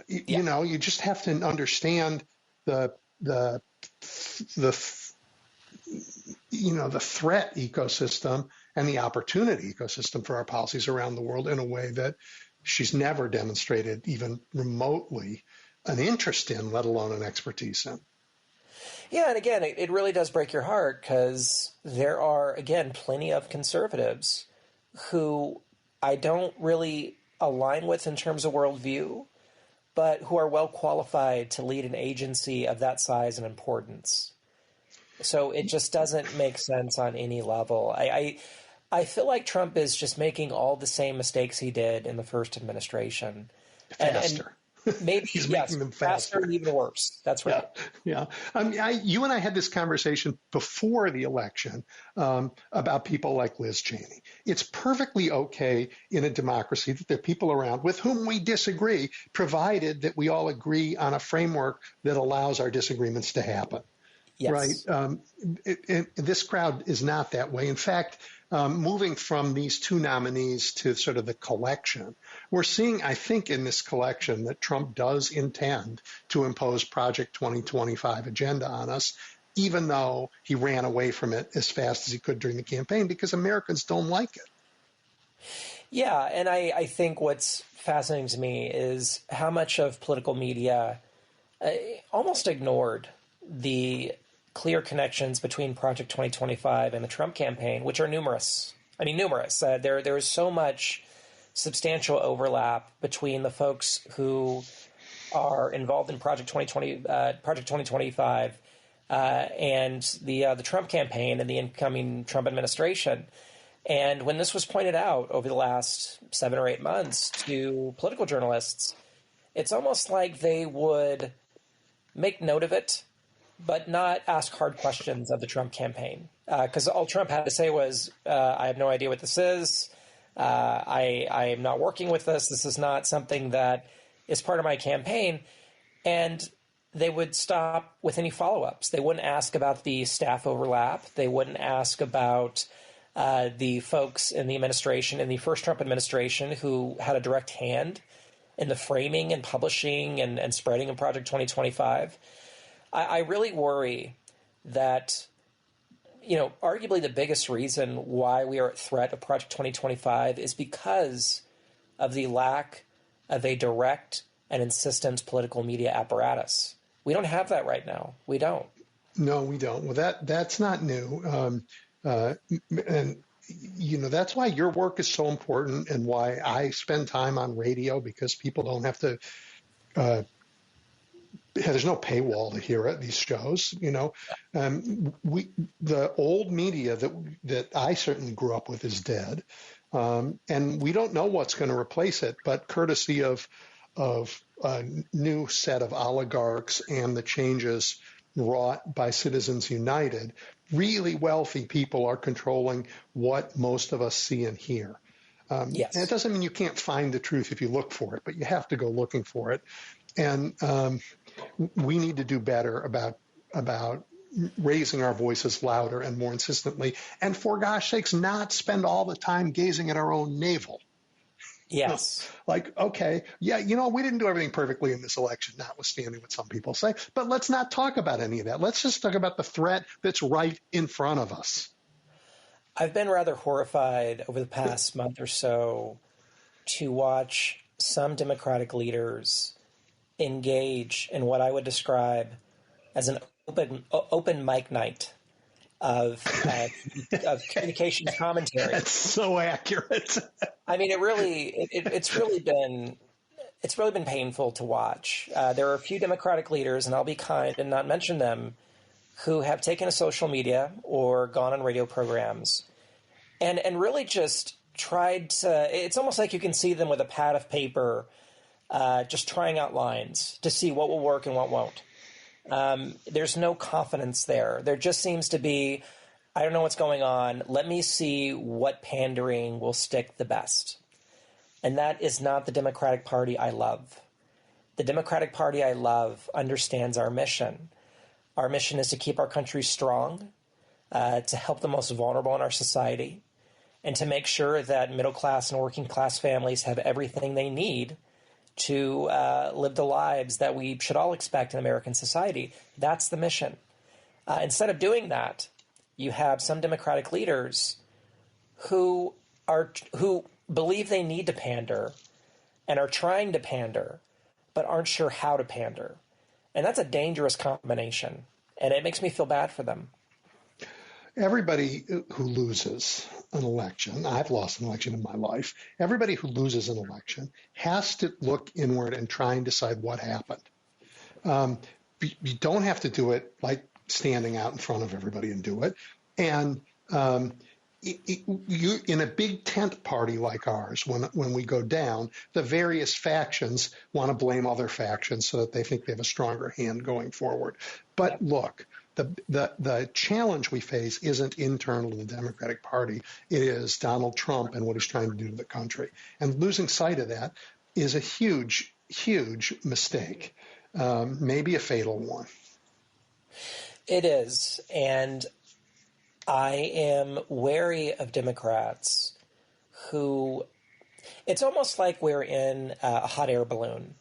Yeah. You just have to understand the threat ecosystem and the opportunity ecosystem for our policies around the world in a way that she's never demonstrated even remotely an interest in, let alone an expertise in. Yeah, and again, it really does break your heart because there are, again, plenty of conservatives who I don't really align with in terms of worldview, but who are well qualified to lead an agency of that size and importance. So it just doesn't make sense on any level. I feel like Trump is just making all the same mistakes he did in the first administration. Faster. Maybe, He's yes, making them faster and even worse. That's right. Yeah. You and I had this conversation before the election about people like Liz Cheney. It's perfectly okay in a democracy that there are people around with whom we disagree, provided that we all agree on a framework that allows our disagreements to happen. Yes. Right. This crowd is not that way. In fact, moving from these two nominees to sort of the collection, we're seeing, I think, in this collection that Trump does intend to impose Project 2025 agenda on us, even though he ran away from it as fast as he could during the campaign, because Americans don't like it. Yeah, and I think what's fascinating to me is how much of political media almost ignored the clear connections between Project 2025 and the Trump campaign, which are numerous. I mean, numerous. There is so much substantial overlap between the folks who are involved in Project 2025 and the Trump campaign and the incoming Trump administration. And when this was pointed out over the last 7 or 8 months to political journalists, it's almost like they would make note of it, but not ask hard questions of the Trump campaign. Because all Trump had to say was, I have no idea what this is. I am not working with this. This is not something that is part of my campaign. And they would stop with any follow-ups. They wouldn't ask about the staff overlap. They wouldn't ask about the folks in the administration, in the first Trump administration, who had a direct hand in the framing and publishing and spreading of Project 2025. I really worry that, arguably the biggest reason why we are at threat of Project 2025 is because of the lack of a direct and insistent political media apparatus. We don't have that right now. We don't. No, we don't. Well, that's not new. And that's why your work is so important and why I spend time on radio, because people don't have to there's no paywall to hear it, these shows. The old media that I certainly grew up with is dead, and we don't know what's going to replace it. But courtesy of a new set of oligarchs and the changes wrought by Citizens United, really wealthy people are controlling what most of us see and hear. Yes. And it doesn't mean you can't find the truth if you look for it, but you have to go looking for it. And we need to do better about raising our voices louder and more insistently, and for gosh sakes, not spend all the time gazing at our own navel. Yes. Like, okay, yeah, we didn't do everything perfectly in this election, notwithstanding what some people say, but let's not talk about any of that. Let's just talk about the threat that's right in front of us. I've been rather horrified over the past month or so to watch some Democratic leaders engage in what I would describe as an open mic night of communications commentary. That's so accurate. I mean, it's really been painful to watch. There are a few Democratic leaders, and I'll be kind and not mention them, who have taken to social media or gone on radio programs and really just tried to. It's almost like you can see them with a pad of paper, just trying out lines to see what will work and what won't. There's no confidence there. There just seems to be, I don't know what's going on. Let me see what pandering will stick the best. And that is not the Democratic Party I love. The Democratic Party I love understands our mission. Our mission is to keep our country strong, to help the most vulnerable in our society, and to make sure that middle class and working class families have everything they need to live the lives that we should all expect in American society. That's the mission. Instead of doing that, you have some Democratic leaders who believe they need to pander and are trying to pander, but aren't sure how to pander. And that's a dangerous combination, and it makes me feel bad for them. Everybody who loses an election, I've lost an election in my life, everybody who loses an election has to look inward and try and decide what happened. You don't have to do it like standing out in front of everybody and do it. And you in a big tent party like ours, when we go down, the various factions want to blame other factions so that they think they have a stronger hand going forward. But look, the challenge we face isn't internal to the Democratic Party. It is Donald Trump and what he's trying to do to the country. And losing sight of that is a huge, huge mistake, maybe a fatal one. It is. And I am wary of Democrats who, it's almost like we're in a hot air balloon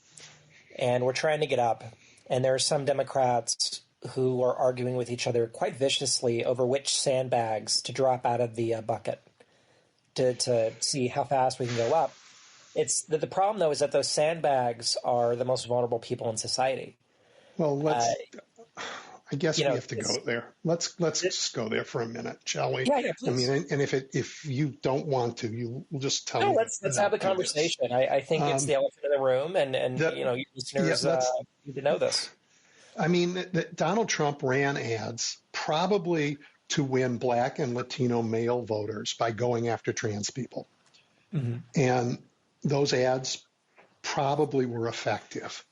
and we're trying to get up. And there are some Democrats who are arguing with each other quite viciously over which sandbags to drop out of the bucket to see how fast we can go up. It's the problem, though, is that those sandbags are the most vulnerable people in society. Well, I guess we have to go there. Let's just go there for a minute, shall we? Yeah, please. I mean, and if you don't want to, you will just tell me. No, let's have a conversation. I think it's the elephant in the room, and your listeners need to know this. I mean, Donald Trump ran ads probably to win Black and Latino male voters by going after trans people, and those ads probably were effective.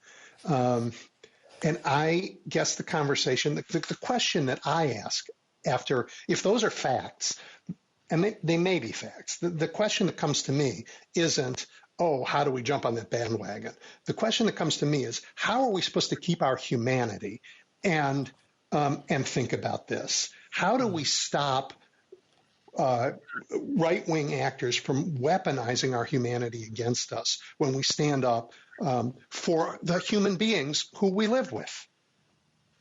And I guess the conversation, the question that I ask after, if those are facts, and they may be facts, the question that comes to me isn't, oh, how do we jump on that bandwagon? The question that comes to me is, how are we supposed to keep our humanity and think about this? How do we stop right-wing actors from weaponizing our humanity against us when we stand up for the human beings who we live with?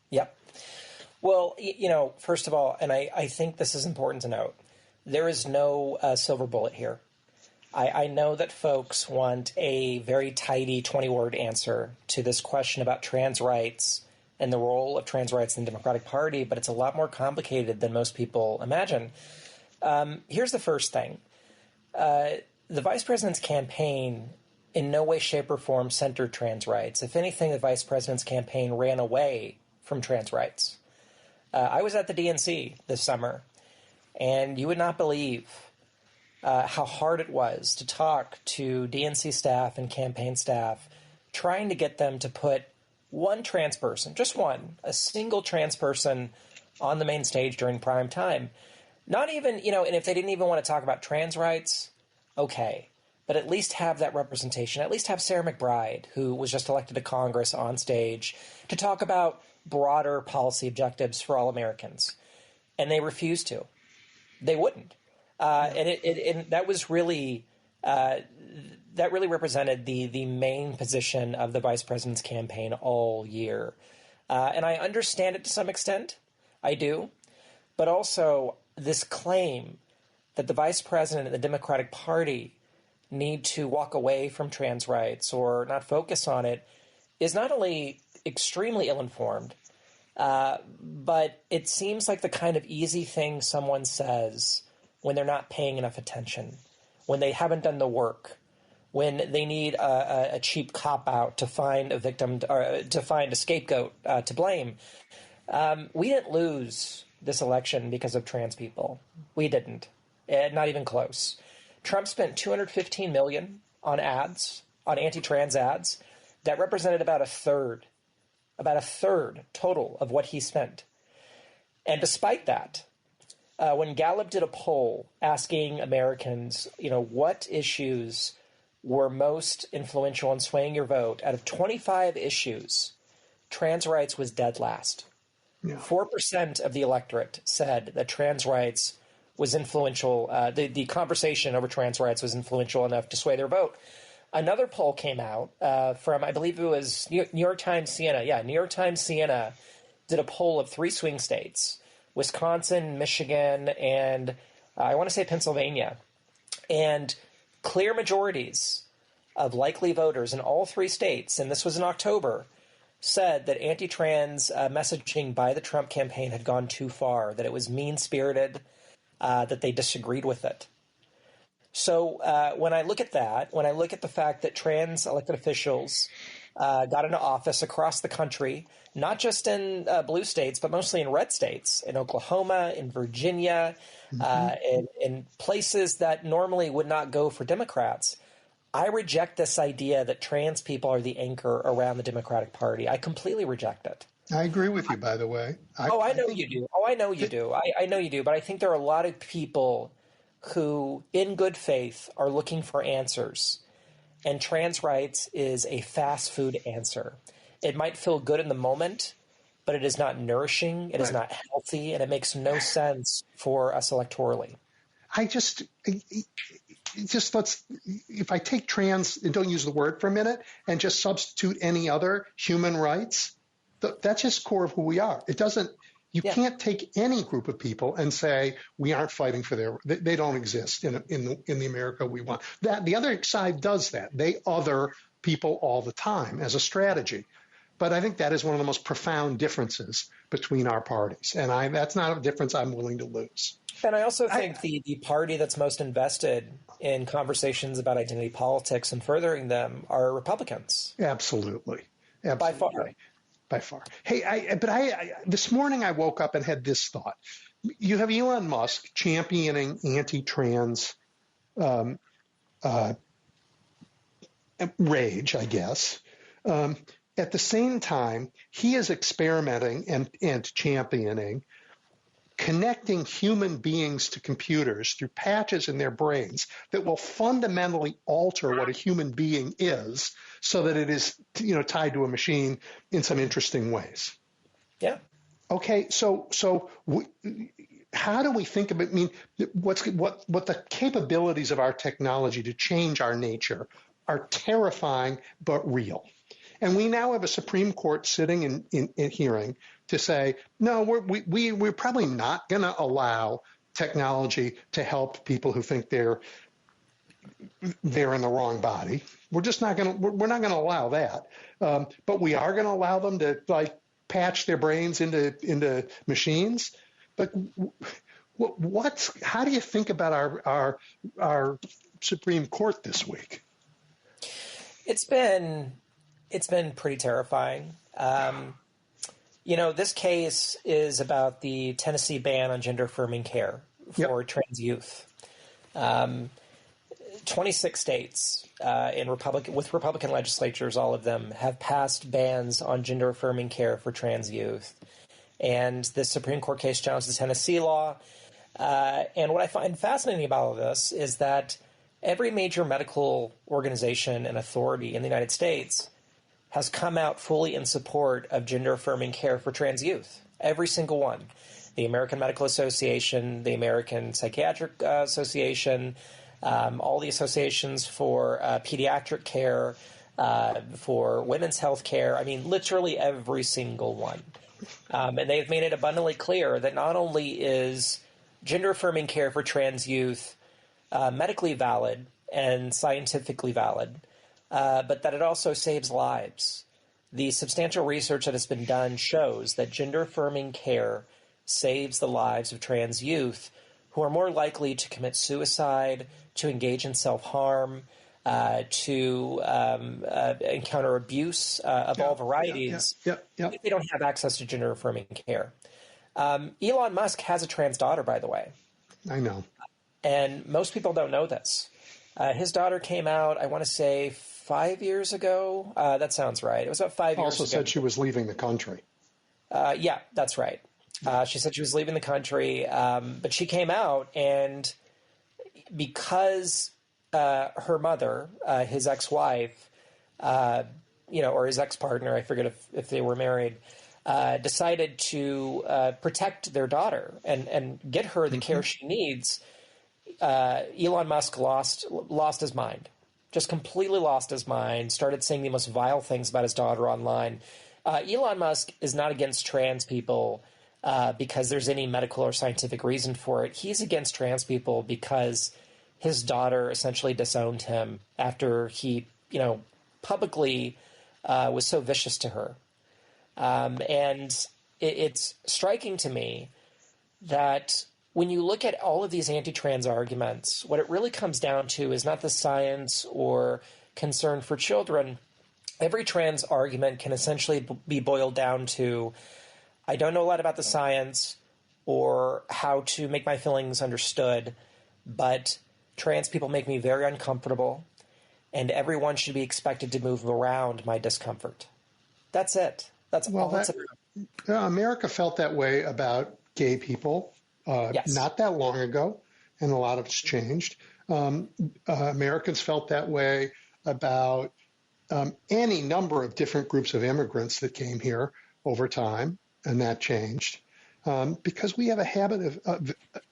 Yep. Well, first of all, and I think this is important to note, there is no silver bullet here. I know that folks want a very tidy 20-word answer to this question about trans rights and the role of trans rights in the Democratic Party, but it's a lot more complicated than most people imagine. Here's the first thing. The vice president's campaign in no way, shape, or form centered trans rights. If anything, the vice president's campaign ran away from trans rights. I was at the DNC this summer, and you would not believe how hard it was to talk to DNC staff and campaign staff, trying to get them to put one trans person, just one, a single trans person on the main stage during prime time. Not even, and if they didn't even want to talk about trans rights, okay, but at least have that representation. At least have Sarah McBride, who was just elected to Congress, on stage to talk about broader policy objectives for all Americans. And they refused to. They wouldn't. And that was really that really represented the main position of the vice president's campaign all year. And I understand it to some extent. I do. But also this claim that the vice president and the Democratic Party need to walk away from trans rights or not focus on it is not only extremely ill-informed, but it seems like the kind of easy thing someone says when they're not paying enough attention, when they haven't done the work, when they need a cheap cop-out to find a victim or to find a scapegoat to blame. We didn't lose this election because of trans people. We didn't. Not even close. Trump spent $215 million on ads, on anti-trans ads. That represented about a third total of what he spent. And despite that, when Gallup did a poll asking Americans, what issues were most influential in swaying your vote, out of 25 issues, trans rights was dead last. Yeah. 4% of the electorate said that trans rights was influential. The conversation over trans rights was influential enough to sway their vote. Another poll came out from, I believe it was New York Times Siena. Yeah, New York Times Siena did a poll of 3 swing states, Wisconsin, Michigan, and I want to say Pennsylvania. And clear majorities of likely voters in all 3 states, and this was in October, said that anti-trans messaging by the Trump campaign had gone too far, that it was mean-spirited, that they disagreed with it. So when I look at that, when I look at the fact that trans elected officials got into office across the country, not just in blue states, but mostly in red states, in Oklahoma, in Virginia, in places that normally would not go for Democrats. I reject this idea that trans people are the anchor around the Democratic Party. I completely reject it. I agree with you, by the way. I know you do. I know you do. I know you do. But I think there are a lot of people who, in good faith, are looking for answers. And trans rights is a fast food answer. It might feel good in the moment, but it is not nourishing. It is not healthy, and it makes no sense for us electorally. If I take trans and don't use the word for a minute and just substitute any other human rights, that's just core of who we are. It doesn't. You can't take any group of people and say we aren't fighting for they don't exist in the America we want. That the other side does that. They other people all the time as a strategy. But I think that is one of the most profound differences between our parties, and that's not a difference I'm willing to lose. And I also think the party that's most invested in conversations about identity politics and furthering them are Republicans. Absolutely. By far. By far. Hey, this morning I woke up and had this thought. You have Elon Musk championing anti-trans rage, I guess. At the same time, he is experimenting and championing connecting human beings to computers through patches in their brains that will fundamentally alter what a human being is so that it is, tied to a machine in some interesting ways. Yeah. Okay. So how do we think about, what the capabilities of our technology to change our nature are terrifying but real. And we now have a Supreme Court sitting in hearing to say, no, we're probably not going to allow technology to help people who think they're in the wrong body. We're just not going to. We're not going to allow that. But we are going to allow them to patch their brains into machines. But how do you think about our Supreme Court this week? It's been pretty terrifying. This case is about the Tennessee ban on gender-affirming care for trans youth. 26 states with Republican legislatures, all of them, have passed bans on gender-affirming care for trans youth. And the Supreme Court case challenges the Tennessee law. And what I find fascinating about all of this is that every major medical organization and authority in the United States has come out fully in support of gender-affirming care for trans youth. Every single one. The American Medical Association, the American Psychiatric Association, all the associations for pediatric care, for women's health care. I mean, literally every single one. And they've made it abundantly clear that not only is gender-affirming care for trans youth medically valid and scientifically valid, but that it also saves lives. The substantial research that has been done shows that gender-affirming care saves the lives of trans youth who are more likely to commit suicide, to engage in self-harm, to encounter abuse of all varieties if they don't have access to gender-affirming care. Elon Musk has a trans daughter, by the way. I know. And most people don't know this. His daughter came out, I want to say, 5 years ago. That sounds right. It was about 5 years ago. Also said she was leaving the country. Yeah, that's right. She said she was leaving the country, but she came out, and because her mother, his ex-wife, or his ex-partner, I forget if they were married, decided to protect their daughter and get her the care she needs, Elon Musk lost his mind. Just completely lost his mind, started saying the most vile things about his daughter online. Elon Musk is not against trans people because there's any medical or scientific reason for it. He's against trans people because his daughter essentially disowned him after he, publicly was so vicious to her. And it's striking to me that when you look at all of these anti-trans arguments, what it really comes down to is not the science or concern for children. every trans argument can essentially be boiled down to, I don't know a lot about the science or how to make my feelings understood, but trans people make me very uncomfortable, and everyone should be expected to move around my discomfort. That's it. That's all it's about. America felt that way about gay people not that long ago, and a lot of it's changed. Americans felt that way about any number of different groups of immigrants that came here over time, and that changed because we have a habit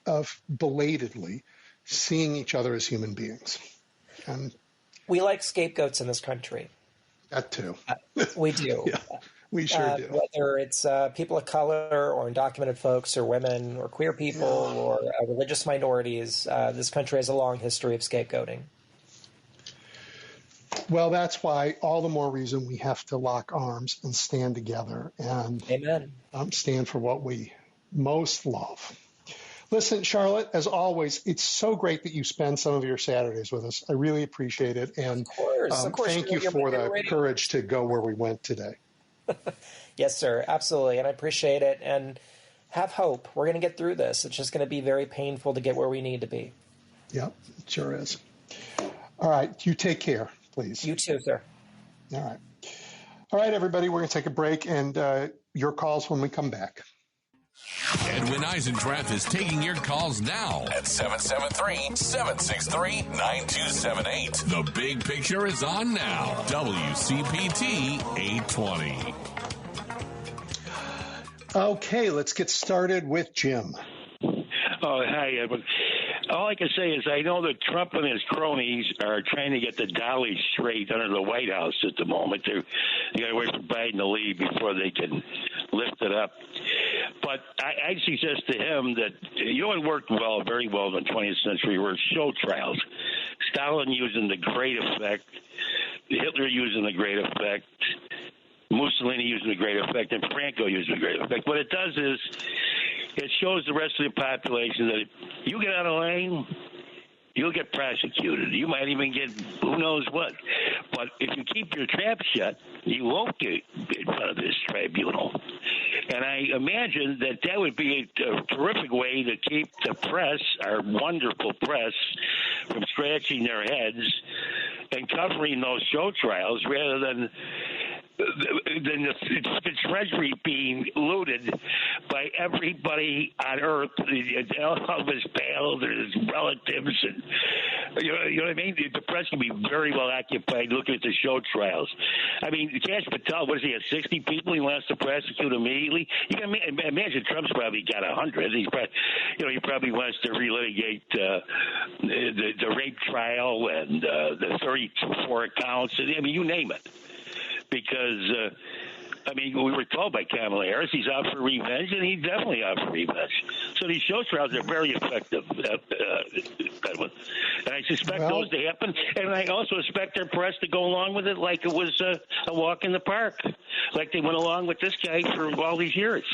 of belatedly seeing each other as human beings. And we like scapegoats in this country. That too. We do. Yeah, we sure do. Whether it's people of color or undocumented folks or women or queer people or religious minorities, this country has a long history of scapegoating. Well, that's why all the more reason we have to lock arms and stand together and Amen. Stand for what we most love. Listen, Charlotte, as always, it's so great that you spend some of your Saturdays with us. I really appreciate it. And of course, thank you for the courage to go where we went today. Yes, sir. Absolutely. And I appreciate it. And have hope. We're going to get through this. It's just going to be very painful to get where we need to be. Yep, it sure is. All right. You take care, please. You too, sir. All right. All right, everybody. We're going to take a break and your calls when we come back. Edwin Eisendrath is taking your calls now at 773-763-9278. The Big Picture is on now. WCPT 820. Okay, let's get started with Jim. Oh, hi, Edwin. All I can say is I know that Trump and his cronies are trying to get the dolly straight under the White House at the moment. They got to wait for Biden to leave before they can lift it up. But I suggest to him that, it worked very well in the 20th century were show trials. Stalin using the Great Effect, Hitler using the Great Effect, Mussolini using the Great Effect, and Franco using the Great Effect. What it does is it shows the rest of the population that if you get out of line, you'll get prosecuted. You might even get who knows what. But if you keep your trap shut, you won't get in front of this tribunal. And I imagine that would be a terrific way to keep the press, our wonderful press, from scratching their heads and covering those show trials rather than the Treasury being looted by everybody on Earth, all of his pals and his relatives, and you know what I mean. The press can be very well occupied looking at the show trials. I mean, Kash Patel, what does he have? 60 people he wants to prosecute immediately. You can imagine Trump's probably got 100. He probably wants to relitigate the rape trial and the 34 counts. I mean, you name it. Because, we were told by Kamala Harris he's out for revenge, and he's definitely out for revenge. So these show trials are very effective, Edwin. And I suspect those to happen. And I also expect their press to go along with it like it was a walk in the park, like they went along with this guy for all these years.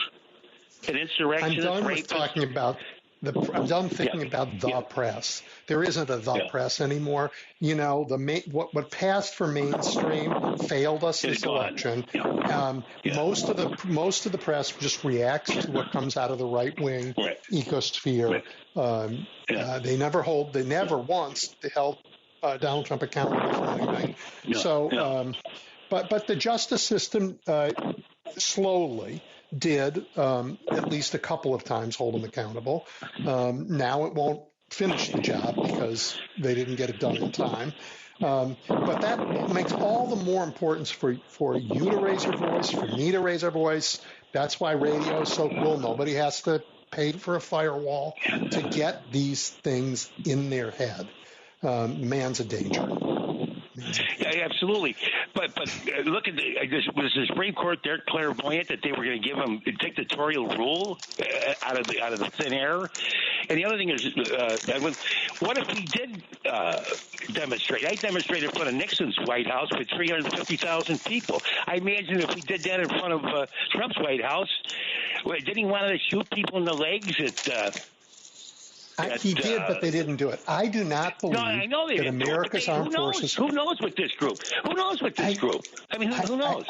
An insurrectionist. I'm done with talking about I'm done thinking about the press. There isn't a press anymore. What passed for mainstream failed us this election. Most of the press just reacts to what comes out of the right wing ecosphere. They never once held Donald Trump accountable for anything. But the justice system slowly did at least a couple of times hold him accountable. Now it won't finish the job because they didn't get it done in time. But that makes all the more importance for you to raise your voice, for me to raise our voice. That's why radio is so cool. Nobody has to pay for a firewall to get these things in their head. Man's a danger. Yeah, absolutely. But look at was the Supreme Court there clairvoyant that they were going to give him a dictatorial rule out of the thin air? And the other thing is, Edwin, what if he did demonstrate? I demonstrated in front of Nixon's White House with 350,000 people. I imagine if we did that in front of Trump's White House, didn't he want to shoot people in the legs He did, but they didn't do it. I do not believe I know they that didn't America's armed forces. Who knows with this group? Who knows with this group? I mean, who knows?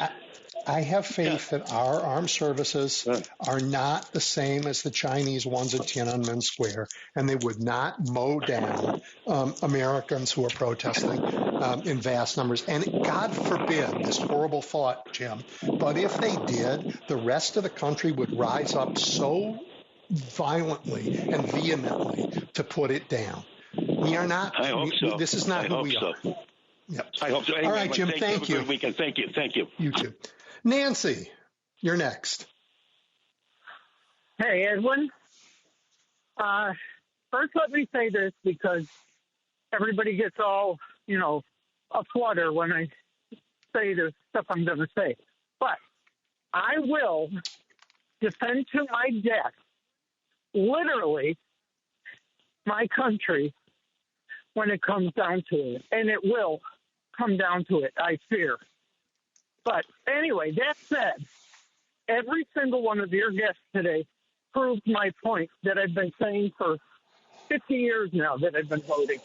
I have faith that our armed services are not the same as the Chinese ones at Tiananmen Square, and they would not mow down Americans who are protesting in vast numbers. And God forbid this horrible thought, Jim, but if they did, the rest of the country would rise up so violently and vehemently to put it down. We are not. I hope so. This is not who we are. Yep. I hope so. All right, Jim, thank you. Have a good weekend. Thank you. Thank you. You too. Nancy, you're next. Hey, Edwin. First, let me say this because everybody gets all, a flutter when I say the stuff I'm going to say. But I will defend to my death, literally, my country when it comes down to it. And it will come down to it, I fear. But anyway, that said, every single one of your guests today proved my point that I've been saying for 50 years now that I've been voting.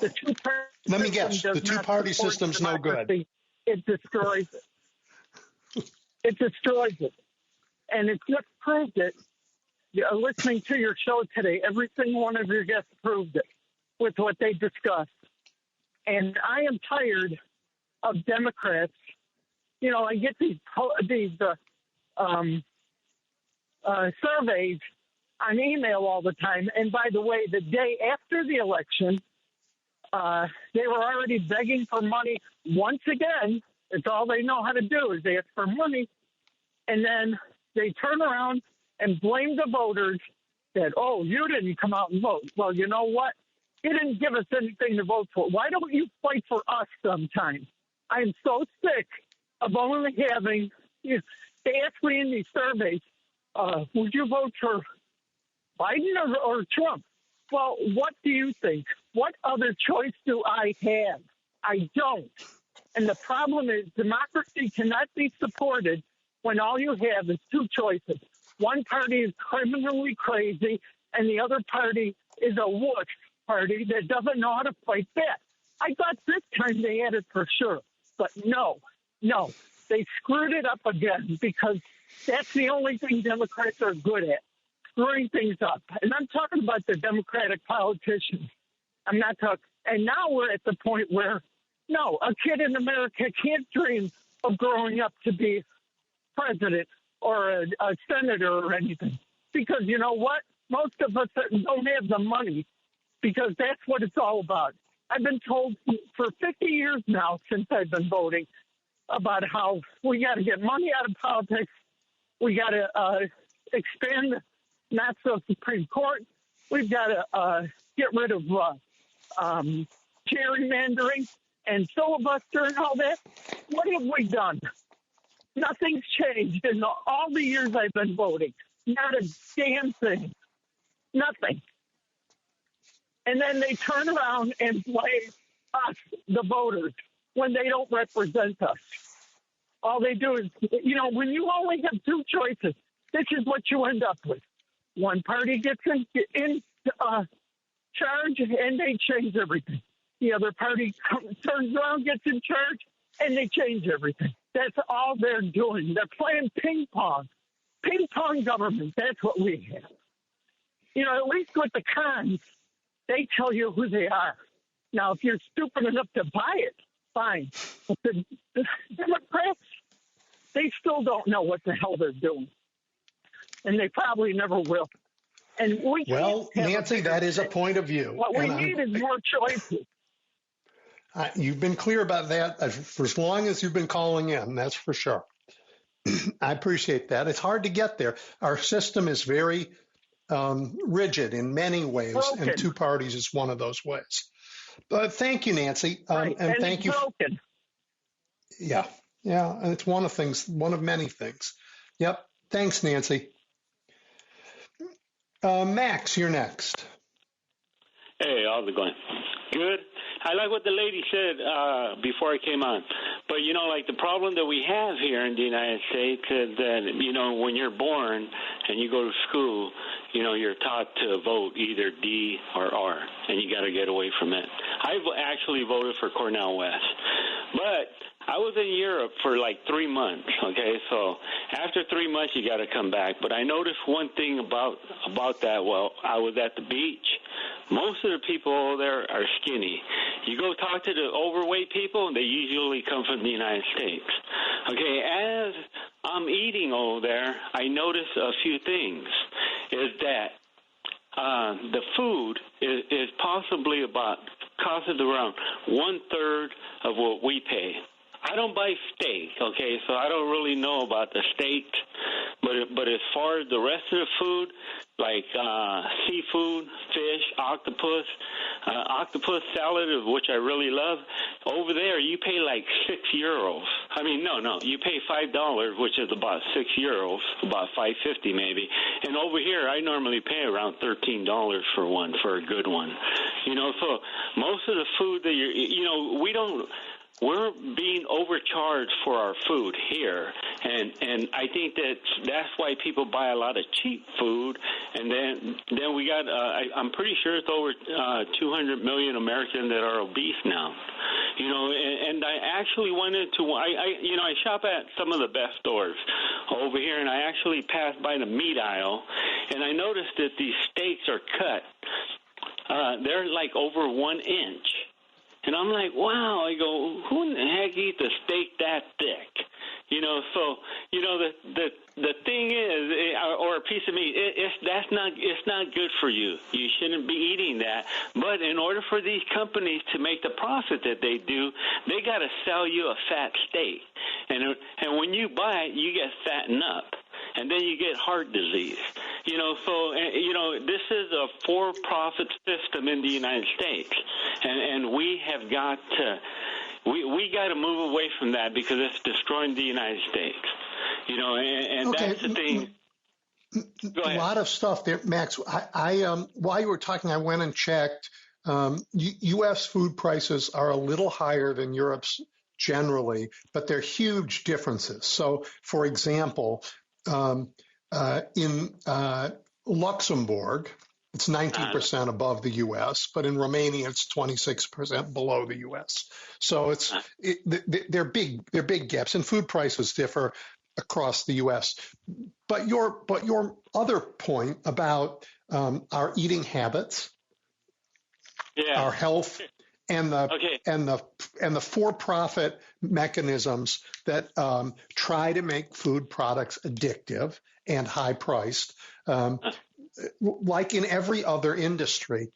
The two-party Let me guess. The two-party system's no good. It destroys it. It destroys it. And it just proved it. Listening to your show today, every single one of your guests proved it with what they discussed. And I am tired of Democrats. I get these surveys on email all the time. And by the way, the day after the election, they were already begging for money once again. It's all they know how to do is ask for money. And then they turn around and blame the voters that, oh, you didn't come out and vote. Well, you know what? You didn't give us anything to vote for. Why don't you fight for us sometime? I am so sick of only having, they ask me in these surveys, would you vote for Biden or Trump? Well, what do you think? What other choice do I have? I don't. And the problem is democracy cannot be supported when all you have is two choices. One party is criminally crazy, and the other party is a wuss party that doesn't know how to fight back. I thought this time they had it for sure. But no, they screwed it up again because that's the only thing Democrats are good at, screwing things up. And I'm talking about the Democratic politicians. I'm not talking. And now we're at the point where, no, a kid in America can't dream of growing up to be president or a senator or anything. Because you know what? Most of us don't have the money because that's what it's all about. I've been told for 50 years now since I've been voting about how we got to get money out of politics. We got to expand not so Supreme Court. We've got to get rid of gerrymandering and filibuster and all that. What have we done? Nothing's changed in all the years I've been voting. Not a damn thing. Nothing. And then they turn around and blame us, the voters, when they don't represent us. All they do is, when you only have two choices, this is what you end up with. One party gets in charge and they change everything. The other party turns around, gets in charge, and they change everything. That's all they're doing. They're playing ping pong. Ping pong government, that's what we have. At least with the cons, they tell you who they are. Now, if you're stupid enough to buy it, fine. But the Democrats, they still don't know what the hell they're doing. And they probably never will. And Nancy, that is a point of view. What we need is more choices. You've been clear about that for as long as you've been calling in, that's for sure. I appreciate that. It's hard to get there. Our system is very rigid in many ways, and two parties is one of those ways. But thank you, Nancy, right. and thank you. Broken. Yeah, and it's one of many things. Yep. Thanks, Nancy. Max, you're next. Hey, how's it going? Good. I like what the lady said before I came on. But, like the problem that we have here in the United States is that, when you're born and you go to school, you're taught to vote either D or R, and you got to get away from it. I've actually voted for Cornel West. But I was in Europe for like 3 months, okay? So after 3 months, you got to come back. But I noticed one thing about that. Well, I was at the beach. Most of the people over there are skinny. You go talk to the overweight people, they usually come from the United States. Okay, as I'm eating over there, I noticed a few things. Is that the food is possibly costed around 1/3 of what we pay. I don't buy steak, okay, so I don't really know about the steak. But as far as the rest of the food, like seafood, fish, octopus salad, which I really love, over there you pay like €6. I mean, no, you pay $5, which is about €6, about $5.50 maybe. And over here, I normally pay around $13 for a good one. So most of the food that we're being overcharged for our food here, and I think that's why people buy a lot of cheap food, and then we got I'm pretty sure it's over 200 million Americans that are obese now, and I actually went into I shop at some of the best stores over here, and I actually passed by the meat aisle, and I noticed that these steaks are cut, they're like over 1 inch. And I'm like, wow. I go, who in the heck eats a steak that thick? So the thing is, or a piece of meat, it's not good for you. You shouldn't be eating that. But in order for these companies to make the profit that they do, they got to sell you a fat steak. And when you buy it, you get fattened up. And then you get heart disease. This is a for-profit system in the United States, and we have got to we got to move away from that because it's destroying the United States. And okay. That's the thing. A lot of stuff there, Max. I while you were talking, I went and checked. U.S. food prices are a little higher than Europe's generally, but they're huge differences. So, for example, in Luxembourg, it's 19% above the U.S., but in Romania, it's 26% below the U.S. So they're big gaps, and food prices differ across the U.S. But your other point about our eating habits, our health, and the for-profit mechanisms that try to make food products addictive and high-priced, like in every other industry,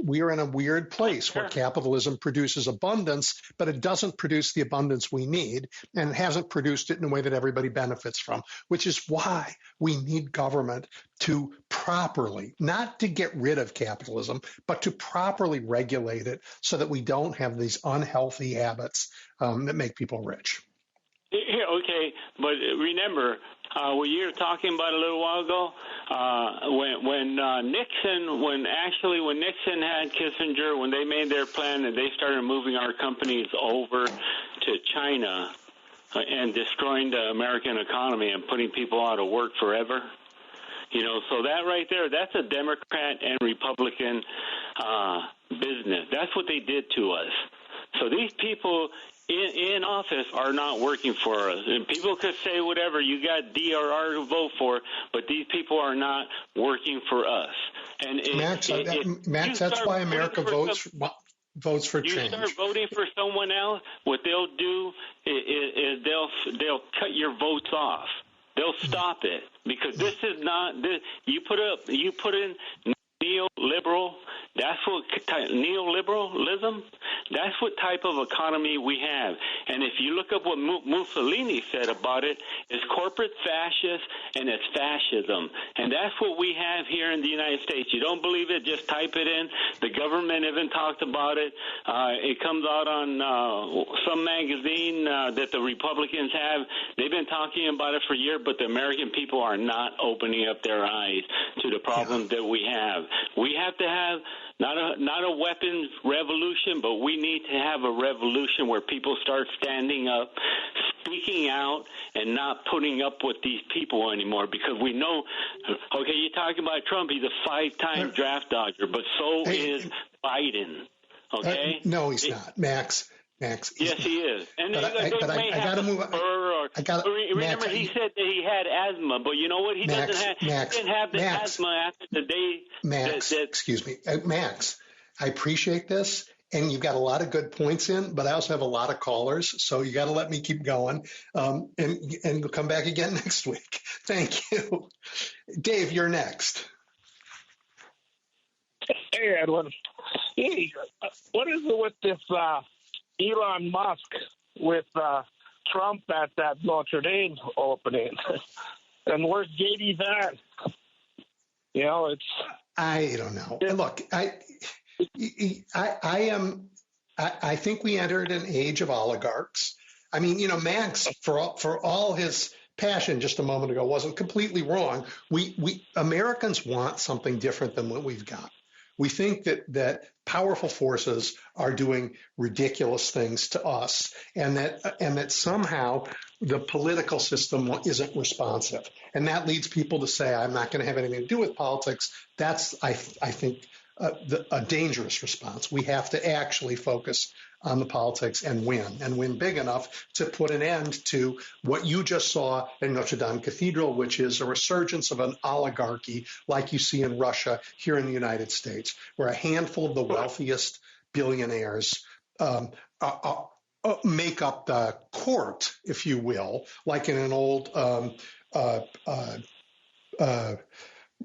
we are in a weird place where capitalism produces abundance, but it doesn't produce the abundance we need, and it hasn't produced it in a way that everybody benefits from, which is why we need government to properly, not to get rid of capitalism, but to properly regulate it so that we don't have these unhealthy habits that make people rich. Okay, but remember, what you were talking about a little while ago, when Nixon had Kissinger, when they made their plan and they started moving our companies over to China and destroying the American economy and putting people out of work forever, so that right there, that's a Democrat and Republican business. That's what they did to us. So these people in office are not working for us. And people could say whatever, you got D or R to vote for, but these people are not working for us. And Max, that's why America votes for change. You start voting for someone else, what they'll do is they'll cut your votes off. They'll stop it because this is not this. You put in neoliberal. That's what neoliberalism. That's what type of economy we have. And if you look up what Mussolini said about it, it's corporate fascist and it's fascism. And that's what we have here in the United States. You don't believe it? Just type it in. The government even talked about it. It comes out on some magazine that the Republicans have. They've been talking about it for years, but the American people are not opening up their eyes to the problems that we have. We have to have Not a weapons revolution, but we need to have a revolution where people start standing up, speaking out, and not putting up with these people anymore. Because we know, okay, you're talking about Trump. He's a 5-time draft dodger, but so is Biden. Okay? No, he's not, Max. Yes, he is. And I got to move on. Remember, he said that he had asthma, but you know what? He didn't have the asthma after the day. Excuse me. Max, I appreciate this, and you've got a lot of good points in, but I also have a lot of callers, so you got to let me keep going, and we'll come back again next week. Thank you. Dave, you're next. Hey, Edwin. Hey, what is it with this Elon Musk with Trump at that Notre Dame opening? And where's JD Vance? You know, I don't know. Look, I think we entered an age of oligarchs. I mean, you know, Max, for all his passion just a moment ago, wasn't completely wrong. We Americans want something different than what we've got. We think that powerful forces are doing ridiculous things to us, and that somehow the political system isn't responsive, and that leads people to say, "I'm not going to have anything to do with politics." That's, I think, a dangerous response. We have to actually focus on the politics and win big enough to put an end to what you just saw in Notre Dame Cathedral, which is a resurgence of an oligarchy like you see in Russia here in the United States, where a handful of the wealthiest billionaires make up the court, if you will, like in an old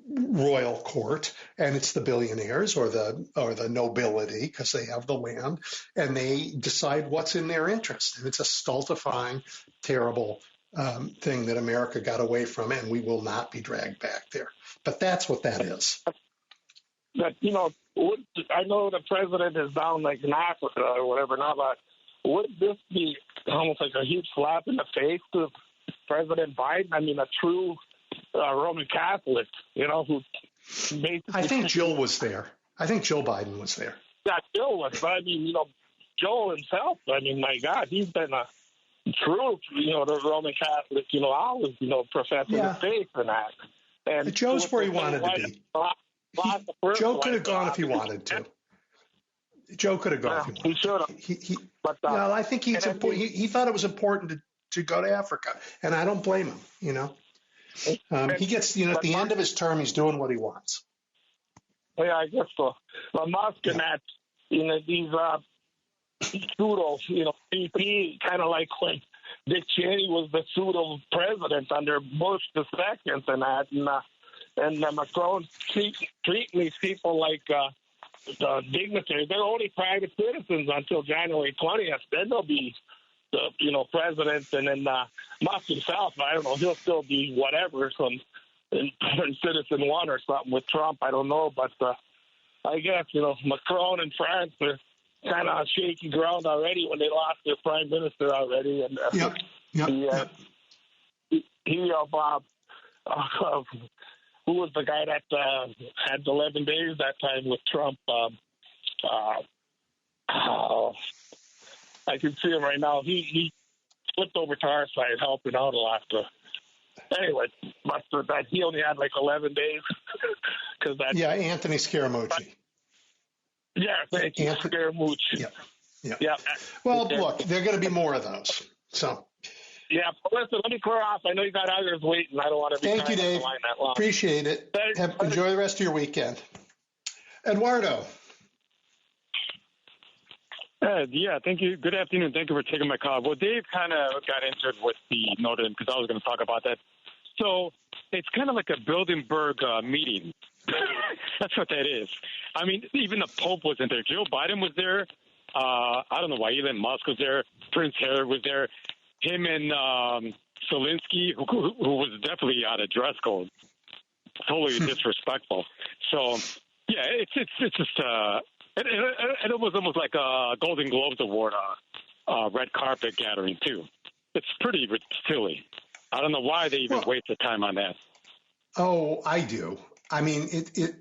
royal court, and it's the billionaires or the nobility, because they have the land, and they decide what's in their interest. And it's a stultifying, terrible thing that America got away from, and we will not be dragged back there. But that's what that is. But, you know, I know the president is down like in Africa or whatever now, but would this be almost like a huge slap in the face to President Biden? I mean, a true Roman Catholic, you know, who basically... I think Jill was there. I think Joe Biden was there. Yeah, Jill was. But I mean, you know, Joe himself, I mean, my God, he's been a true, you know, the Roman Catholic, you know, always, you know, professing his faith and that. And but Joe's where he wanted to be. Joe could have gone if he wanted to. Joe could have gone if he wanted. He should have. Well, I think he's important. He thought it was important to go to Africa, and I don't blame him, you know. He gets, you know, at the end of his term, he's doing what he wants. Yeah, I guess so. But Musk and that, you know, these pseudo, you know, VP, kind of like when Dick Cheney was the pseudo president under Bush the second and that, and Macron treating these people like the dignitaries. They're only private citizens until January 20th. Then they'll be the, you know, president, and then Musk himself, I don't know, he'll still be whatever, some citizen one or something with Trump, I don't know, but I guess, you know, Macron and France are kind of on shaky ground already when they lost their prime minister already, and who was the guy that had 11 days that time with Trump? I can see him right now. He flipped over to our side, helping out a lot. Anyway, but that he only had like 11 days. Anthony Scaramucci. Yeah, thank you, Scaramucci. Yeah. Well, look, there are going to be more of those. So. Yeah, but listen, let me clear off. I know you got others waiting. I don't want to be Thank you, Dave. That long. Appreciate it. Enjoy the rest of your weekend. Eduardo. Thank you. Good afternoon. Thank you for taking my call. Well, Dave kind of got into it with the Notre Dame because I was going to talk about that. So it's kind of like a Bilderberg meeting. That's what that is. I mean, even the Pope wasn't there. Joe Biden was there. I don't know why Elon Musk was there. Prince Harry was there. Him and Zelensky, who was definitely out of dress code. Totally disrespectful. So, yeah, it's just it was almost like a Golden Globes Award red carpet gathering, too. It's pretty silly. I don't know why they even wasted time on that. Oh, I do. I mean, it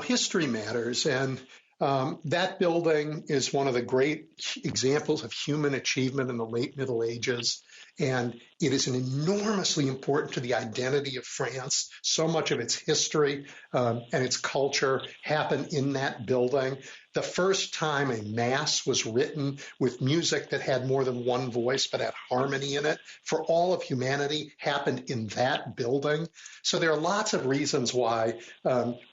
history matters. And That building is one of the great examples of human achievement in the late Middle Ages, and it is an enormously important to the identity of France. So much of its history and its culture happened in that building. The first time a mass was written with music that had more than one voice but had harmony in it for all of humanity happened in that building. So there are lots of reasons why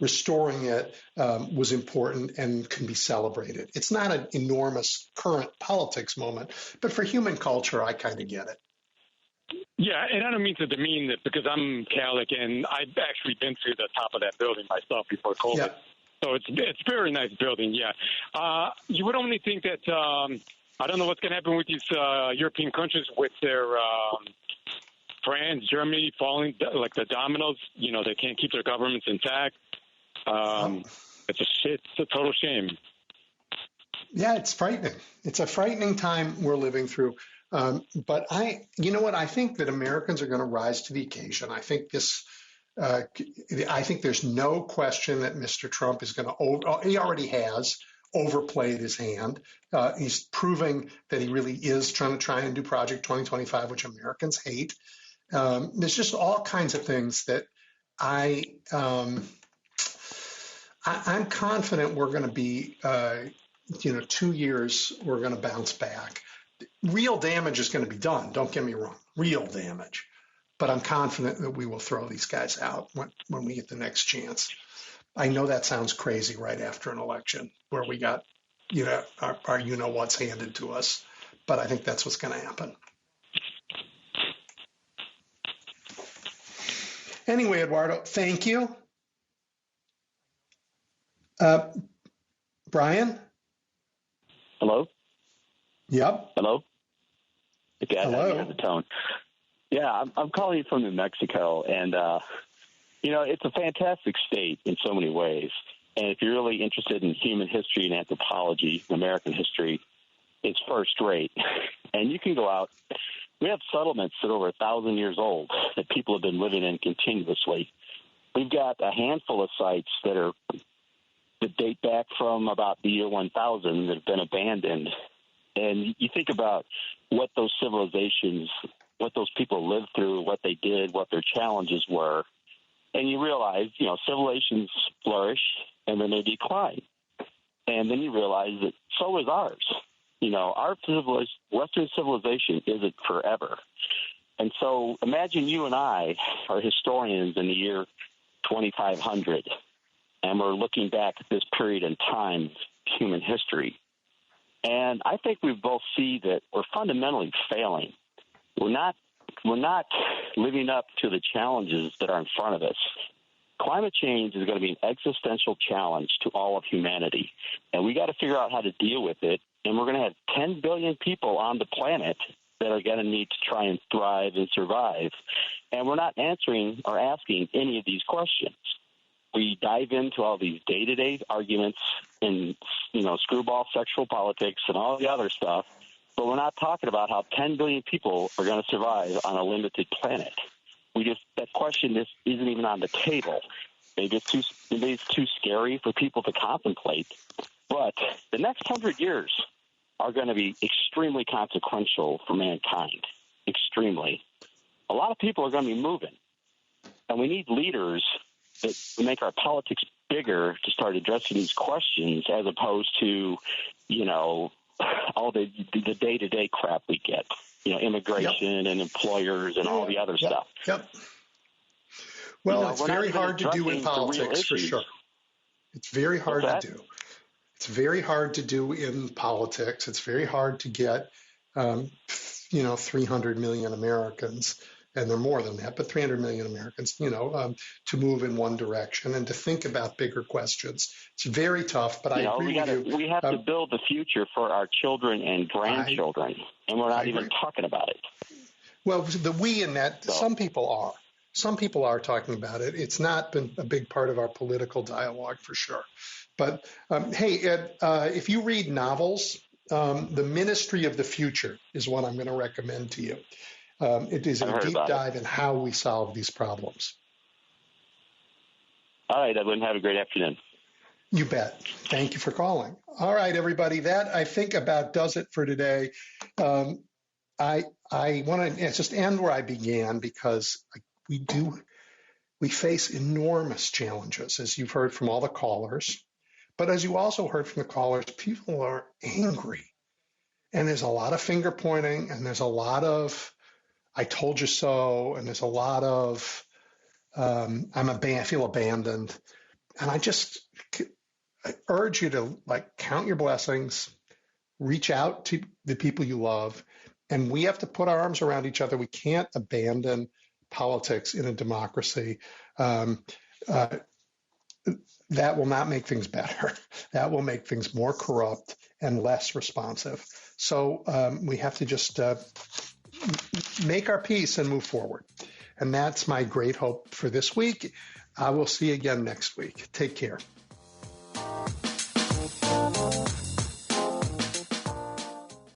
restoring it was important and can be celebrated. It's not an enormous current politics moment, but for human culture, I kind of get it. Yeah, and I don't mean to demean it because I'm Catholic and I've actually been to the top of that building myself before COVID. Yeah. So it's a very nice building, yeah. You would only think that, I don't know what's going to happen with these European countries with their France, Germany falling like the dominoes. You know, they can't keep their governments intact. It's a total shame. Yeah, it's frightening. It's a frightening time we're living through. But you know what? I think that Americans are going to rise to the occasion. I think there's no question that Mr. Trump is going to, he already has overplayed his hand. He's proving that he really is trying and do Project 2025, which Americans hate. There's just all kinds of things that I'm confident we're going to be, 2 years, we're going to bounce back. Real damage is going to be done. Don't get me wrong, real damage. But I'm confident that we will throw these guys out when we get the next chance. I know that sounds crazy right after an election where we got, our what's handed to us. But I think that's what's going to happen. Anyway, Eduardo, thank you. Brian? Hello? Yep. Hello? Okay, Hello. I have the tone. Yeah, I'm calling you from New Mexico, and, it's a fantastic state in so many ways. And if you're really interested in human history and anthropology, American history, it's first rate. And you can go out. We have settlements that are over 1,000 years old that people have been living in continuously. We've got a handful of sites that date back from about the year 1000 that have been abandoned. And you think about what those civilizations, what those people lived through, what they did, what their challenges were. And you realize, civilizations flourish and then they decline. And then you realize that so is ours. Our Western civilization isn't forever. And so imagine you and I are historians in the year 2500, and we're looking back at this period in time of human history. And I think we both see that we're fundamentally failing. We're not living up to the challenges that are in front of us. Climate change is going to be an existential challenge to all of humanity, and we got to figure out how to deal with it. And we're going to have 10 billion people on the planet that are going to need to try and thrive and survive. And we're not answering or asking any of these questions. We dive into all these day-to-day arguments and, screwball sexual politics and all the other stuff, but we're not talking about how 10 billion people are going to survive on a limited planet. That question isn't even on the table. Maybe it's too scary for people to contemplate. But the next 100 years are going to be extremely consequential for mankind. Extremely. A lot of people are going to be moving. And we need leaders that make our politics bigger to start addressing these questions as opposed to, all the day-to-day crap we get. Immigration and employers and all the other stuff. Yep. Well, it's very hard to do in politics, for sure. It's very hard to do. It's very hard to do in politics. It's very hard to get, 300 million Americans, and they're more than that, but 300 million Americans, to move in one direction and to think about bigger questions. It's very tough, but I agree with you. We have to build the future for our children and grandchildren, and we're not even talking about it. Well, some people are. Some people are talking about it. It's not been a big part of our political dialogue for sure. But, hey, Ed, if you read novels, The Ministry of the Future is one I'm going to recommend to you. It is a deep dive in how we solve these problems. All right, Edwin. Have a great afternoon. You bet. Thank you for calling. All right, everybody. That, I think, about does it for today. I want to just end where I began, because we face enormous challenges, as you've heard from all the callers. But as you also heard from the callers, people are angry. And there's a lot of finger pointing, and there's a lot of I told you so, and there's a lot of I feel abandoned. And I urge you to count your blessings, reach out to the people you love, and we have to put our arms around each other. We can't abandon politics in a democracy. That will not make things better. That will make things more corrupt and less responsive. So we have to just make our peace and move forward. And that's my great hope for this week. I will see you again next week. Take care.